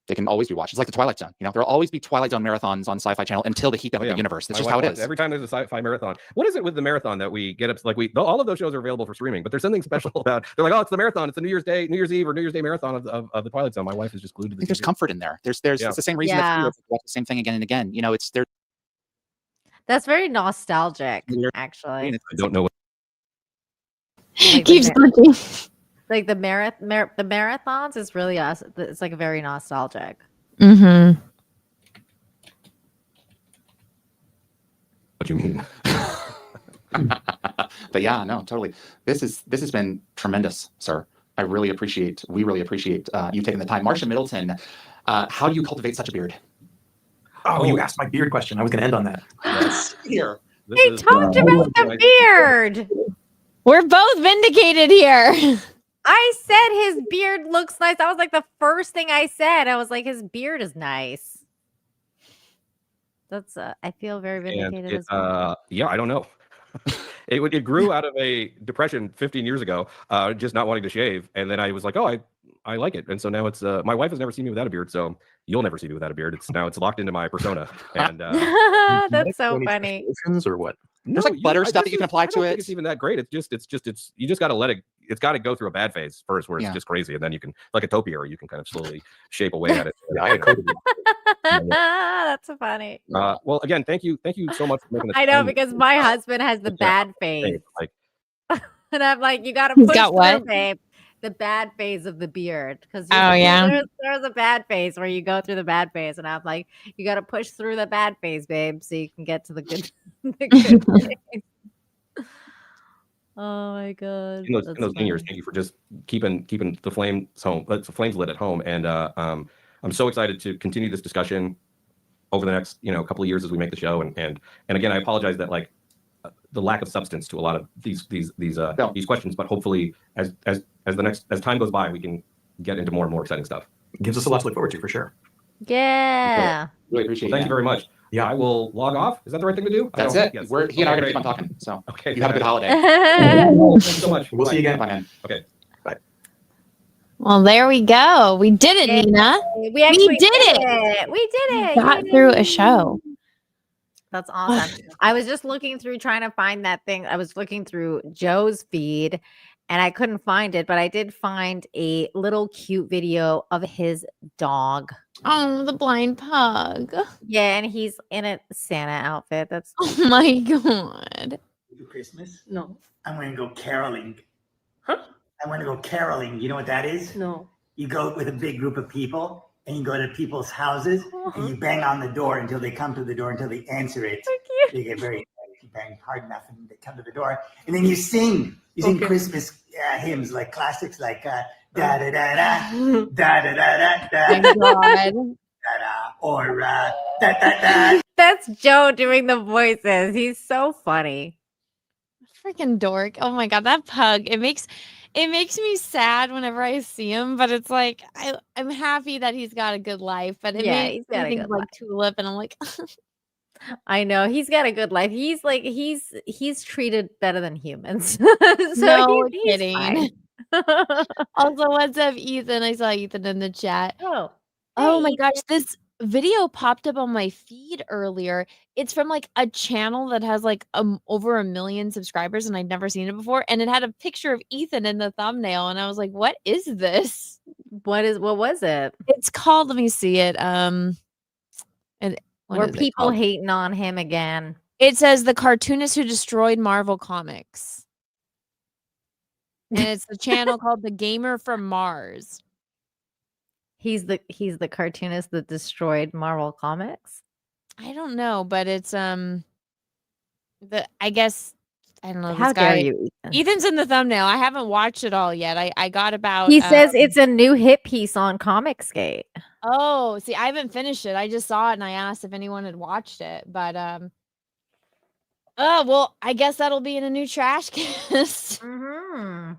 They can always be watched. It's like the Twilight Zone. There'll always be Twilight Zone marathons on Sci-Fi Channel until the heat up of the universe. That's just how it is. Every time there's a sci-fi marathon. What is it with the marathon that we get up? All of those shows are available for streaming, but there's something special about. They're like, oh, it's the marathon. It's the New Year's Eve or New Year's Day marathon of the Twilight Zone. My wife is just glued to the. There's comfort in there. It's the same reason that we watch the same thing again and again. It's there. That's very nostalgic, actually. I don't know. Keeps looking. Like the marathons is really us. It's like very nostalgic. Mm-hmm. What do you mean? But yeah, no, totally. This has been tremendous, sir. We really appreciate you taking the time. Marcia Middleton, how do you cultivate such a beard? Oh, you asked my beard question. I was going to end on that. Here. They talked about the beard. We're both vindicated here. I said his beard looks nice. That was like the first thing I said. I was like, his beard is nice. That's I feel very vindicated as well. Yeah, I don't know. It grew out of a depression 15 years ago, just not wanting to shave, and then I was like, oh, I like it, and so now it's my wife has never seen me without a beard, so you'll never see me without a beard. It's locked into my persona, and that's so funny. Or what? There's like butter stuff that you can apply to it. It's even that great. It's you just got to let it. It's got to go through a bad phase first, where it's just crazy, and then you can, like a topiary, you can kind of slowly shape away at it. That's funny. Well, again, thank you so much for making the I know, because my husband has the bad phase, and I'm like, you got to push through, babe. The bad phase of the beard, because there's a bad phase where you go through the bad phase, and I'm like, you got to push through the bad phase, babe, so you can get to the good, phase. Oh my god! In those years, thank you for just keeping the flames lit at home, and I'm so excited to continue this discussion over the next couple of years as we make the show, and again, I apologize that the lack of substance to a lot of these questions, but hopefully as time goes by, we can get into more and more exciting stuff. Gives us a lot to look forward to, for sure. Yeah. Really appreciate it. Thank you very much. Yeah, I will log off. Is that the right thing to do? That's it. Yes. He and I are going to keep on talking. So okay, you have a good holiday. Thanks so much. We'll see you again. Bye, man. Okay. Bye. Well, there we go. We did it, Nina. We actually did it. We did it. Got through a show. That's awesome. I was just looking through trying to find that thing. I was looking through Joe's feed and I couldn't find it, but I did find a little cute video of his dog. Oh, the blind pug. Yeah, and he's in a Santa outfit. That's oh my god. Do Christmas? No. I'm going to go caroling. Huh? I want to go caroling. You know what that is? No. You go with a big group of people and you go to people's houses and you bang on the door until they come to the door, until they answer it. They get very excited. You bang hard enough and they come to the door. And then you sing. You sing Christmas hymns, like classics like da da da da da da da da da da da or that. That's Joe doing the voices. He's so funny. Freaking dork. Oh my god, that pug. It makes me sad whenever I see him, but it's like I'm happy that he's got a good life. But it Yeah, makes he's me got a think good of like life. Tulip, and I'm like, I know he's got a good life. He's like he's treated better than humans. So no he's fine. kidding. Also, what's up, Ethan? I saw Ethan in the chat. Oh, Oh my hey, gosh, this video popped up on my feed earlier. It's from like a channel that has like over 1 million subscribers, and I'd never seen it before. And it had a picture of Ethan in the thumbnail, and I was like, "What is this? What was it? It's called. Let me see it. And what Were is it people called? hating on him again? It says the cartoonist who destroyed Marvel Comics, and it's the channel called The Gamer from Mars. He's the cartoonist that destroyed Marvel Comics. I don't know, but it's I guess I don't know. How This guy, dare you, Ethan? Ethan's in the thumbnail. I haven't watched it all yet. I got about. He says it's a new hit piece on Comicsgate. Oh, see, I haven't finished it. I just saw it and I asked if anyone had watched it, but oh well, I guess that'll be in a new trash cast. Mm-hmm.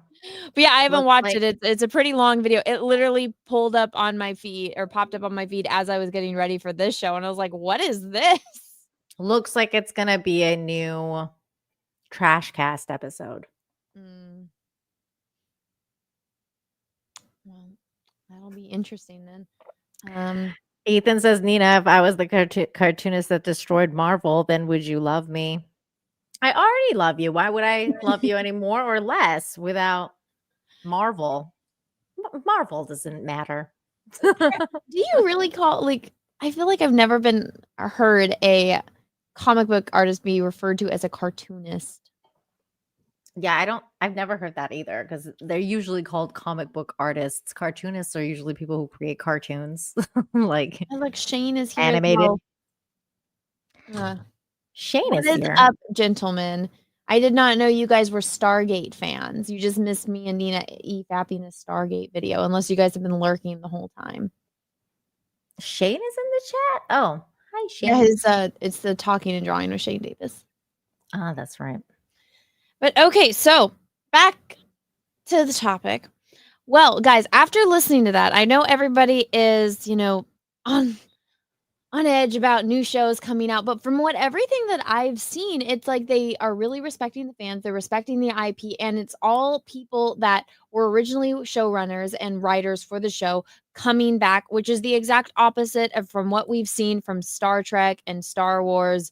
But yeah, I haven't Looks watched like- it. It's a pretty long video. It literally pulled up on my feed or popped up on my feed as I was getting ready for this show, and I was like, "What is this?" Looks like it's gonna be a new trash cast episode. Well, that'll be interesting then. Ethan says, Nina, if I was the cartoonist that destroyed Marvel, then would you love me? I already love you. Why would I love you any more or less without Marvel? Marvel doesn't matter. Do you really call like? I feel like I've never been heard a comic book artist be referred to as a cartoonist. Yeah, I've never heard that either because they're usually called comic book artists. Cartoonists are usually people who create cartoons, like Shane is here. animated. Shane What is is here. up, gentlemen? I did not know you guys were Stargate fans. You just missed me and Nina EFAPing a Stargate video, unless you guys have been lurking the whole time. Shane is in the chat. Oh, hi, Shane. Yeah, it's the Talking and Drawing with Shane Davis. Ah, that's right. But okay, so back to the topic. Well, guys, after listening to that, I know everybody is, on edge about new shows coming out, but from everything that I've seen, it's like they are really respecting the fans, they're respecting the IP, and it's all people that were originally showrunners and writers for the show coming back, which is the exact opposite of from what we've seen from Star Trek and Star Wars,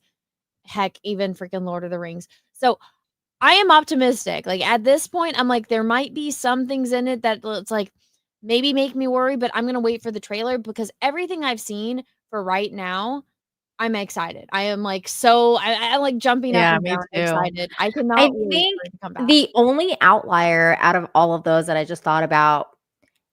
heck, even freaking Lord of the Rings. So I am optimistic. Like at this point, I'm like, there might be some things in it that it's like maybe make me worry, but I'm gonna wait for the trailer because everything I've seen for right now, I'm excited. I am like I like jumping up and me down too. excited. I cannot I wait think for it to come back. the only outlier out of all of those that I just thought about,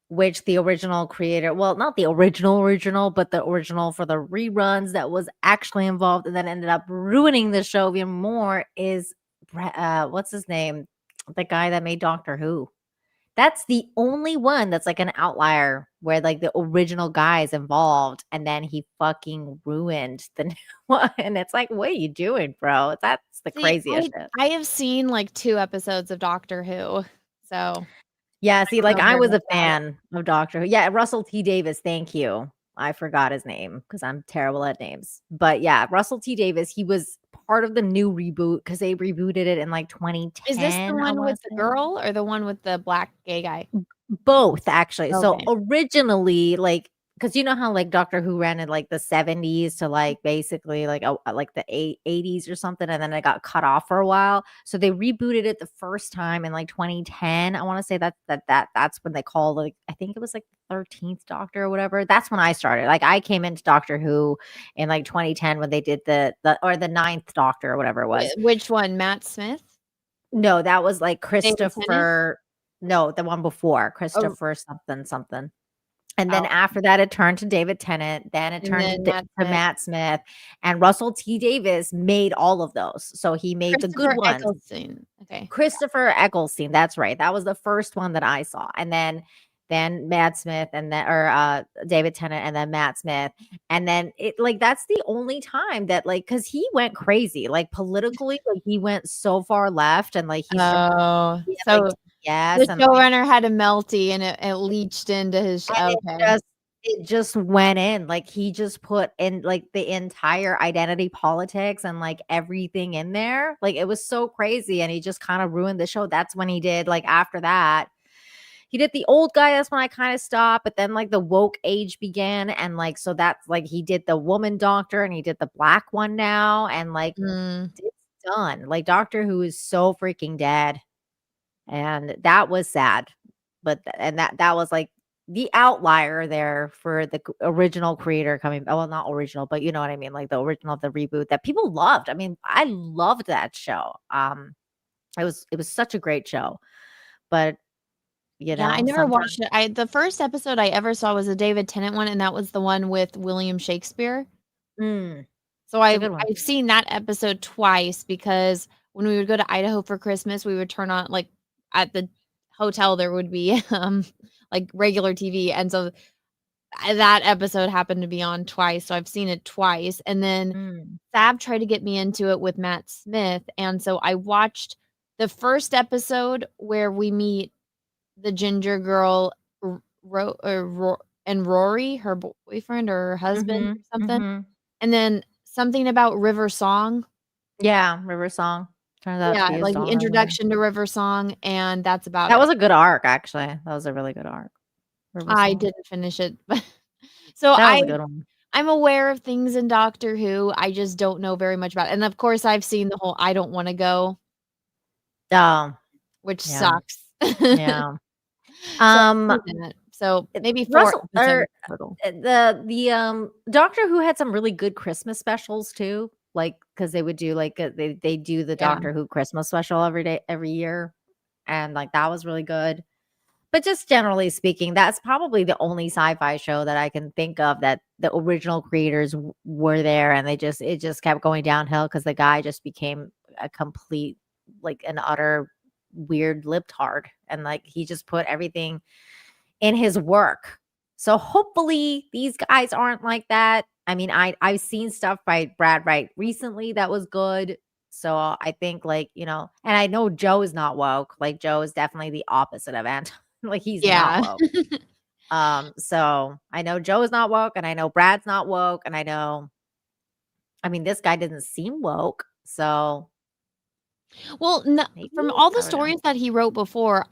which the original creator, well, not the original, but the original for the reruns that was actually involved and then ended up ruining the show even more is what's his name? The guy that made Doctor Who. That's the only one that's like an outlier where like the original guy is involved and then he fucking ruined the new one. And it's like, what are you doing, bro? That's the craziest shit. I have seen like 2 episodes of Doctor Who. So yeah, see, like know I very was a much about fan of Doctor Who. Yeah, Russell T. Davis, thank you. I forgot his name because I'm terrible at names. But yeah, Russell T. Davis, he was part of the new reboot because they rebooted it in like 2010. Is this the I one wanna with the say. girl or the one with the black gay guy? Both, actually. So Okay. originally, like, because you know how like Doctor Who ran in like the 70s to like basically like the 80s or something, and then it got cut off for a while. So they rebooted it the first time in like 2010. I want to say that's when they called, like, I think it was like the 13th Doctor or whatever. That's when I started. Like I came into Doctor Who in like 2010 when they did the 9th Doctor or whatever it was. Which one? Matt Smith? No, that was like David Tennant? Christopher. No, the one before Christopher something. And then after that, it turned to David Tennant. Then it turned to Matt Smith. And Russell T. Davis made all of those. So he made the good ones. Eccleston. Okay. Christopher Eccleston. That's right. That was the first one that I saw. And then then Matt Smith, and then David Tennant, and then Matt Smith, and then it like that's the only time that like because he went crazy like politically, like he went so far left, and like he Oh, had, so like, yes, the and like, showrunner had a melty and it leached into his. and Okay. it just went in like he just put in like the entire identity politics and like everything in there. Like it was so crazy, and he just kind of ruined the show. That's when he did like after that. He did the old guy. That's when I kind of stopped. But then like the woke age began. And like, so that's like, he did the woman doctor and he did the black one now. And like, it's done. Like Doctor Who is so freaking dead. And that was sad. But, and that was like the outlier there for the original creator coming. Well, not original, but you know what I mean? Like the original of the reboot that people loved. I mean, I loved that show. It was such a great show. But, you know, I never watched it. The first episode I ever saw was a David Tennant one, and that was the one with William Shakespeare. So I've seen that episode twice because when we would go to Idaho for Christmas, we would turn on like at the hotel there would be like regular TV, and so that episode happened to be on twice. So I've seen it twice, and then Sab tried to get me into it with Matt Smith, and so I watched the first episode where we meet the ginger girl and Rory, her boyfriend or her husband or something. And then something about River Song. Yeah, River Song. Turns out yeah, like the introduction to River Song, and that's about that it. was a good arc, actually. That was a really good arc. I didn't finish it. So that was a good one. I'm aware of things in Doctor Who. I just don't know very much about it. And of course I've seen the whole I Don't Want to Go. Which sucks. Yeah. So maybe Russell, the Doctor Who had some really good Christmas specials too, like because they would do like they do the Doctor Who Christmas special every year, and like that was really good. But just generally speaking, that's probably the only sci-fi show that I can think of that the original creators were there, and it just kept going downhill because the guy just became a complete like an utter weird libtard, and like he just put everything in his work. So hopefully these guys aren't like that. I mean, I've seen stuff by Brad Wright recently that was good. So I think like, you know, and I know Joe is not woke. Like Joe is definitely the opposite of Anton. Like he's not woke. So I know Joe is not woke, and I know Brad's not woke, and I mean, this guy doesn't seem woke. So well, from all the stories that he wrote before,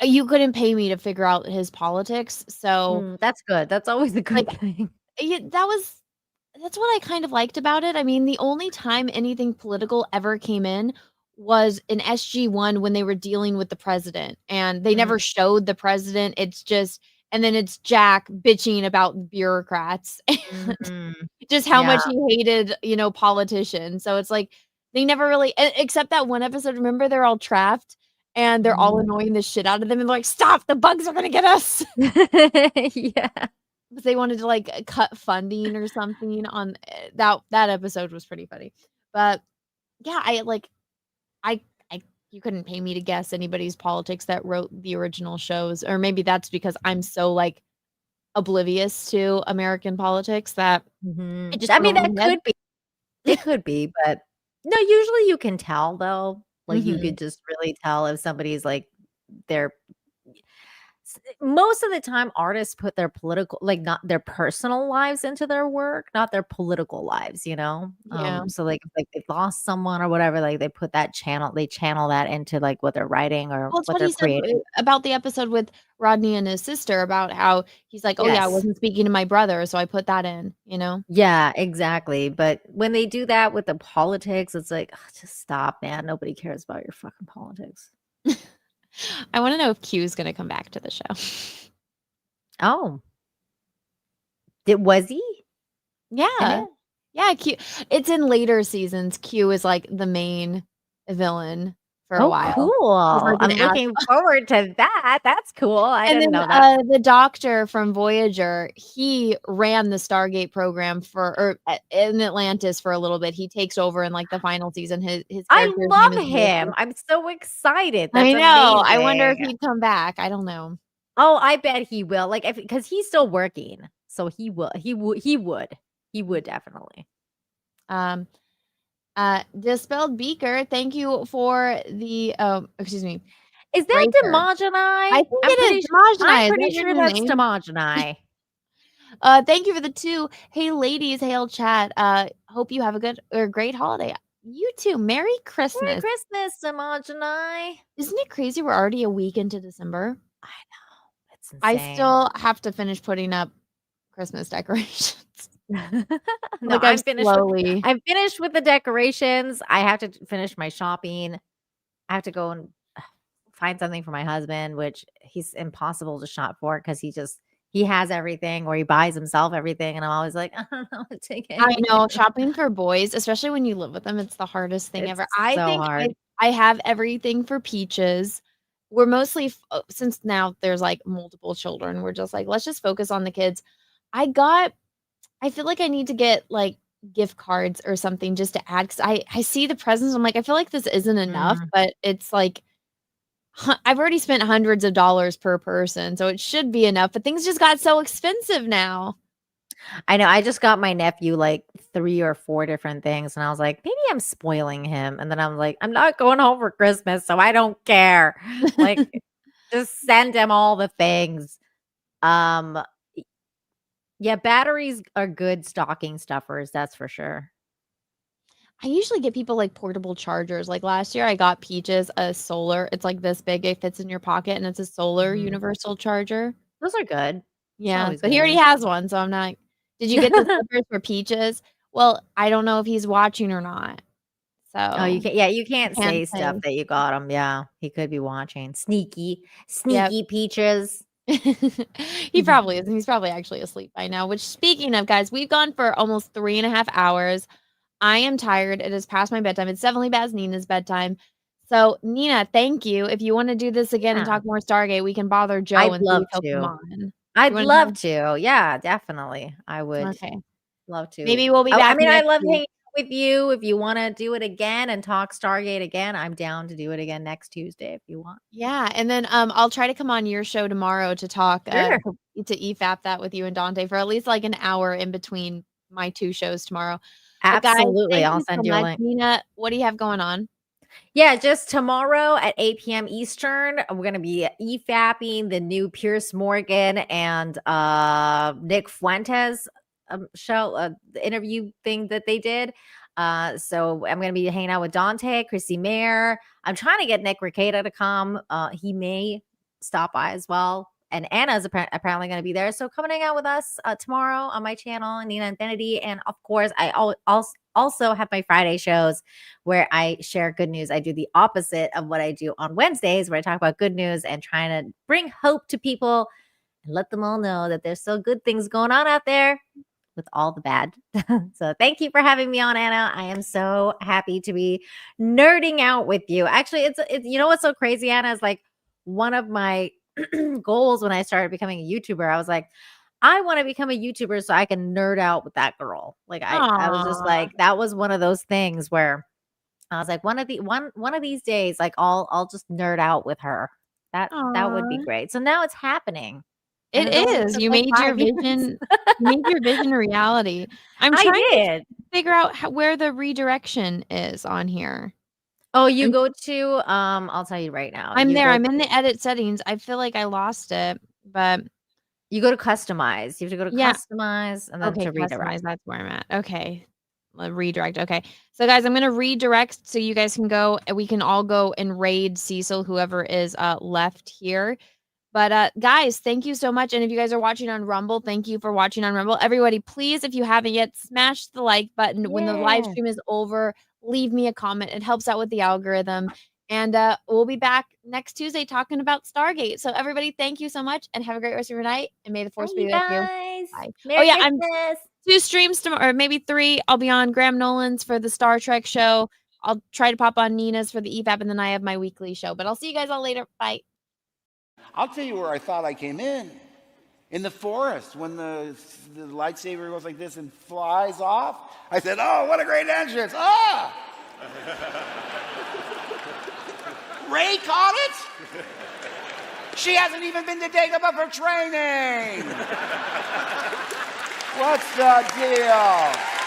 you couldn't pay me to figure out his politics. So that's good. That's always a good thing. Yeah, that's what I kind of liked about it. I mean, the only time anything political ever came in was in SG-1 when they were dealing with the president, and they never showed the president. It's just, and then it's Jack bitching about bureaucrats and just how much he hated, you know, politicians. So it's like they never really, except that one episode. Remember, they're all trapped and they're all annoying the shit out of them, and they're like, "Stop! The bugs are gonna get us." Yeah. But they wanted to like cut funding or something on that episode was pretty funny. But yeah, you couldn't pay me to guess anybody's politics that wrote the original shows, or maybe that's because I'm so like oblivious to American politics that it just I mean, that could be. It could be, but no, usually you can tell though. Like you could just really tell if somebody's like they're most of the time artists put their political, like not their personal lives into their work, not their political lives, you know? So like if they lost someone or whatever, like they channel that into like what they're writing or well, what they're creating. Said about the episode with Rodney and his sister about how he's like, oh yeah, I wasn't speaking to my brother, so I put that in, you know? Yeah, exactly. But when they do that with the politics, it's like, just stop, man. Nobody cares about your fucking politics. I want to know if Q is going to come back to the show. Oh. Was he? Yeah. Yeah, Q. It's in later seasons. Q is like the main villain for a while. Cool. I'm looking forward to that. That's cool. I didn't know that. The doctor from Voyager, he ran the Stargate program in Atlantis for a little bit. He takes over in like the final season. His I love him. I'm so excited. That's I know. amazing. I wonder if he'd come back. I don't know. Oh, I bet he will. Like, because he's still working, so he will. He would definitely. Dispelled Beaker, thank you for the excuse me. Is that breaker. Demogeni? I think I'm it pretty is su- I'm Demogeni. Is pretty that your sure new that's name? Demogeni. Thank you for the 2. Hey ladies, hail chat. Hope you have a good or great holiday. You too. Merry Christmas. Merry Christmas, Demogeni. Isn't it crazy we're already a week into December? I know. It's insane. I still have to finish putting up Christmas decorations. No, Like, I'm I've finished. slowly- I'm finished with the decorations. I have to finish my shopping. I have to go and find something for my husband, which he's impossible to shop for because he has everything, or he buys himself everything, and I'm always like, I don't know what to get. I know shopping for boys, especially when you live with them, it's the hardest thing ever. I so think hard. I have everything for Peaches. We're mostly since now there's like multiple children, we're just like, let's just focus on the kids. I feel like I need to get like gift cards or something just to add, because I see the presents. I'm like, I feel like this isn't enough, but it's like I've already spent hundreds of dollars per person, so it should be enough. But things just got so expensive now. I know. I just got my nephew like 3 or 4 different things, and I was like, maybe I'm spoiling him. And then I'm like, I'm not going home for Christmas, so I don't care. Like, just send him all the things. Yeah, batteries are good stocking stuffers, that's for sure. I usually get people like portable chargers. Like last year, I got Peaches a solar. It's like this big. It fits in your pocket, and it's a solar universal charger. Those are good. Yeah, always but he already good. has one, so I'm not. Did you get the slippers for Peaches? Well, I don't know if he's watching or not. So Oh, you can't. Yeah, you can't say stuff that you got him. Yeah, he could be watching. Sneaky Peaches. He probably is, and he's probably actually asleep by now. Which, speaking of, guys, we've gone for almost 3.5 hours. I am tired. It is past my bedtime. It's definitely past Nina's bedtime. So, Nina, thank you. If you want to do this again and talk more Stargate, we can bother Joe I'd and love see if he'll to. come on. I'd You wanna love come? to. Yeah, definitely. I would. Okay. Love to. Maybe we'll be I back mean, I next love week. hanging out with you. If you want to do it again and talk Stargate again, I'm down to do it again next Tuesday if you want. Yeah, and then I'll try to come on your show tomorrow to talk Sure. to EFAP that with you and Dante for at least like an hour in between my 2 shows tomorrow. But guys, Absolutely. thank I'll you send so you a much. link. Nina, what do you have going on? Yeah, just tomorrow at 8 p.m. Eastern, we're going to be EFAPing the new Pierce Morgan and Nick Fuentes show, the interview thing that they did. So I'm going to be hanging out with Dante, Chrissy Mayer. I'm trying to get Nick Ricada to come. He may stop by as well. And Anna's apparently going to be there. So come and hang out with us tomorrow on my channel, Nina Infinity. And of course, I also have my Friday shows where I share good news. I do the opposite of what I do on Wednesdays, where I talk about good news and trying to bring hope to people and let them all know that there's still good things going on out there with all the bad. So thank you for having me on, Anna. I am so happy to be nerding out with you. Actually, it's you know what's so crazy, Anna, is like one of my goals when I started becoming a YouTuber. I was like, I want to become a YouTuber so I can nerd out with that girl. Like I was just like, that was one of those things where I was like, one of these days, like I'll just nerd out with her. That would be great. So now it's happening. It is. You made your vision. You made your vision a reality. I'm trying to figure out where the redirection is on here. Oh, you go to I'll tell you right now. I'm there. I'm in the edit settings. I feel like I lost it, but you go to customize. You have to go to customize and then to redirect. Customize, that's where I'm at. Okay. Redirect. Okay. So guys, I'm gonna redirect so you guys can go and we can all go and raid Cecil, whoever is left here. But guys, thank you so much. And if you guys are watching on Rumble, thank you for watching on Rumble. Everybody, please, if you haven't yet, smash the like button. When the live stream is over, leave me a comment. It helps out with the algorithm. And we'll be back next Tuesday talking about Stargate. So everybody, thank you so much and have a great rest of your night. And may the force be with you. Bye. Merry I'm Christmas. 2 streams tomorrow, or maybe 3. I'll be on Graham Nolan's for the Star Trek show. I'll try to pop on Nina's for the EFAP, and then I have my weekly show. But I'll see you guys all later. Bye. I'll tell you where I thought I came in the forest, when the lightsaber goes like this and flies off. I said, oh, what a great entrance. Ah! Ray caught it? She hasn't even been to Dagobah for training. What's the deal?